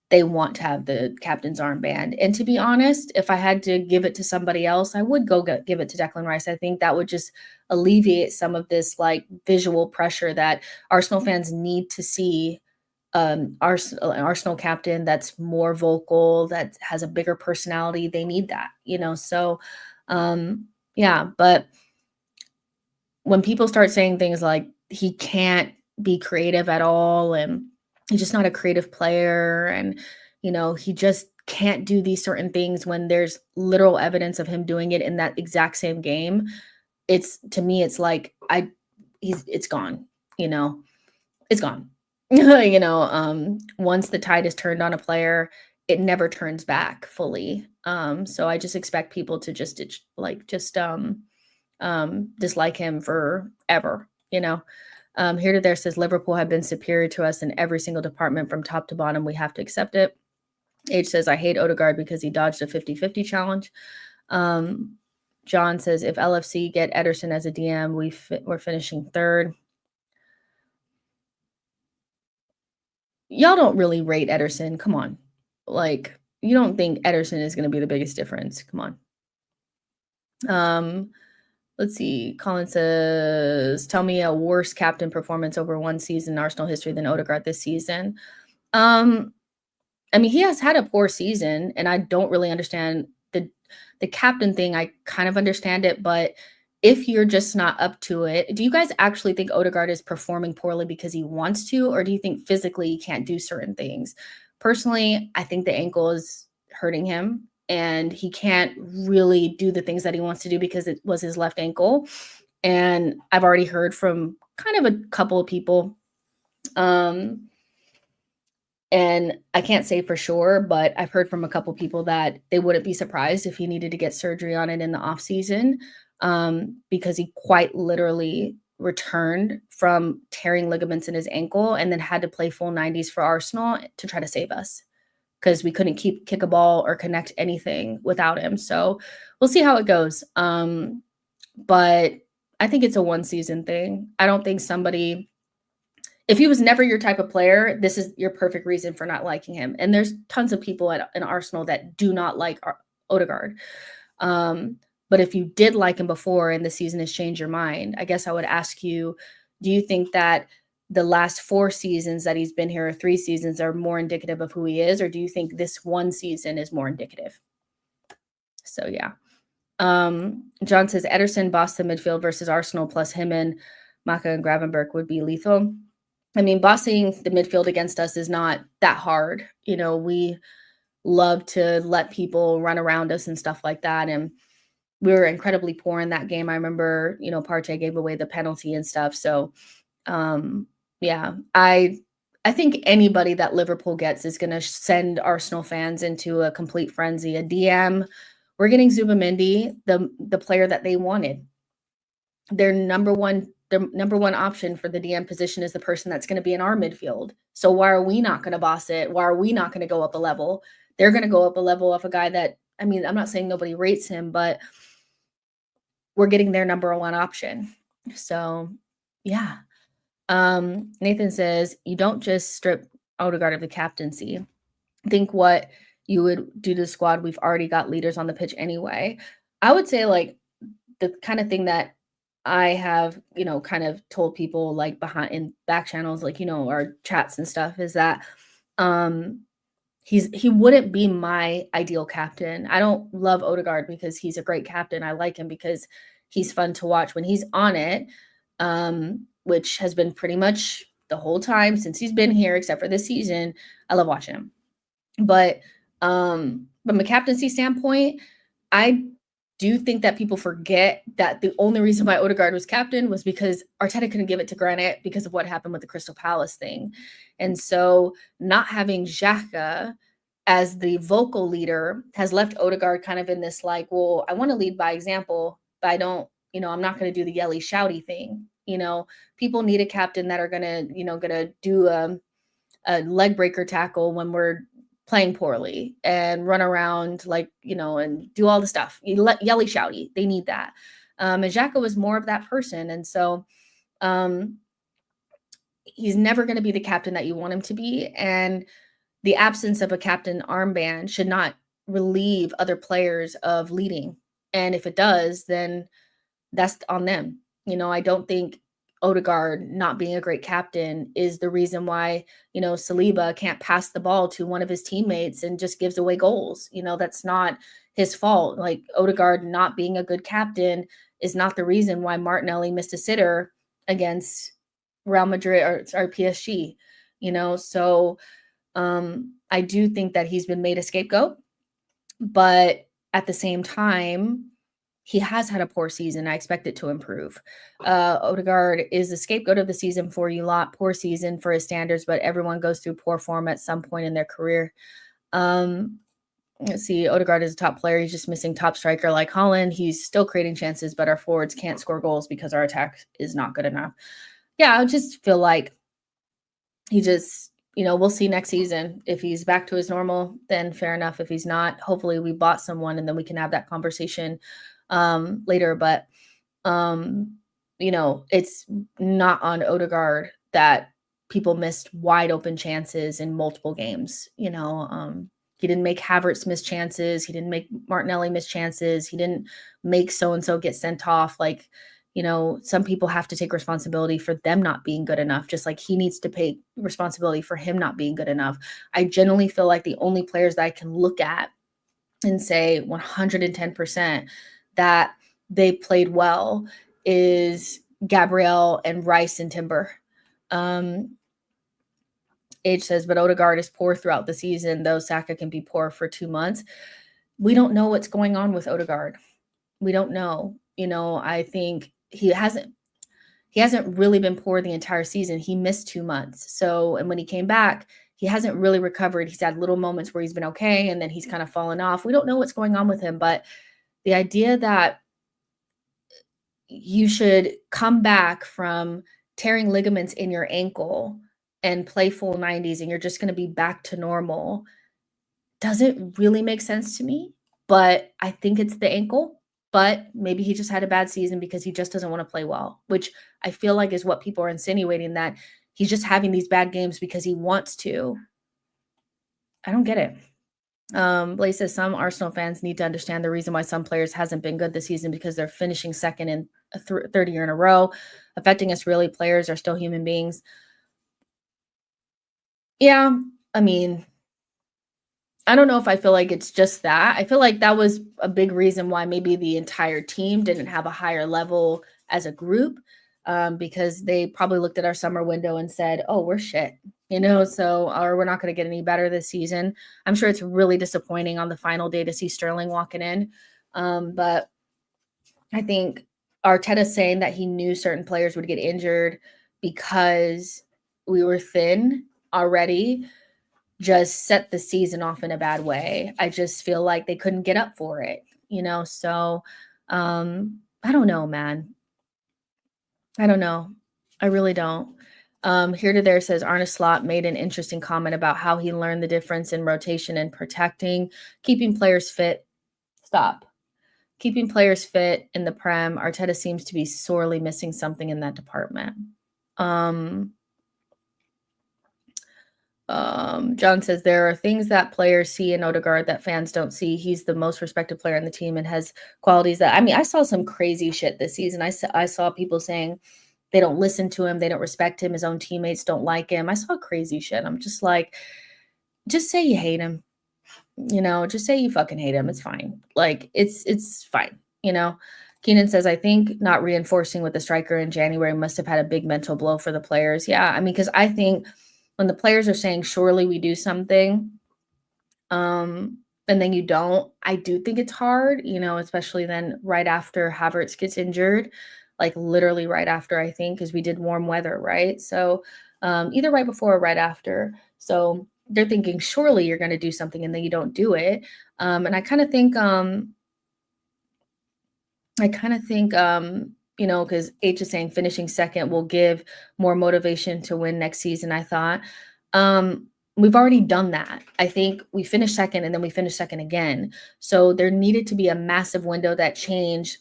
they want to have the captain's armband. And to be honest, if I had to give it to somebody else, I would give it to Declan Rice. I think that would just alleviate some of this like visual pressure that Arsenal fans need to see an Arsenal captain that's more vocal, that has a bigger personality. They need that, you know. So yeah, but when people start saying things like he can't be creative at all and he's just not a creative player and you know he just can't do these certain things when there's literal evidence of him doing it in that exact same game, it's to me it's like it's gone, you know, it's gone. You know, once the tide is turned on a player, it never turns back fully. So I just expect people to just dislike him forever, you know. Here to there says Liverpool have been superior to us in every single department from top to bottom. We have to accept it. H says, I hate Odegaard because he dodged a 50-50 challenge. John says, if LFC get Ederson as a DM, we're finishing third. Y'all don't really rate Ederson. Come on. Like, you don't think Ederson is going to be the biggest difference. Come on. Let's see. Colin says, tell me a worse captain performance over one season in Arsenal history than Odegaard this season. I mean, he has had a poor season, and I don't really understand the captain thing. I kind of understand it, but if you're just not up to it, do you guys actually think Odegaard is performing poorly because he wants to, or do you think physically he can't do certain things? Personally, I think the ankle is hurting him and he can't really do the things that he wants to do because it was his left ankle. And I've already heard from kind of a couple of people. And I can't say for sure, but I've heard from a couple people that they wouldn't be surprised if he needed to get surgery on it in the off season, because he quite literally returned from tearing ligaments in his ankle and then had to play full 90s for Arsenal to try to save us because we couldn't kick a ball or connect anything without him. So we'll see how it goes. But I think it's a one season thing. I don't think if he was never your type of player, this is your perfect reason for not liking him. And there's tons of people in Arsenal that do not like Odegaard. But if you did like him before and the season has changed your mind, I guess I would ask you, do you think that the last 4 seasons that he's been here, or 3 seasons, are more indicative of who he is? Or do you think this one season is more indicative? So, yeah. John says, Ederson, Boston midfield versus Arsenal plus him and Maka and Gravenberch would be lethal. I mean, bossing the midfield against us is not that hard. You know, we love to let people run around us and stuff like that. And we were incredibly poor in that game. I remember, you know, Partey gave away the penalty and stuff. So, yeah, I think anybody that Liverpool gets is going to send Arsenal fans into a complete frenzy. A DM, we're getting Zubimendi, the player that they wanted. Their number one option for the DM position is the person that's going to be in our midfield. So why are we not going to boss it? Why are we not going to go up a level? They're going to go up a level of a guy that, I mean, I'm not saying nobody rates him, but we're getting their number one option. So, yeah. Nathan says, you don't just strip Odegaard of the captaincy. Think what you would do to the squad. We've already got leaders on the pitch anyway. I would say, like, the kind of thing that I have, you know, kind of told people like behind in back channels, like, you know, our chats and stuff, is that he wouldn't be my ideal captain. I don't love Odegaard because he's a great captain. I like him because he's fun to watch when he's on it, which has been pretty much the whole time since he's been here, except for this season. I love watching him. But from a captaincy standpoint, I do think that people forget that the only reason why Odegaard was captain was because Arteta couldn't give it to Granit because of what happened with the Crystal Palace thing. And so not having Xhaka as the vocal leader has left Odegaard kind of in this like, well, I want to lead by example, but I don't, you know, I'm not going to do the yelly shouty thing. You know, people need a captain that are going to, you know, going to do a leg breaker tackle when we're playing poorly and run around like, and do all the stuff. Yelly shouty. They need that. And Xhaka was more of that person. And so um, he's never going to be the captain that you want him to be. And the absence of a captain armband should not relieve other players of leading. And if it does, then that's on them. I don't think Odegaard not being a great captain is the reason why, Saliba can't pass the ball to one of his teammates and just gives away goals. That's not his fault. Like Odegaard not being a good captain is not the reason why Martinelli missed a sitter against Real Madrid or PSG, so I do think that he's been made a scapegoat, but at the same time, he has had a poor season. I expect it to improve. Odegaard is the scapegoat of the season for you lot. Poor season for his standards, but everyone goes through poor form at some point in their career. Let's see. Odegaard is a top player. He's just missing top striker like Haaland. He's still creating chances, but our forwards can't score goals because our attack is not good enough. Yeah, I just feel like he just, we'll see next season. If he's back to his normal, then fair enough. If he's not, hopefully we bought someone and then we can have that conversation later. But, it's not on Odegaard that people missed wide open chances in multiple games. He didn't make Havertz miss chances. He didn't make Martinelli miss chances. He didn't make so-and-so get sent off. Like, some people have to take responsibility for them not being good enough, just like he needs to take responsibility for him not being good enough. I generally feel like the only players that I can look at and say 110% that they played well is Gabriel and Rice and Timber. Age says, but Odegaard is poor throughout the season, though Saka can be poor for 2 months. We don't know what's going on with Odegaard. We don't know. I think he hasn't really been poor the entire season. He missed 2 months. So, and when he came back, he hasn't really recovered. He's had little moments where he's been okay, and then he's kind of fallen off. We don't know what's going on with him, but the idea that you should come back from tearing ligaments in your ankle and play full 90s and you're just going to be back to normal doesn't really make sense to me. But I think it's the ankle. But maybe he just had a bad season because he just doesn't want to play well, which I feel like is what people are insinuating, that he's just having these bad games because he wants to. I don't get it. Blaze says some Arsenal fans need to understand the reason why some players hasn't been good this season because they're finishing second in a third year in a row, affecting us really. Players are still human beings. Yeah, I mean, I don't know if I feel like it's just that. I feel like that was a big reason why maybe the entire team didn't have a higher level as a group, because they probably looked at our summer window and said, oh, we're shit, so, or we're not going to get any better this season. I'm sure it's really disappointing on the final day to see Sterling walking in. But I think Arteta saying that he knew certain players would get injured because we were thin already just set the season off in a bad way. I just feel like they couldn't get up for it, so I don't know, man. I don't know. I really don't. Here to there says Arne Slot made an interesting comment about how he learned the difference in rotation and protecting, keeping players fit. Stop. Keeping players fit in the Prem. Arteta seems to be sorely missing something in that department. John says there are things that players see in Odegaard that fans don't see. He's the most respected player on the team and has qualities that, I saw some crazy shit this season. I saw people saying they don't listen to him. They don't respect him. His own teammates don't like him. I saw crazy shit. I'm just like, just say you hate him. Just say you fucking hate him. It's fine. Like, it's fine. Keenan says, I think not reinforcing with the striker in January must have had a big mental blow for the players. Yeah, because I think when the players are saying, surely we do something, and then you don't, I do think it's hard, especially then right after Havertz gets injured, like literally right after, I think, because we did warm weather, right? So either right before or right after. So they're thinking, surely you're going to do something, and then you don't do it. And I kind of think, because H is saying finishing second will give more motivation to win next season, I thought. we've already done that. I think we finished second and then we finished second again. So there needed to be a massive window that changed.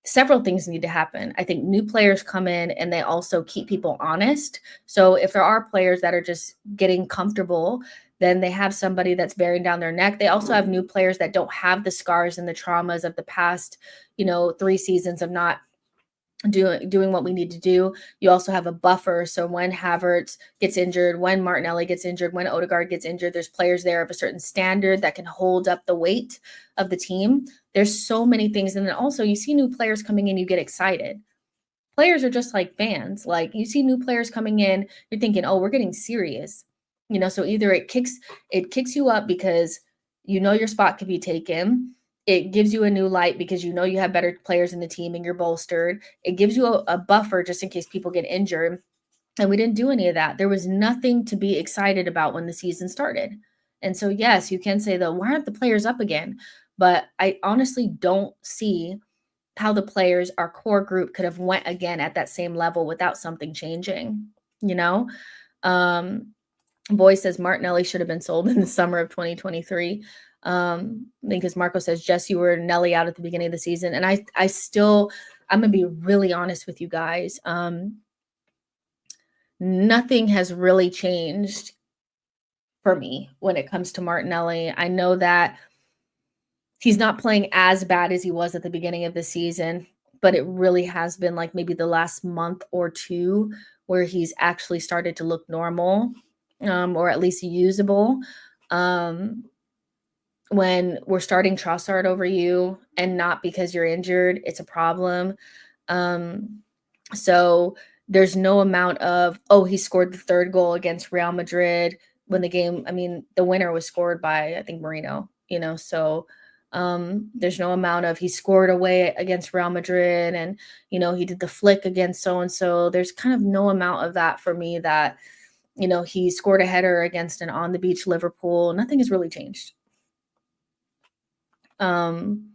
Several things need to happen. I think new players come in and they also keep people honest. So if there are players that are just getting comfortable, then they have somebody that's bearing down their neck. They also have new players that don't have the scars and the traumas of the past, 3 seasons of not doing what we need to do. You also have a buffer. So when Havertz gets injured, when Martinelli gets injured, when Odegaard gets injured, there's players there of a certain standard that can hold up the weight of the team. There's so many things. And then also you see new players coming in, you get excited. Players are just like fans. Like you see new players coming in, you're thinking, oh, we're getting serious. So either it kicks you up because your spot can be taken. It gives you a new light because you have better players in the team and you're bolstered. It gives you a buffer just in case people get injured. And we didn't do any of that. There was nothing to be excited about when the season started. And so, yes, you can say, though, why aren't the players up again? But I honestly don't see how the players, our core group, could have went again at that same level without something changing, you know? Um, Boy says Martinelli should have been sold in the summer of 2023. Because Marco says, Jess, you were Nelly out at the beginning of the season. And I'm going to be really honest with you guys. Nothing has really changed for me when it comes to Martinelli. I know that he's not playing as bad as he was at the beginning of the season, but it really has been like maybe the last month or two where he's actually started to look normal, or at least usable. When we're starting Trossard over you and not because you're injured, it's a problem. So there's no amount of, he scored the third goal against Real Madrid when the winner was scored by, I think, Marino, so there's no amount of he scored away against Real Madrid and, he did the flick against so-and-so. There's kind of no amount of that for me that, he scored a header against an on the beach Liverpool. Nothing has really changed. Nothing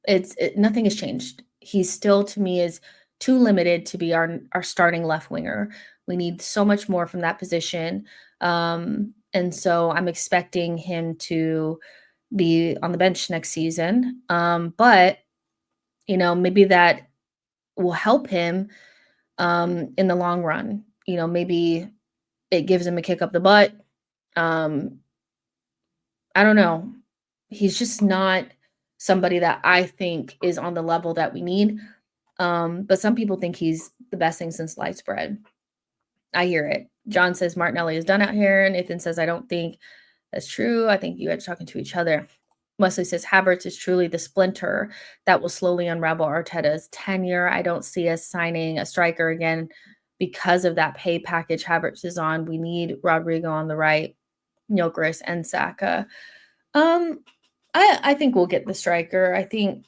has changed. He still, to me, is too limited to be our starting left winger. We need so much more from that position. And so I'm expecting him to be on the bench next season. But, maybe that will help him in the long run. Maybe it gives him a kick up the butt. I don't know. He's just not somebody that I think is on the level that we need. But some people think he's the best thing since sliced bread. I hear it. John says Martinelli is done out here. Nathan says, I don't think that's true. I think you guys are talking to each other. Wesley says Havertz is truly the splinter that will slowly unravel Arteta's tenure. I don't see us signing a striker again because of that pay package Havertz is on. We need Rodrigo on the right, Gyökeres and Saka. I think we'll get the striker. I think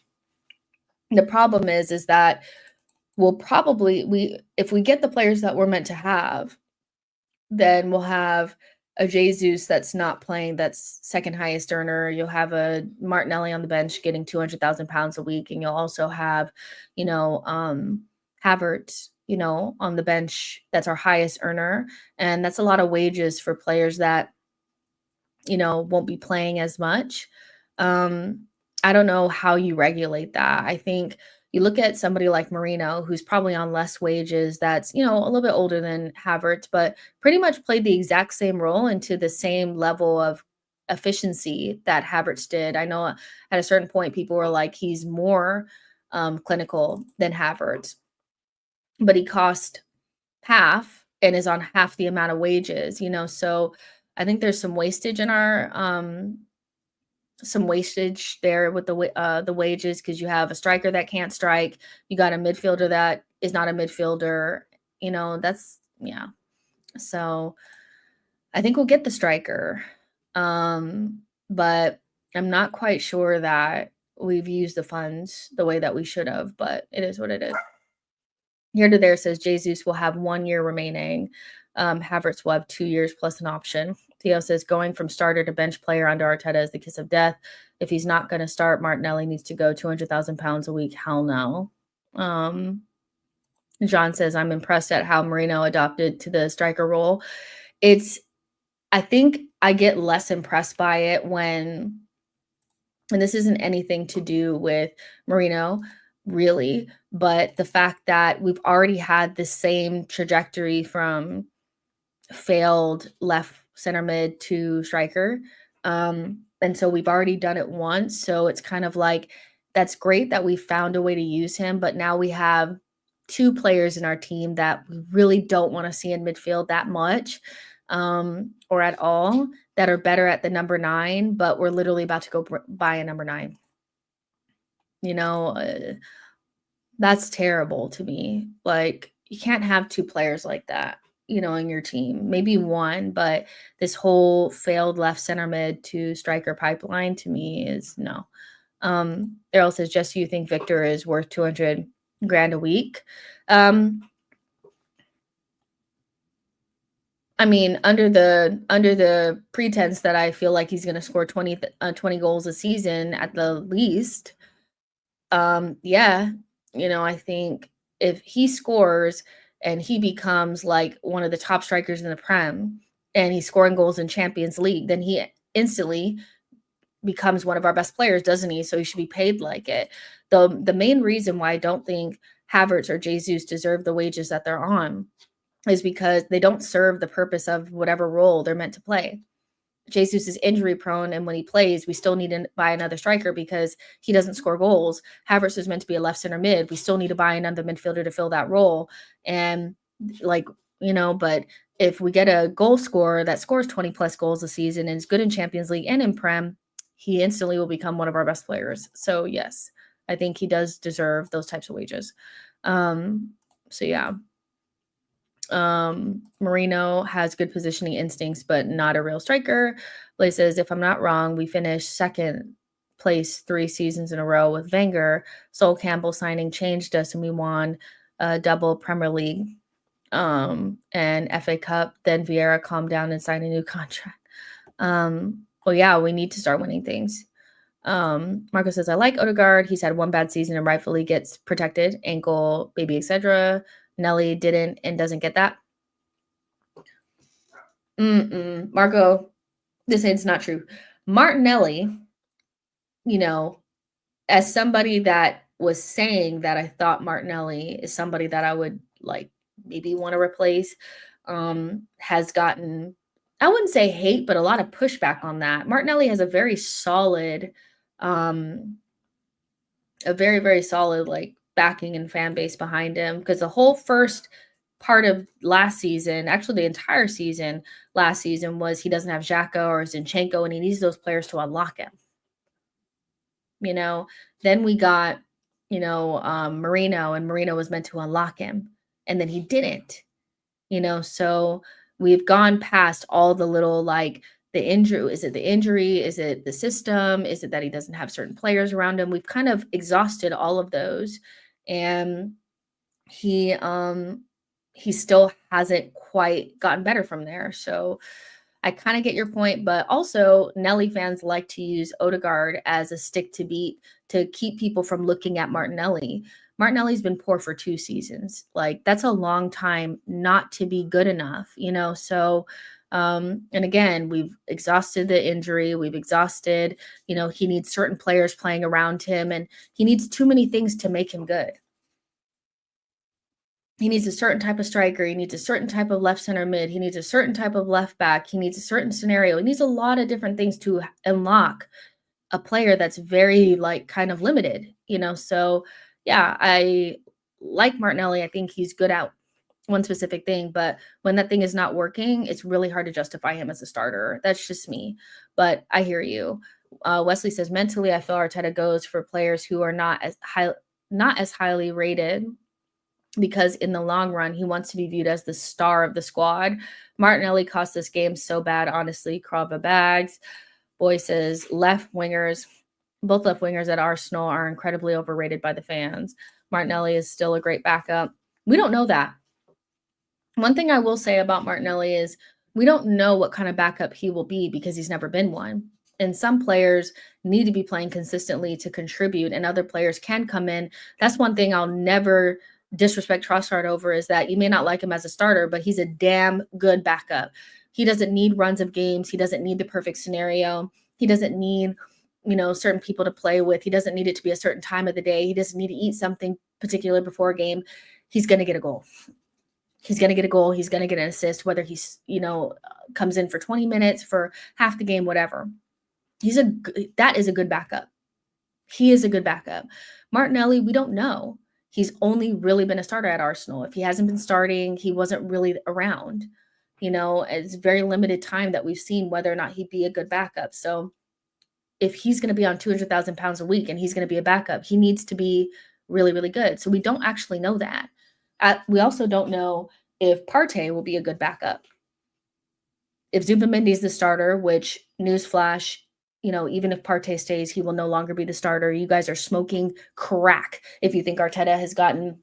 the problem is that if we get the players that we're meant to have, then we'll have a Jesus that's not playing, that's second highest earner. You'll have a Martinelli on the bench getting 200,000 pounds a week. And you'll also have, Havertz, on the bench. That's our highest earner. And that's a lot of wages for players that, won't be playing as much. I don't know how you regulate that. I think you look at somebody like Marino, who's probably on less wages, that's, a little bit older than Havertz, but pretty much played the exact same role and to the same level of efficiency that Havertz did. I know at a certain point, people were like, he's more clinical than Havertz, but he cost half and is on half the amount of wages, so I think there's some wastage in our some wastage there with the wages because you have a striker that can't strike. You got a midfielder that is not a midfielder. So I think we'll get the striker, but I'm not quite sure that we've used the funds the way that we should have. But it is what it is. Here to there says Jesus will have 1 year remaining. Havertz will have 2 years plus an option. Theo says going from starter to bench player under Arteta is the kiss of death. If he's not going to start, Martinelli needs to go 200,000 pounds a week. Hell no. John says, I'm impressed at how Marino adopted to the striker role. I think I get less impressed by it when, and this isn't anything to do with Marino, really, but the fact that we've already had the same trajectory from failed left center mid to striker. And so we've already done it once. So it's kind of like, that's great that we found a way to use him, but now we have two players in our team that we really don't want to see in midfield that much, or at all, that are better at the number 9, but we're literally about to go buy a number 9. You know, that's terrible to me. Like, you can't have two players like that, you know, in your team. Maybe one, but this whole failed left center mid to striker pipeline to me is no. Errol says, just so you think Victor is worth 200 grand a week. I mean, under the pretense that I feel like he's going to score 20 goals a season at the least. Yeah, you know, I think if he scores and he becomes like one of the top strikers in the Prem and he's scoring goals in Champions League, then he instantly becomes one of our best players, doesn't he? So he should be paid like it. The main reason why I don't think Havertz or Jesus deserve the wages that they're on is because they don't serve the purpose of whatever role they're meant to play. Jesus is injury prone, and when he plays, we still need to buy another striker because he doesn't score goals. Havertz is meant to be a left center mid. We still need to buy another midfielder to fill that role. And like, you know, but if we get a goal scorer that scores 20 plus goals a season and is good in Champions League and in Prem, he instantly will become one of our best players. So yes, I think he does deserve those types of wages. So yeah. Marino has good positioning instincts, but not a real striker. Blaze says, if I'm not wrong, we finished second place 3 seasons in a row with Wenger. Sol Campbell signing changed us, and we won a double Premier League and FA Cup. Then Vieira calmed down and signed a new contract. Well, yeah, we need to start winning things. Marco says, I like Odegaard. He's had one bad season and rightfully gets protected, ankle, baby, etc. Nelly didn't and doesn't get that. Marco, this is not true. Martinelli, you know, as somebody that was saying that I thought Martinelli is somebody that I would like maybe want to replace, has gotten, I wouldn't say hate, but a lot of pushback on that. Martinelli has a very solid, a very, very solid like backing and fan base behind him, because the whole first part of last season, actually the entire season last season, was he doesn't have Xhaka or Zinchenko, and he needs those players to unlock him. You know, then we got, you know, Marino, and Marino was meant to unlock him, and then he didn't, you know, so we've gone past all the little like the injury. Is it the injury? Is it the system? Is it that he doesn't have certain players around him? We've kind of exhausted all of those. And he still hasn't quite gotten better from there. So I kind of get your point, but also Nelly fans like to use Odegaard as a stick to beat to keep people from looking at Martinelli. Martinelli's been poor for 2 seasons. Like, that's a long time not to be good enough, you know? So, and again, we've exhausted the injury. We've exhausted, you know, he needs certain players playing around him, and he needs too many things to make him good. He needs a certain type of striker. He needs a certain type of left center mid. He needs a certain type of left back. He needs a certain scenario. He needs a lot of different things to unlock a player that's very like kind of limited, you know? So yeah, I like Martinelli. I think he's good at one specific thing, but when that thing is not working, it's really hard to justify him as a starter. That's just me, but I hear you. Wesley says, mentally, I feel Arteta goes for players who are not as highly rated, because in the long run, he wants to be viewed as the star of the squad. Martinelli cost this game so bad, honestly. Krava bags. Boy says, both left wingers at Arsenal are incredibly overrated by the fans. Martinelli is still a great backup. We don't know that. One thing I will say about Martinelli is we don't know what kind of backup he will be because he's never been one. And some players need to be playing consistently to contribute, and other players can come in. That's one thing I'll never disrespect Trossard over, is that you may not like him as a starter, but he's a damn good backup. He doesn't need runs of games. He doesn't need the perfect scenario. He doesn't need, certain people to play with. He doesn't need it to be a certain time of the day. He doesn't need to eat something particular before a game. He's going to get a goal. He's going to get a goal. He's going to get an assist, whether he's, comes in for 20 minutes, for half the game, whatever. That is a good backup. He is a good backup. Martinelli, we don't know. He's only really been a starter at Arsenal. If he hasn't been starting, he wasn't really around. It's very limited time that we've seen whether or not he'd be a good backup. So if he's going to be on 200,000 pounds a week and he's going to be a backup, he needs to be really, really good. So we don't actually know that. We also don't know if Partey will be a good backup. If Zubimendi is the starter, which, newsflash, even if Partey stays, he will no longer be the starter. You guys are smoking crack if you think Arteta has gotten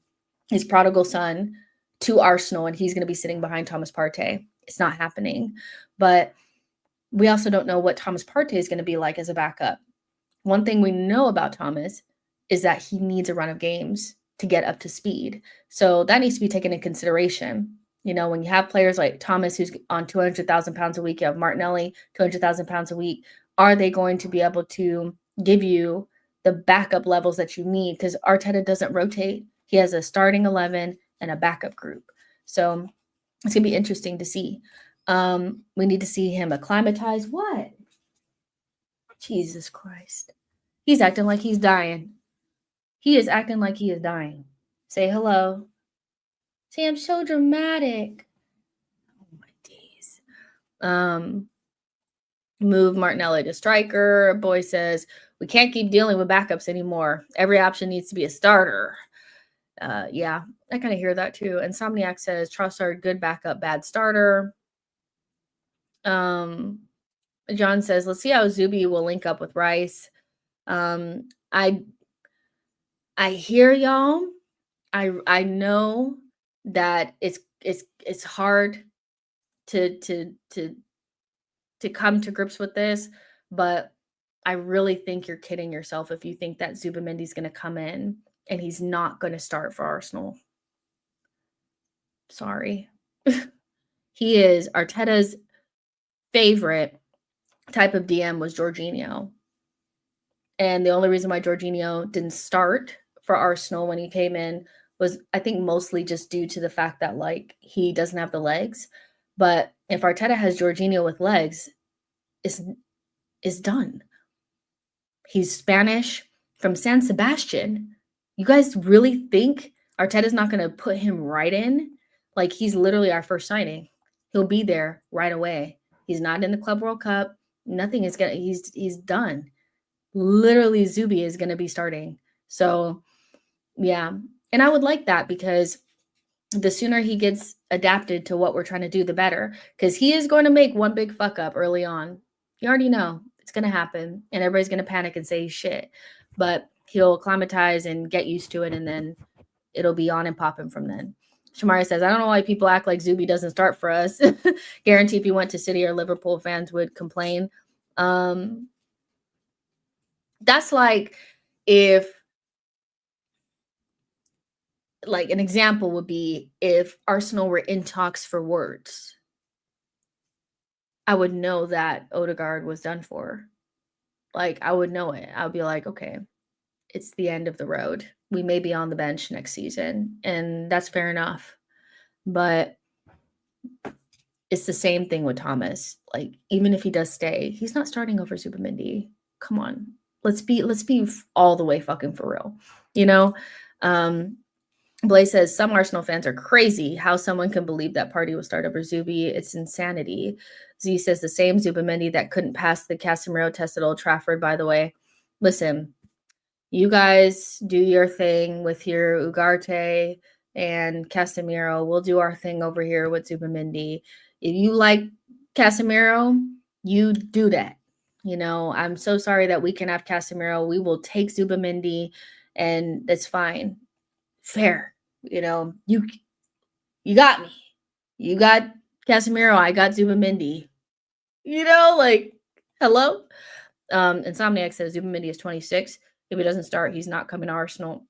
his prodigal son to Arsenal and he's going to be sitting behind Thomas Partey. It's not happening. But we also don't know what Thomas Partey is going to be like as a backup. One thing we know about Thomas is that he needs a run of games to get up to speed. So that needs to be taken into consideration. When you have players like Thomas, who's on 200,000 pounds a week, you have Martinelli, 200,000 pounds a week. Are they going to be able to give you the backup levels that you need? Because Arteta doesn't rotate. He has a starting 11 and a backup group. So it's going to be interesting to see. We need to see him acclimatize. What? Jesus Christ. He's acting like he's dying. He is acting like he is dying. Say hello. Say, I'm so dramatic. Oh, my days. Move Martinelli to striker. Boy says, we can't keep dealing with backups anymore. Every option needs to be a starter. Yeah, I kind of hear that too. Insomniac says, Trossard, good backup, bad starter. John says, let's see how Zuby will link up with Rice. I hear y'all. I know that it's hard to come to grips with this, but I really think you're kidding yourself if you think that Zubimendi's going to come in and he's not going to start for Arsenal. Sorry. He is Arteta's favorite type of DM was Jorginho. And the only reason why Jorginho didn't start for Arsenal when he came in was, I think, mostly just due to the fact that, he doesn't have the legs. But if Arteta has Jorginho with legs, is done. He's Spanish from San Sebastian. You guys really think Arteta's not going to put him right in? He's literally our first signing. He'll be there right away. He's not in the Club World Cup. Nothing is going to, he's done. Literally, Zuby is going to be starting. So, yeah. And I would like that because the sooner he gets adapted to what we're trying to do, the better. Because he is going to make one big fuck up early on. You already know it's going to happen. And everybody's going to panic and say shit. But he'll acclimatize and get used to it. And then it'll be on and popping from then. Shamari says, I don't know why people act like Zuby doesn't start for us. Guarantee if he went to City or Liverpool, fans would complain. That's like if, an example would be if Arsenal were in talks for Words. I would know that Odegaard was done for. I would know it. I would be like, okay, it's the end of the road. We may be on the bench next season, and that's fair enough. But it's the same thing with Thomas. Even if he does stay, he's not starting over Zubimendi. Come on. Let's be all the way fucking for real. Blaze says, some Arsenal fans are crazy. How someone can believe that Partey will start over Zuby. It's insanity. Z says the same Zubimendi that couldn't pass the Casemiro test at Old Trafford, by the way. Listen, you guys do your thing with your Ugarte and Casemiro. We'll do our thing over here with Zubimendi. If you like Casemiro, you do that. I'm so sorry that we can have Casemiro. We will take Zubimendi, and that's fine. Fair. You got me. You got Casemiro. I got Zubimendi. Hello? Insomniac says Zubimendi is 26. If he doesn't start, he's not coming to Arsenal.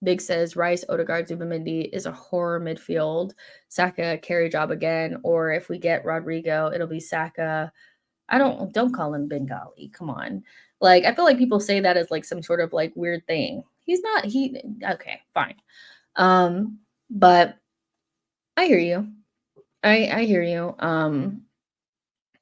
Big says Rice, Odegaard, Zubamendi is a horror midfield. Saka carry job again, or if we get Rodrigo, it'll be Saka. Don't call him Bengali. Come on. Like, I feel like people say that as like some sort of like weird thing. He's not, okay, fine. But I hear you. I hear you.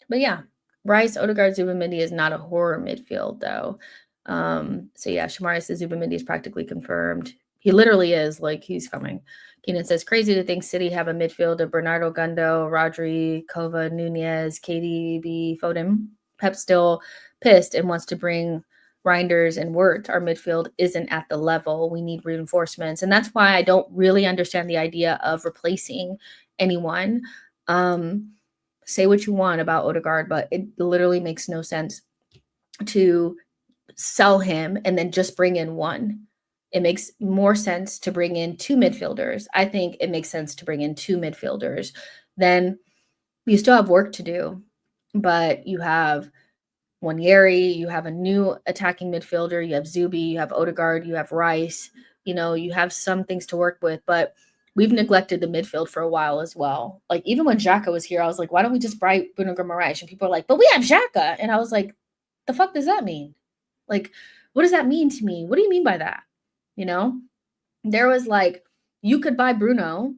But yeah, Rice, Odegaard, Zubamendi is not a horror midfield though. So yeah, Shamari says Zubamendi is practically confirmed. He literally is, like, he's coming. Keenan says, crazy to think City have a midfield of Bernardo Gundo, Rodri, Kova, Nunez, KDB, Foden. Pep's still pissed and wants to bring Reinders and Wirt. Our midfield isn't at the level. We need reinforcements. And that's why I don't really understand the idea of replacing anyone. Say what you want about Odegaard, but it literally makes no sense to sell him and then just bring in one. It makes more sense to bring in two midfielders. I think it makes sense to bring in two midfielders. Then you still have work to do, but you have Wanyeri, you have a new attacking midfielder, you have Zubi, you have Odegaard, you have Rice. You have some things to work with, but we've neglected the midfield for a while as well. Like, even when Xhaka was here, I was like, why don't we just buy Bruno Guimaraes? And people are like, but we have Xhaka. And I was like, the fuck does that mean? Like, what does that mean to me? What do you mean by that? There was like, you could buy Bruno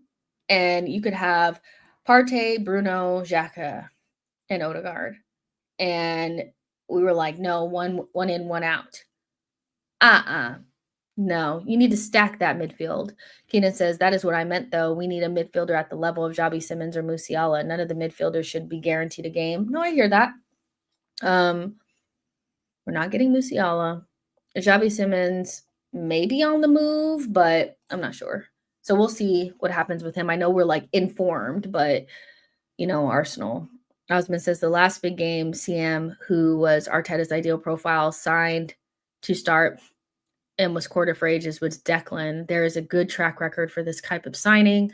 and you could have Partey, Bruno, Xhaka, and Odegaard. And we were like, no, one in, one out. No, you need to stack that midfield. Keenan says, that is what I meant, though. We need a midfielder at the level of Xabi Simons or Musiala. None of the midfielders should be guaranteed a game. No, I hear that. We're not getting Musiala. Xabi Simons may be on the move, but I'm not sure. So we'll see what happens with him. I know we're like informed, but Arsenal. Osman says the last big game, CM, who was Arteta's ideal profile, signed to start and was quarter for ages, was Declan. There is a good track record for this type of signing.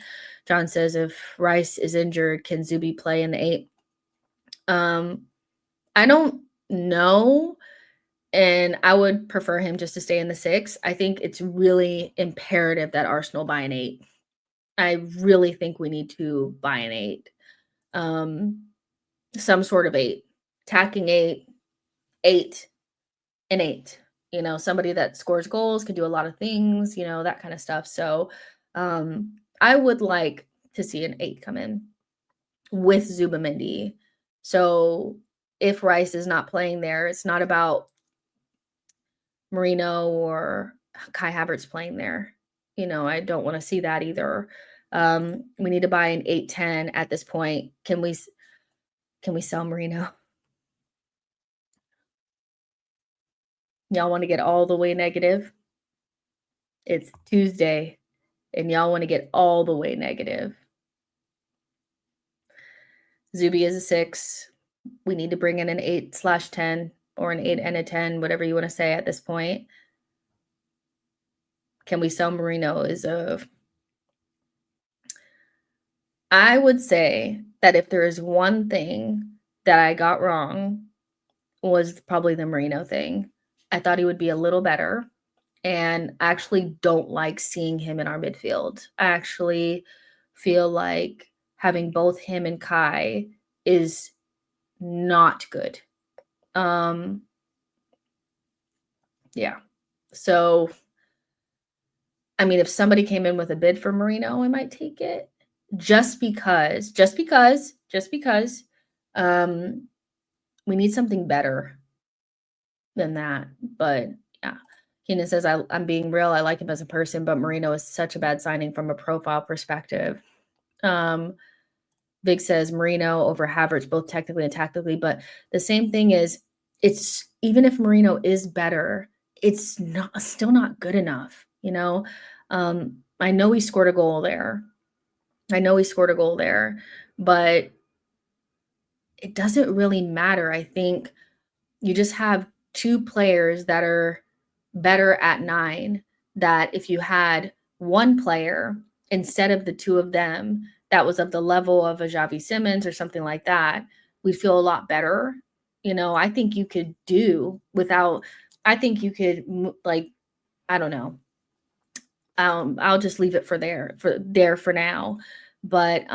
John says, if Rice is injured, can Zubi play in the 8? I don't know. And I would prefer him just to stay in the 6. I think it's really imperative that Arsenal buy an 8. I really think we need to buy an 8. Some sort of 8. Attacking 8, 8, and 8. Somebody that scores goals, can do a lot of things, that kind of stuff. So I would like to see an 8 come in with Zubamendi. So if Rice is not playing there, it's not about Marino or Kai Havertz playing there. I don't want to see that either. We need to buy an 8-10 at this point. Can we sell Marino? Y'all want to get all the way negative? It's Tuesday, and y'all want to get all the way negative. Zubi is a 6. We need to bring in an 8/10 or an 8 and a 10, whatever you want to say at this point. Can we sell Marino? I would say that if there is one thing that I got wrong, was probably the Marino thing. I thought he would be a little better, and I actually don't like seeing him in our midfield. I actually feel like having both him and Kai is not good. Yeah. So, I mean, if somebody came in with a bid for Marino, I might take it. Just because we need something better than that. But yeah, Keenan says, I'm being real. I like him as a person, but Marino is such a bad signing from a profile perspective. Vic says Marino over Havertz, both technically and tactically. But the same thing is, it's even if Marino is better, it's still not good enough. I know he scored a goal there. But it doesn't really matter. I think you just have two players that are better at 9, that if you had one player instead of the two of them that was of the level of a Xavi Simons or something like that, we'd feel a lot better. I think you could do without, I think you could, like, I don't know. I'll just leave it for now. But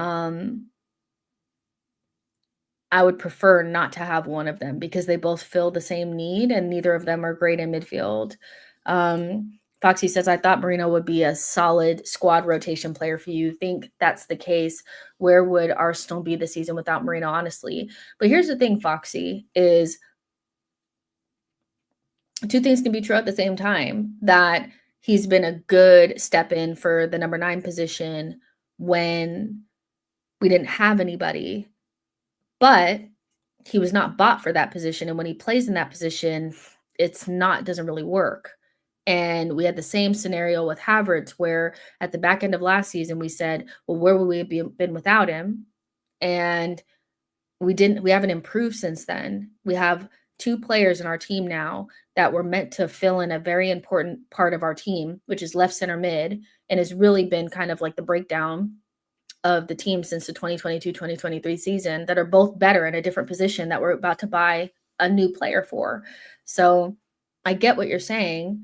I would prefer not to have one of them because they both fill the same need and neither of them are great in midfield. Foxy says, I thought Marino would be a solid squad rotation player for you. Think that's the case. Where would Arsenal be this season without Marino, honestly? But here's the thing, Foxy, is two things can be true at the same time. That he's been a good step in for the number 9 position when we didn't have anybody. But he was not bought for that position, and when he plays in that position, doesn't really work. And we had the same scenario with Havertz, where at the back end of last season, we said, well, where would we have been without him? And we haven't improved since then. We have 2 players in our team now that were meant to fill in a very important part of our team, which is left center mid, and has really been kind of like the breakdown of the team since the 2022-2023 season, that are both better in a different position that we're about to buy a new player for. So I get what you're saying.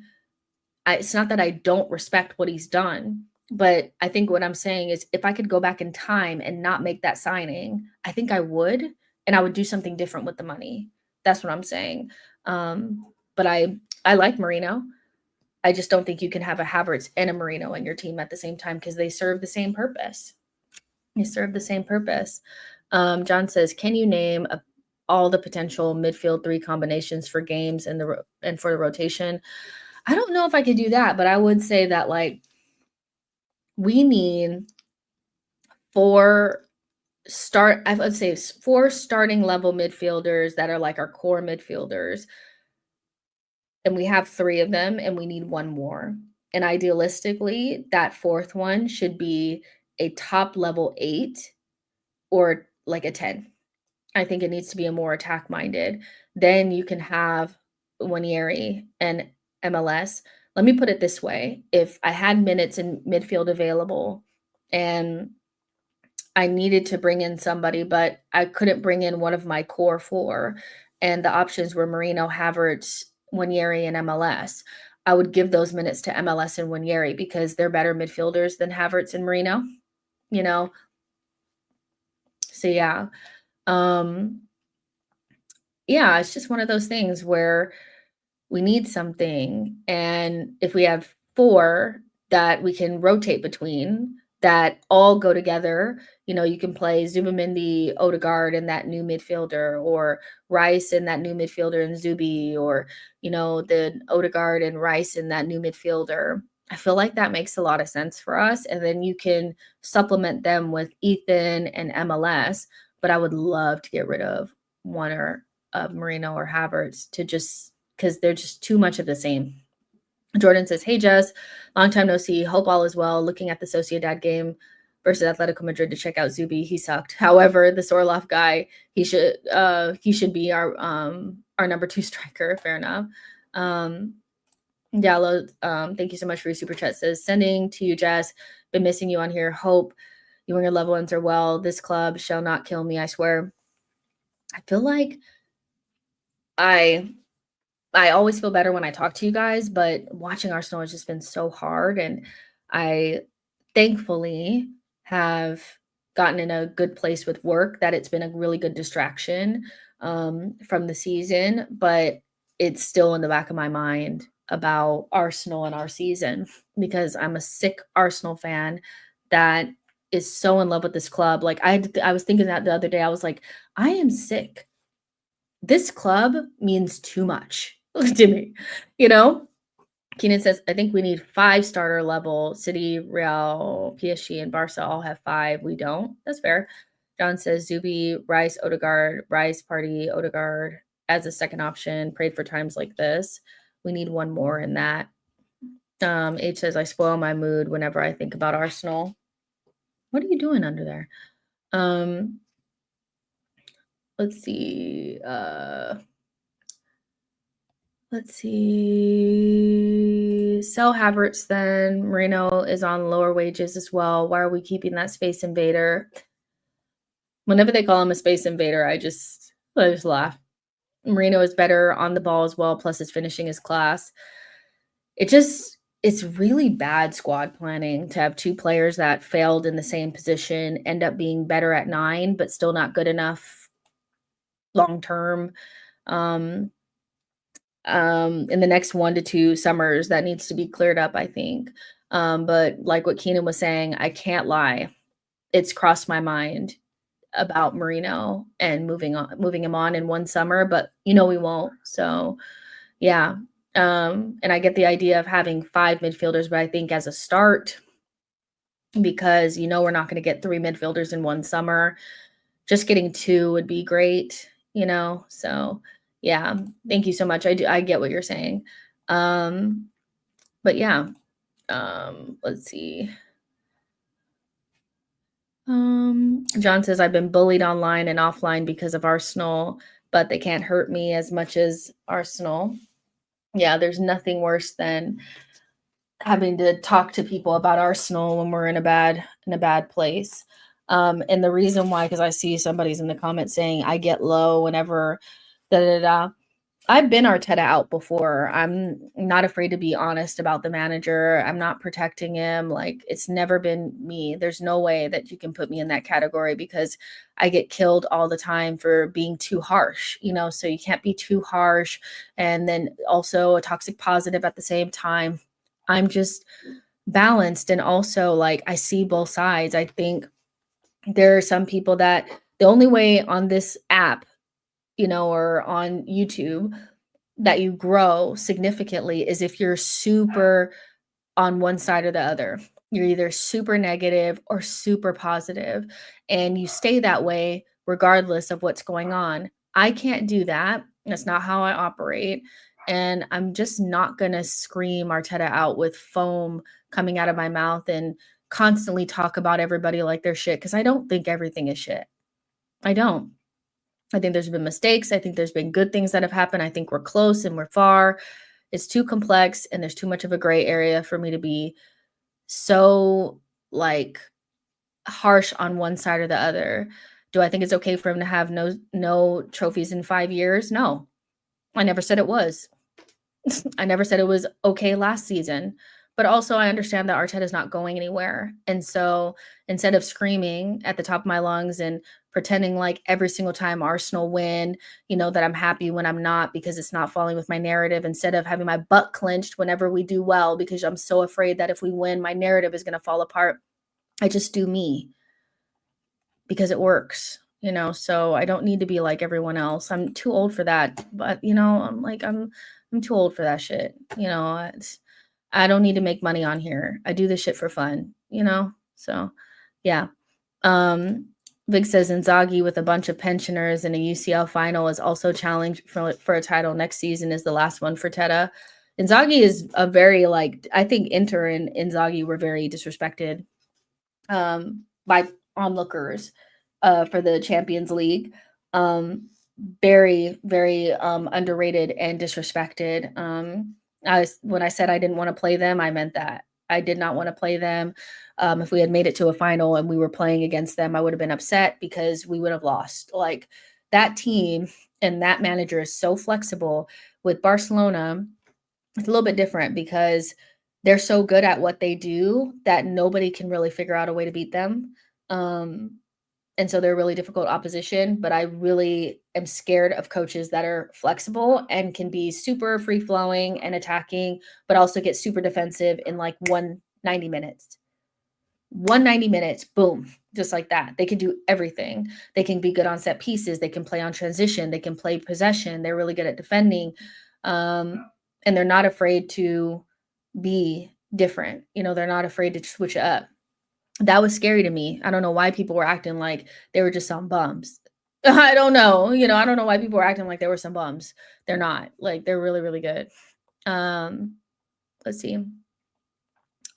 It's not that I don't respect what he's done, but I think what I'm saying is if I could go back in time and not make that signing, I think I would, and I would do something different with the money. That's what I'm saying. But I like Marino. I just don't think you can have a Havertz and a Marino in your team at the same time because they serve the same purpose. John says, can you name all the potential midfield 3 combinations for games and for the rotation? I don't know if I could do that, but I would say that like we need 4 starting level midfielders that are like our core midfielders. And we have 3 of them and we need 1 more. And idealistically, that 4th one should be a top level 8 or like a 10. I think it needs to be a more attack minded. Then you can have Winieri and MLS. Let me put it this way. If I had minutes in midfield available and I needed to bring in somebody, but I couldn't bring in one of my core 4, and the options were Marino, Havertz, Winieri, and MLS, I would give those minutes to MLS and Winieri because they're better midfielders than Havertz and Marino, you know? So yeah. Yeah, it's just one of those things where we need something. And if we have 4 that we can rotate between that all go together, you can play Zubimendi, Odegaard, and that new midfielder, or Rice and that new midfielder and Zubi, or, the Odegaard and Rice and that new midfielder. I feel like that makes a lot of sense for us. And then you can supplement them with Ethan and MLS. But I would love to get rid of one of Marino or Havertz because they're just too much of the same. Jordan says, hey, Jess, long time no see. Hope all is well. Looking at the Sociedad game versus Atletico Madrid to check out Zubi. He sucked. However, the Orlov guy, he should be our number 2 striker. Fair enough. Gallo, thank you so much for your super chat. Says, sending to you, Jess. Been missing you on here. Hope you and your loved ones are well. This club shall not kill me, I swear. I feel like I always feel better when I talk to you guys, but watching Arsenal has just been so hard. And I thankfully have gotten in a good place with work that it's been a really good distraction from the season, but it's still in the back of my mind about Arsenal and our season because I'm a sick Arsenal fan that is so in love with this club. Like I was thinking that the other day, I was like, I am sick. This club means too much to me, Keenan says, I think we need 5 starter level. City, Real, PSG, and Barca all have 5. We don't. That's fair. John says, Zubi, Rice, Odegaard, Rice, Party, Odegaard as a second option. Prayed for times like this. We need 1 more in that. H says, I spoil my mood whenever I think about Arsenal. What are you doing under there? Let's see. Sell Havertz then. Marino is on lower wages as well. Why are we keeping that space invader? Whenever they call him a space invader, I just laugh. Marino is better on the ball as well, plus his finishing is class. It just it's really bad squad planning to have 2 players that failed in the same position end up being better at 9, but still not good enough long term. Um, in the next 1 to 2 summers, that needs to be cleared up, I think. But like what Keenan was saying, I can't lie. It's crossed my mind about Marino and moving him on in 1 summer, but, we won't. So, yeah. And I get the idea of having 5 midfielders, but I think as a start, because we're not gonna get 3 midfielders in 1 summer, just getting 2 would be great, So, yeah, thank you so much. I get what you're saying. Um, but yeah, let's see. John says, "I've been bullied online and offline because of Arsenal, but they can't hurt me as much as Arsenal." Yeah, there's nothing worse than having to talk to people about Arsenal when we're in a bad place. And the reason why, because I see somebody's in the comments saying I get low whenever da da da. I've been Arteta out before. I'm not afraid to be honest about the manager. I'm not protecting him. Like, it's never been me. There's no way that you can put me in that category because I get killed all the time for being too harsh. So you can't be too harsh and then also a toxic positive at the same time. I'm just balanced, and also, like, I see both sides. I think there are some people that the only way on this app, or on YouTube that you grow significantly is if you're super on one side or the other. You're either super negative or super positive, and you stay that way regardless of what's going on. I can't do that. That's not how I operate. And I'm just not going to scream Arteta out with foam coming out of my mouth and constantly talk about everybody like they're shit, because I don't think everything is shit. I don't. I think there's been mistakes. I think there's been good things that have happened. I think we're close and we're far. It's too complex and there's too much of a gray area for me to be so, like, harsh on one side or the other. Do I think it's okay for him to have no trophies in 5 years? No. I never said it was. I never said it was okay last season. But also, I understand that Arteta's not going anywhere. And so instead of screaming at the top of my lungs and pretending like every single time Arsenal win, that I'm happy when I'm not because it's not falling with my narrative, instead of having my butt clenched whenever we do well because I'm so afraid that if we win, my narrative is going to fall apart, I just do me because it works. So I don't need to be like everyone else. I'm too old for that. But I'm too old for that shit. I don't need to make money on here. I do this shit for fun. So yeah. Um, Vic says Inzaghi with a bunch of pensioners in a UCL final is also challenged for a title next season, is the last one for Teta. Inzaghi is a very, like, I think Inter and Inzaghi were very disrespected by onlookers for the Champions League. Very, very underrated and disrespected. When I said I didn't want to play them, I meant that. I did not want to play them. If we had made it to a final and we were playing against them, I would have been upset because we would have lost. Like, that team and that manager is so flexible. With Barcelona, it's a little bit different because they're so good at what they do that nobody can really figure out a way to beat them. And so they're really difficult opposition, but I really am scared of coaches that are flexible and can be super free flowing and attacking, but also get super defensive in like 190 minutes. 190 minutes, boom, just like that. They can do everything. They can be good on set pieces. They can play on transition. They can play possession. They're really good at defending. And they're not afraid to be different. They're not afraid to switch it up. That was scary to me. I don't know why people were acting like they were just some bums. I don't know. I don't know why people were acting like they were some bums. They're not. Like, they're really, really good. Let's see.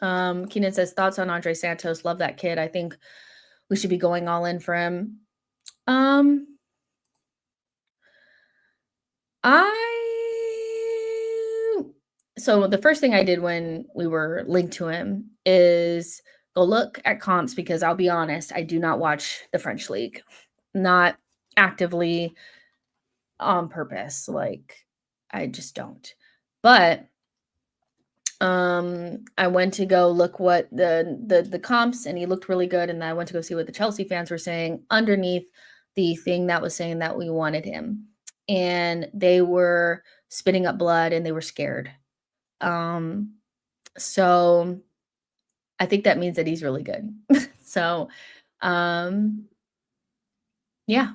Keenan says, thoughts on Andre Santos. Love that kid. I think we should be going all in for him. So the first thing I did when we were linked to him is go look at comps, because I'll be honest, I do not watch the French league, not actively on purpose. Like, I just don't. But I went to go look what the comps, and he looked really good, and I went to go see what the Chelsea fans were saying underneath the thing that was saying that we wanted him. And they were spitting up blood and they were scared. Um, so I think that means that he's really good. So, um, yeah,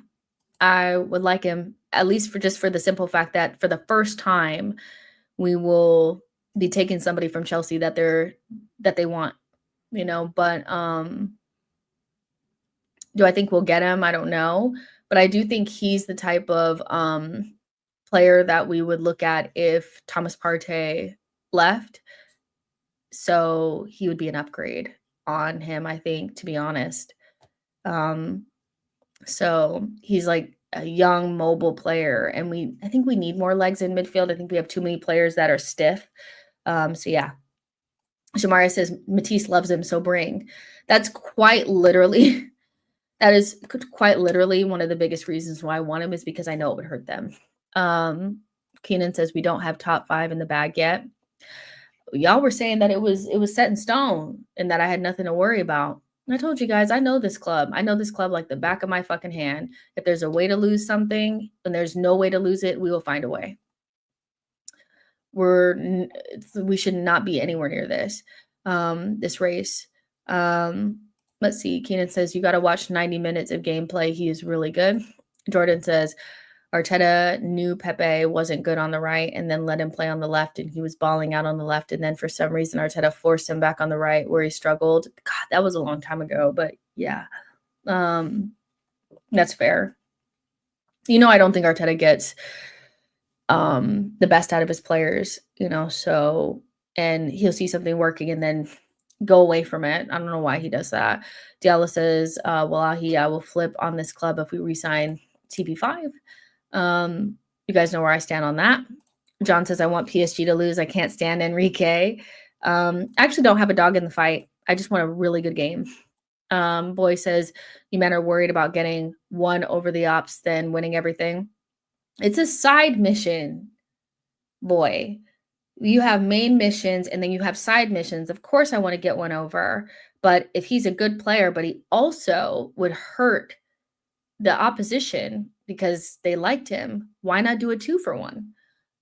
I would like him at least for just for the simple fact that for the first time we will be taking somebody from Chelsea that they want, but do I think we'll get him? I don't know, but I do think he's the type of player that we would look at if Thomas Partey left. So he would be an upgrade on him, I think, to be honest. Um, so he's like a young, mobile player, and I think we need more legs in midfield. I think we have too many players that are stiff. So yeah. Shamara says Matisse loves him, so bring. That's quite literally that is quite literally one of the biggest reasons why I want him is because I know it would hurt them. Keenan says we don't have top 5 in the bag yet. Y'all were saying that it was set in stone and that I had nothing to worry about. I told you guys, I know this club. I know this club like the back of my fucking hand. If there's a way to lose something and there's no way to lose it, we will find a way. We should not be anywhere near this race. Let's see. Keenan says you got to watch 90 minutes of gameplay. He is really good. Jordan says Arteta knew Pepe wasn't good on the right and then let him play on the left, and he was balling out on the left. And then for some reason, Arteta forced him back on the right where he struggled. God, that was a long time ago, but yeah, that's fair. I don't think Arteta gets the best out of his players, so, and he'll see something working and then go away from it. I don't know why he does that. Diallo says, Wallahi, I will flip on this club if we resign TP5. You guys know where I stand on that. John says, I want PSG to lose. I can't stand Enrique. I actually don't have a dog in the fight. I just want a really good game. Boy says, you men are worried about getting one over the ops than winning everything. It's a side mission, boy. You have main missions and then you have side missions. Of course, I want to get one over. But if he's a good player, but he also would hurt the opposition because they liked him, why not do a 2-for-1?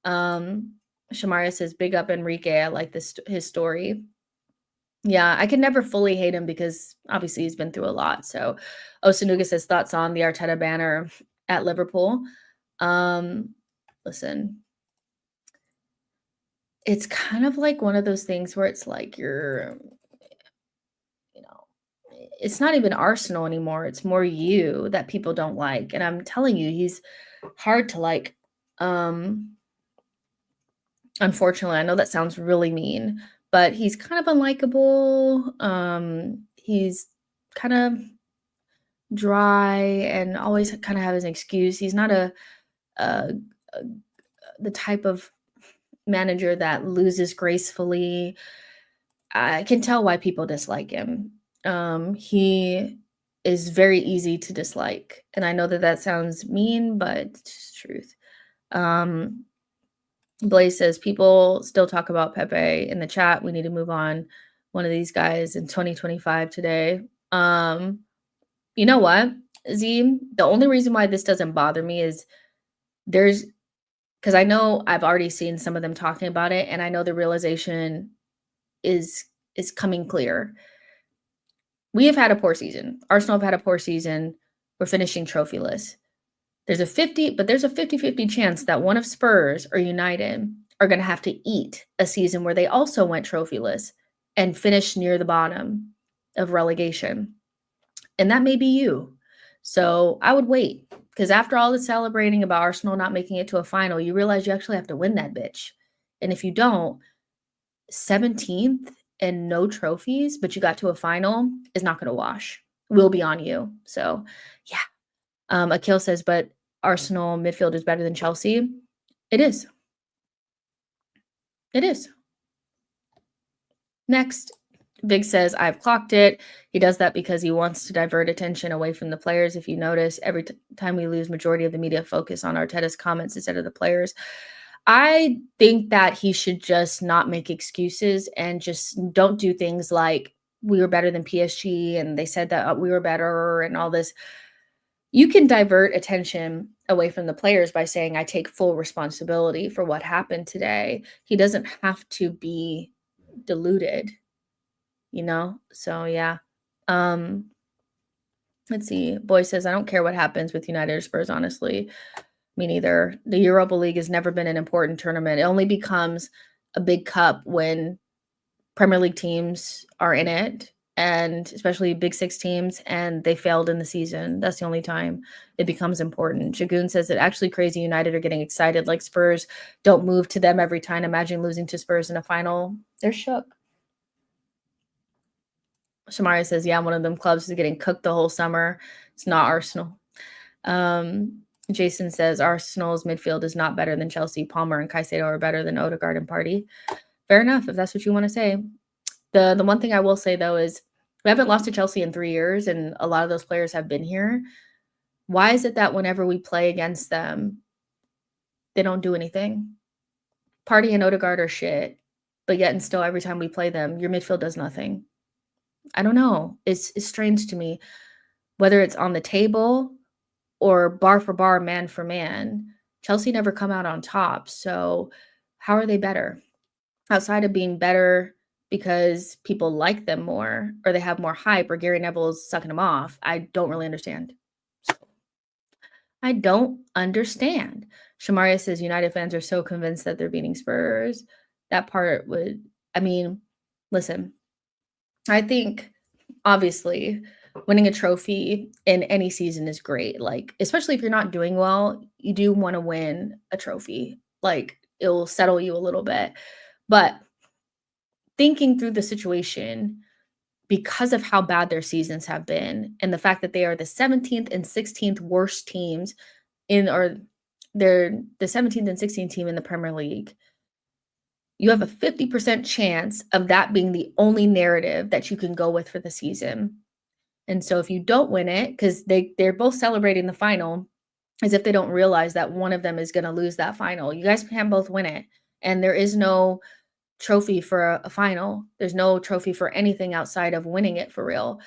Shamaria says, big up Enrique. I like his story. Yeah, I can never fully hate him because obviously he's been through a lot. So Osanuga says, thoughts on the Arteta banner at Liverpool. Listen, it's kind of like one of those things where it's like it's not even Arsenal anymore. It's more you that people don't like. And I'm telling you, he's hard to like. Unfortunately, I know that sounds really mean, but he's kind of unlikable. He's kind of dry and always kind of have an excuse. He's not the type of manager that loses gracefully. I can tell why people dislike him. He is very easy to dislike, and I know that sounds mean, but it's truth. Blaze says people still talk about Pepe in the chat. We need to move on. One of these guys in 2025 today. You know what, Z? The only reason why this doesn't bother me is because I know I've already seen some of them talking about it, and I know the realization is coming clear. We have had a poor season. Arsenal have had a poor season. We're finishing trophyless. There's a 50-50 chance that one of Spurs or United are going to have to eat a season where they also went trophyless and finished near the bottom of relegation. And that may be you. So I would wait, because after all the celebrating about Arsenal not making it to a final, you realize you actually have to win that bitch. And if you don't, 17th and no trophies, but you got to a final is not going to wash. Will be on you. So, yeah. Akil says, but Arsenal midfield is better than Chelsea. It is. It is. Next, Big says, I've clocked it. He does that because he wants to divert attention away from the players. If you notice, every time we lose, majority of the media focus on Arteta's comments instead of the players. I think that he should just not make excuses and just don't do things like we were better than PSG and they said that we were better and all this. You can divert attention away from the players by saying, I take full responsibility for what happened today. He doesn't have to be deluded, you know? So, yeah. Um, let's see. Boy says, I don't care what happens with United or Spurs, honestly. Me neither. The Europa League has never been an important tournament. It only becomes a big cup when Premier League teams are in it, and especially Big Six teams, and they failed in the season. That's the only time it becomes important. Shagun says that actually crazy United are getting excited like Spurs don't move to them every time. Imagine losing to Spurs in a final. They're shook. Shamari says, yeah, one of them clubs is getting cooked the whole summer. It's not Arsenal. Jason says Arsenal's midfield is not better than Chelsea. Palmer and Caicedo are better than Odegaard and Partey. Fair enough, if that's what you want to say. The one thing I will say, though, is we haven't lost to Chelsea in 3 years, and a lot of those players have been here. Why is it that whenever we play against them, they don't do anything? Partey and Odegaard are shit, but yet and still every time we play them, your midfield does nothing. I don't know. It's strange to me. Whether it's on the table or bar for bar, man for man, Chelsea never come out on top. So how are they better? Outside of being better because people like them more or they have more hype or Gary Neville's sucking them off, I don't really understand. I don't understand. Shamaria says United fans are so convinced that they're beating Spurs. That part would, I mean, listen, I think obviously winning a trophy in any season is great. Like, especially if you're not doing well, you do want to win a trophy. Like, it'll settle you a little bit. But thinking through the situation, because of how bad their seasons have been and the fact that they are the 17th and 16th worst teams or they're the 17th and 16th team in the Premier League, you have a 50% chance of that being the only narrative that you can go with for the season. And so if you don't win it, because they're both celebrating the final as if they don't realize that one of them is going to lose that final. You guys can both win it. And there is no trophy for a final. There's no trophy for anything outside of winning it for real.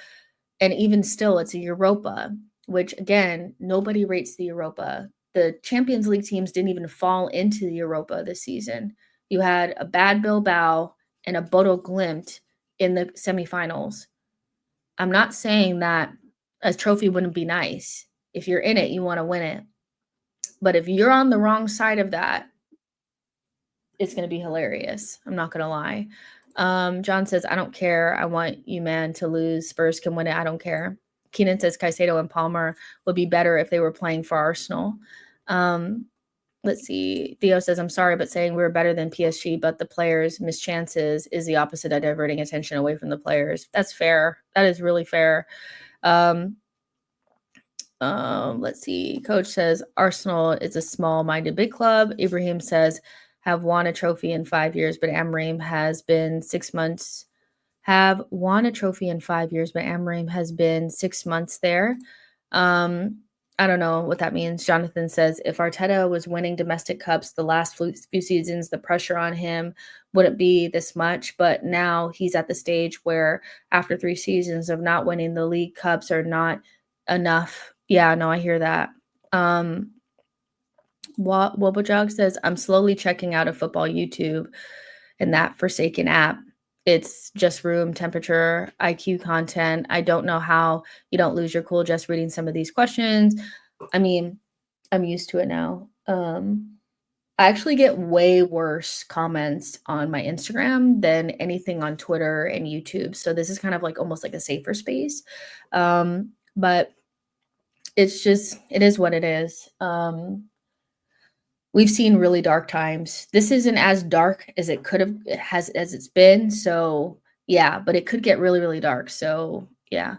And even still, it's a Europa, which again, nobody rates the Europa. The Champions League teams didn't even fall into the Europa this season. You had a bad Bilbao and a Bodo Glimt in the semifinals. I'm not saying that a trophy wouldn't be nice. If you're in it, you want to win it. But if you're on the wrong side of that, it's going to be hilarious. I'm not going to lie. John says, I don't care. I want you, man, to lose. Spurs can win it. I don't care. Keenan says Caicedo and Palmer would be better if they were playing for Arsenal. Let's see. Theo says, I'm sorry, but saying we're better than PSG, but the players miss chances is the opposite of diverting attention away from the players. That's fair. That is really fair. Let's see. Coach says Arsenal is a small-minded big club. Ibrahim says have won a trophy in 5 years, but Amorim has been 6 months. Have won a trophy in 5 years, but Amorim has been 6 months there. I don't know what that means. Jonathan says if Arteta was winning domestic cups the last few seasons, the pressure on him wouldn't be this much. But now he's at the stage where after 3 seasons of not winning, the league cups are not enough. Yeah, no, I hear that. Wobojog says, I'm slowly checking out of football YouTube and that forsaken app. It's just room temperature, IQ content. I don't know how you don't lose your cool just reading some of these questions. I mean, I'm used to it now. I actually get way worse comments on my Instagram than anything on Twitter and YouTube. So this is kind of like almost like a safer space. But it's just, it is what it is. We've seen really dark times. This isn't as dark as it could have as it's been. So yeah, but it could get really, really dark. So yeah.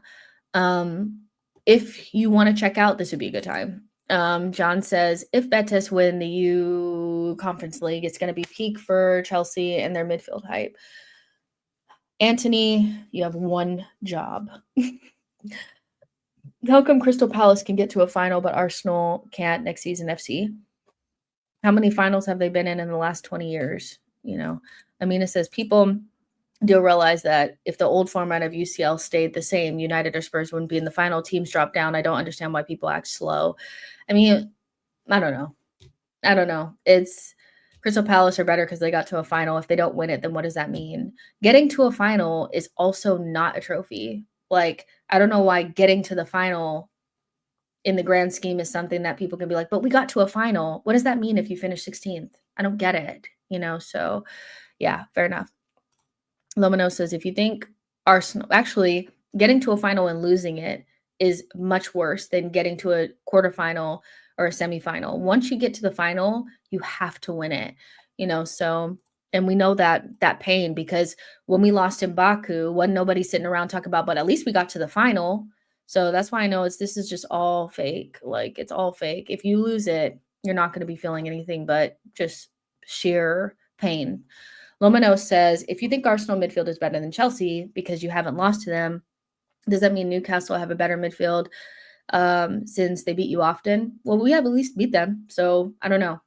If you want to check out, this would be a good time. John says, if Betis win the U Conference League, it's going to be peak for Chelsea and their midfield hype. Anthony, you have one job. How come Crystal Palace can get to a final, but Arsenal can't next season, FC? How many finals have they been in the last 20 years? Amina says people do realize that if the old format of UCL stayed the same, United or Spurs wouldn't be in the final. Teams drop down. I don't understand why people act slow. I mean, I don't know. It's Crystal Palace are better because they got to a final. If they don't win it, then what does that mean? Getting to a final is also not a trophy. Like, I don't know why getting to the final in the grand scheme is something that people can be like, but we got to a final. What does that mean if you finish 16th? I don't get it. So yeah, fair enough. Lomino says, if you think Arsenal, actually, getting to a final and losing it is much worse than getting to a quarterfinal or a semifinal. Once you get to the final, you have to win it. So, and we know that pain because when we lost in Baku, wasn't nobody sitting around talking about, but at least we got to the final. So that's why I know this is just all fake. Like, it's all fake. If you lose it, you're not going to be feeling anything but just sheer pain. Lomino says, if you think Arsenal midfield is better than Chelsea because you haven't lost to them, does that mean Newcastle have a better midfield since they beat you often? Well, we have at least beat them, so I don't know.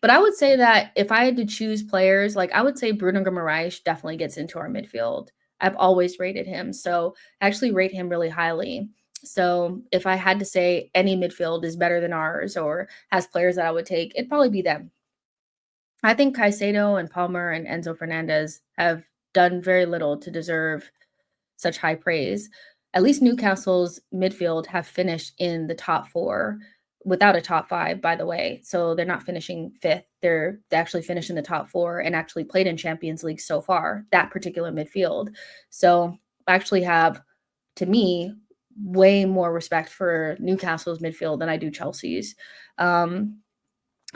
But I would say that if I had to choose players, like I would say Bruno Guimaraes definitely gets into our midfield. I've always rated him, so I actually rate him really highly. So if I had to say any midfield is better than ours or has players that I would take, it'd probably be them. I think Caicedo and Palmer and Enzo Fernandez have done very little to deserve such high praise. At least Newcastle's midfield have finished in the top 4 without a top 5, by the way. So they're not finishing 5th. They actually finished in the top 4 and actually played in Champions League so far, that particular midfield. So I actually have, to me, way more respect for Newcastle's midfield than I do Chelsea's.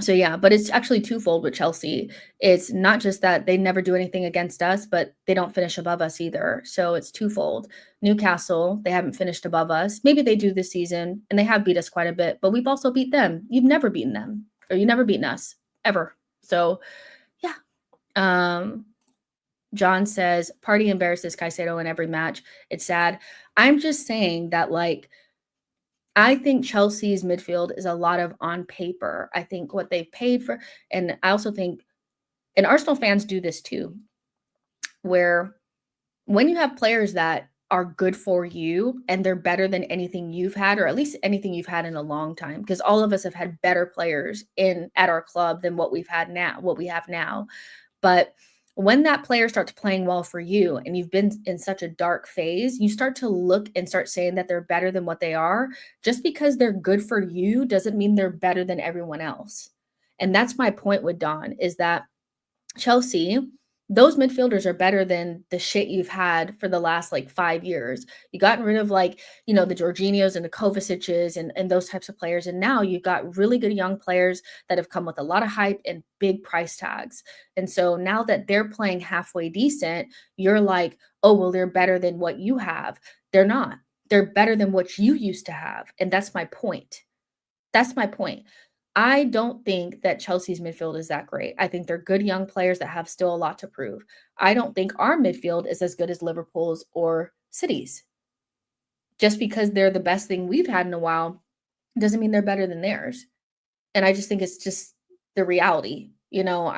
So yeah, but it's actually twofold with Chelsea. It's not just that they never do anything against us, but they don't finish above us either. So it's twofold. Newcastle, they haven't finished above us. Maybe they do this season, and they have beat us quite a bit, but we've also beat them. You've never beaten them, or you've never beaten us ever. So yeah. John says, Party embarrasses Caicedo in every match. It's sad. I'm just saying that, like, I think Chelsea's midfield is a lot of on paper. I think what they've paid for, and I also think, and Arsenal fans do this too, where when you have players that are good for you and they're better than anything you've had, or at least anything you've had in a long time, because all of us have had better players at our club than what we have now. But when that player starts playing well for you and you've been in such a dark phase, you start to look and start saying that they're better than what they are. Just because they're good for you doesn't mean they're better than everyone else. And that's my point with Don, is that Chelsea, those midfielders are better than the shit you've had for the last like 5 years. You gotten rid of the Jorginhos and the Kovacic's and those types of players. And now you've got really good young players that have come with a lot of hype and big price tags. And so now that they're playing halfway decent, you're like, oh, well, they're better than what you have. They're not. They're better than what you used to have. And that's my point. That's my point. I don't think that Chelsea's midfield is that great. I think they're good young players that have still a lot to prove. I don't think our midfield is as good as Liverpool's or City's. Just because they're the best thing we've had in a while doesn't mean they're better than theirs. And I just think it's just the reality. I don't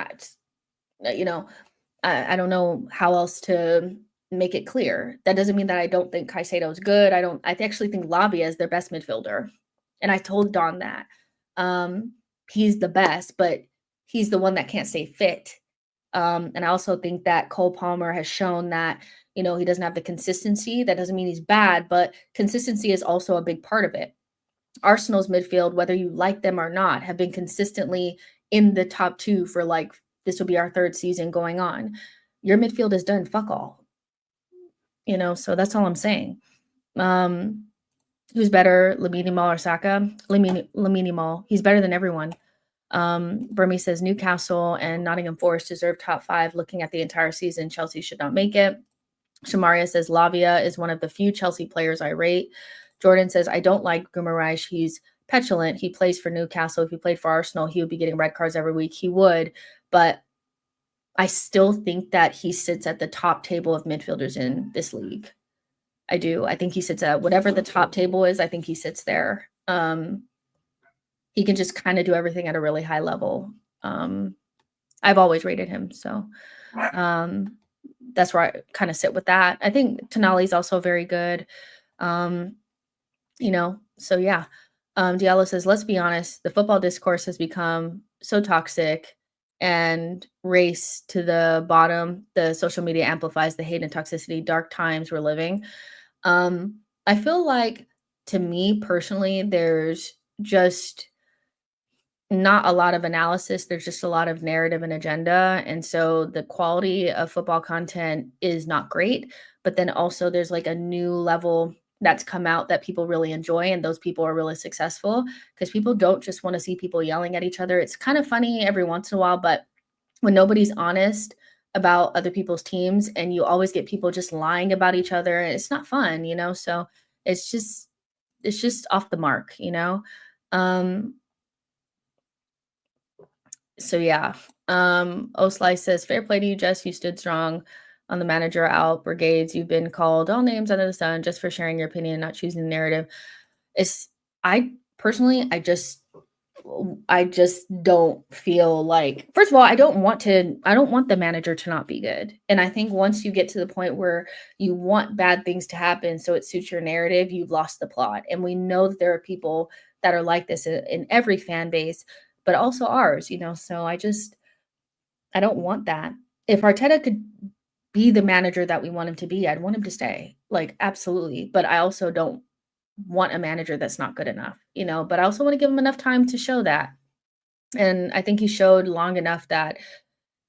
know how else to make it clear. That doesn't mean that I don't think Caicedo is good. I actually think Lavia is their best midfielder. And I told Don that. He's the best, but he's the one that can't stay fit. And I also think that Cole Palmer has shown that, he doesn't have the consistency. That doesn't mean he's bad, but consistency is also a big part of it. Arsenal's midfield, whether you like them or not, have been consistently in the top 2 for this will be our 3rd season going on. Your midfield has done fuck all. So that's all I'm saying. Who's better, Lamine Yamal or Saka? Lamine Yamal. He's better than everyone. Burmese says Newcastle and Nottingham Forest deserve top 5. Looking at the entire season, Chelsea should not make it. Shamaria says Lavia is one of the few Chelsea players I rate. Jordan says, I don't like Guimaraes. He's petulant. He plays for Newcastle. If he played for Arsenal, he would be getting red cards every week. He would, but I still think that he sits at the top table of midfielders in this league. I do. I think he sits at whatever the top table is. I think he sits there. he can just kind of do everything at a really high level. I've always rated him, so um, that's where I kind of sit with that. I think Tonali's also very good. Um, so yeah. Diallo says, let's be honest, the football discourse has become so toxic and race to the bottom. The social media amplifies the hate and toxicity, dark times we're living. I feel like, to me personally, there's just not a lot of analysis. There's just a lot of narrative and agenda. And so the quality of football content is not great. But then also there's like a new level that's come out that people really enjoy. And those people are really successful because people don't just want to see people yelling at each other. It's kind of funny every once in a while, but when nobody's honest about other people's teams and you always get people just lying about each other, it's not fun. So it's just it's just off the mark. Um, So yeah. Oslice says, fair play to you, Jess. You stood strong on the manager out brigades. You've been called all names under the sun just for sharing your opinion, not choosing the narrative. It's I personally, I just don't feel like, first of all, I don't want the manager to not be good. And I think once you get to the point where you want bad things to happen so it suits your narrative, you've lost the plot. And we know that there are people that are like this in every fan base, but also ours. So I don't want that. If Arteta could be the manager that we want him to be, I'd want him to stay. Like, absolutely. But I also don't want a manager that's not good enough. But I also want to give him enough time to show that. And I think he showed long enough that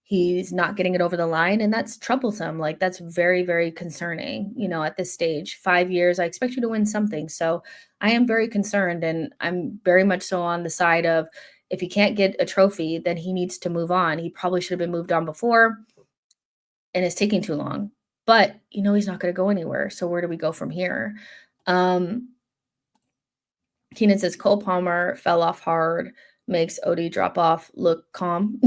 he's not getting it over the line, and that's troublesome. Like, that's very, very concerning, at this stage. 5 years, I expect you to win something. So I am very concerned, and I'm very much so on the side of, if he can't get a trophy, then he needs to move on. He probably should have been moved on before, and it's taking too long. But he's not going to go anywhere. So where do we go from here? Um, Keenan says Cole Palmer fell off hard, makes OD drop off look calm.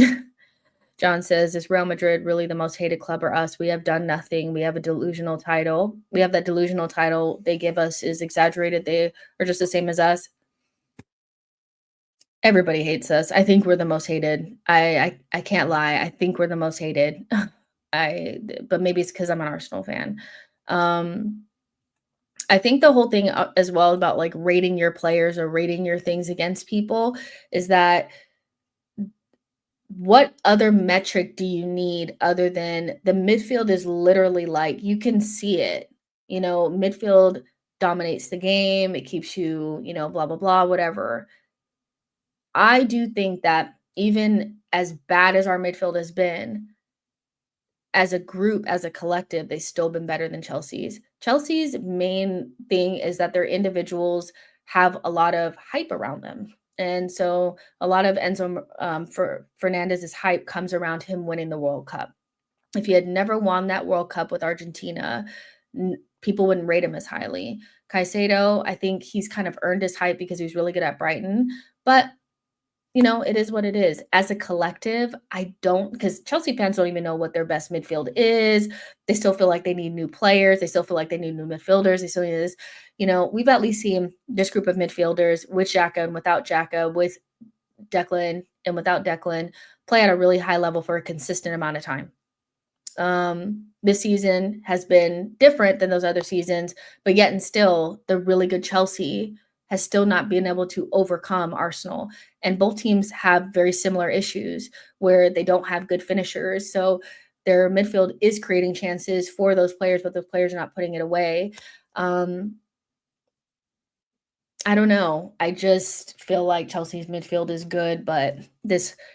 John says, is Real Madrid really the most hated club or us? We have done nothing. We have a delusional title. We have that delusional title they give us is exaggerated. They are just the same as us. Everybody hates us. I think we're the most hated. I can't lie. I think we're the most hated. But maybe it's because I'm an Arsenal fan. I think the whole thing as well about like rating your players or rating your things against people is that, what other metric do you need other than the midfield is literally like, you can see it. Midfield dominates the game. It keeps you, blah, blah, blah, whatever. I do think that even as bad as our midfield has been, as a group, as a collective, they've still been better than Chelsea's. Chelsea's main thing is that their individuals have a lot of hype around them. And so a lot of Enzo Fernandez's hype comes around him winning the World Cup. If he had never won that World Cup with Argentina, people wouldn't rate him as highly. Caicedo, I think he's kind of earned his hype because he was really good at Brighton. But it is what it is. As a collective, I don't, because Chelsea fans don't even know what their best midfield is. They still feel like they need new players. They still feel like they need new midfielders. They still need this. We've at least seen this group of midfielders with Xhaka and without Xhaka, with Declan and without Declan, play at a really high level for a consistent amount of time. This season has been different than those other seasons, but yet and still, the really good Chelsea has still not been able to overcome Arsenal. And both teams have very similar issues where they don't have good finishers. So their midfield is creating chances for those players, but those players are not putting it away. I don't know. I just feel like Chelsea's midfield is good, but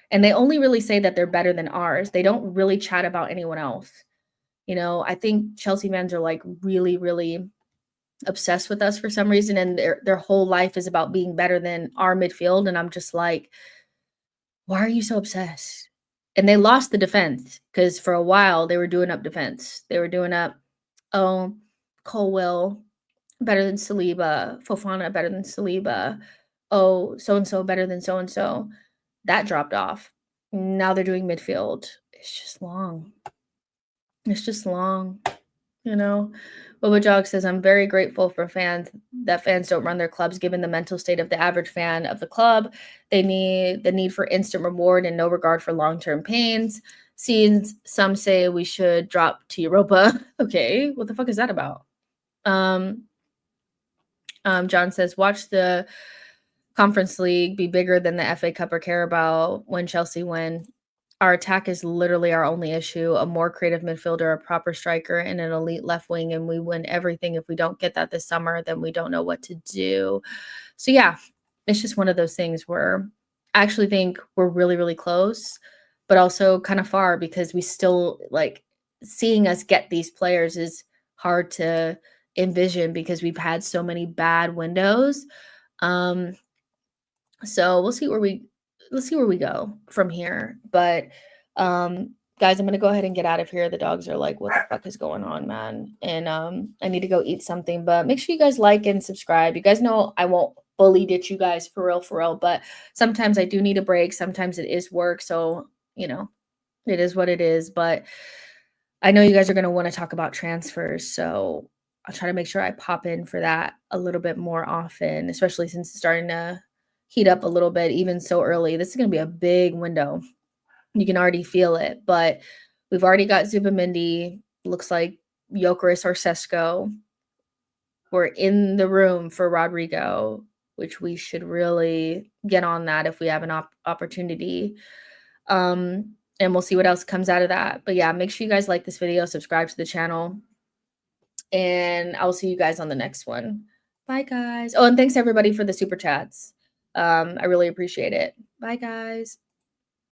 and they only really say that they're better than ours. They don't really chat about anyone else. I think Chelsea fans are like really, really obsessed with us for some reason, and their whole life is about being better than our midfield. And I'm just like, why are you so obsessed? And they lost the defense because for a while they were doing up defense. They were doing up, oh, Colwell better than Saliba, Fofana better than Saliba, oh, so and so better than so and so. That dropped off. Now they're doing midfield. It's just long. It's just long. you know? Boba Jog says, I'm very grateful for fans that fans don't run their clubs given the mental state of the average fan of the club. They need the need for instant reward and no regard for long-term pains. Seems some say we should drop to Europa. Okay, what the fuck is that about? John says, watch the Conference League be bigger than the FA Cup or Carabao when Chelsea win. Our attack is literally our only issue. A more creative midfielder, a proper striker, and an elite left wing, and we win everything. If we don't get that this summer, then we don't know what to do. So yeah, it's just one of those things where I actually think we're really, really close, but also kind of far because we still like seeing us get these players is hard to envision because we've had so many bad windows. Um, so let's see where we go from here. But guys, I'm gonna go ahead and get out of here. The dogs are like, what the fuck is going on, man? And I need to go eat something. But make sure you guys like and subscribe. You guys know I won't fully ditch you guys for real. But sometimes I do need a break. Sometimes it is work. So, you know, it is what it is. But I know you guys are gonna want to talk about transfers. So I'll try to make sure I pop in for that a little bit more often, especially since it's starting to heat up a little bit, even so early. This is going to be a big window. You can already feel it, but we've already got Zubamendi. Looks like Gyökeres or Sesko. We're in the room for Rodrigo, which we should really get on that if we have an opportunity. And we'll see what else comes out of that. But yeah, make sure you guys like this video, subscribe to the channel, and I will see you guys on the next one. Bye, guys. Oh, and thanks everybody for the super chats. I really appreciate it. Bye, guys.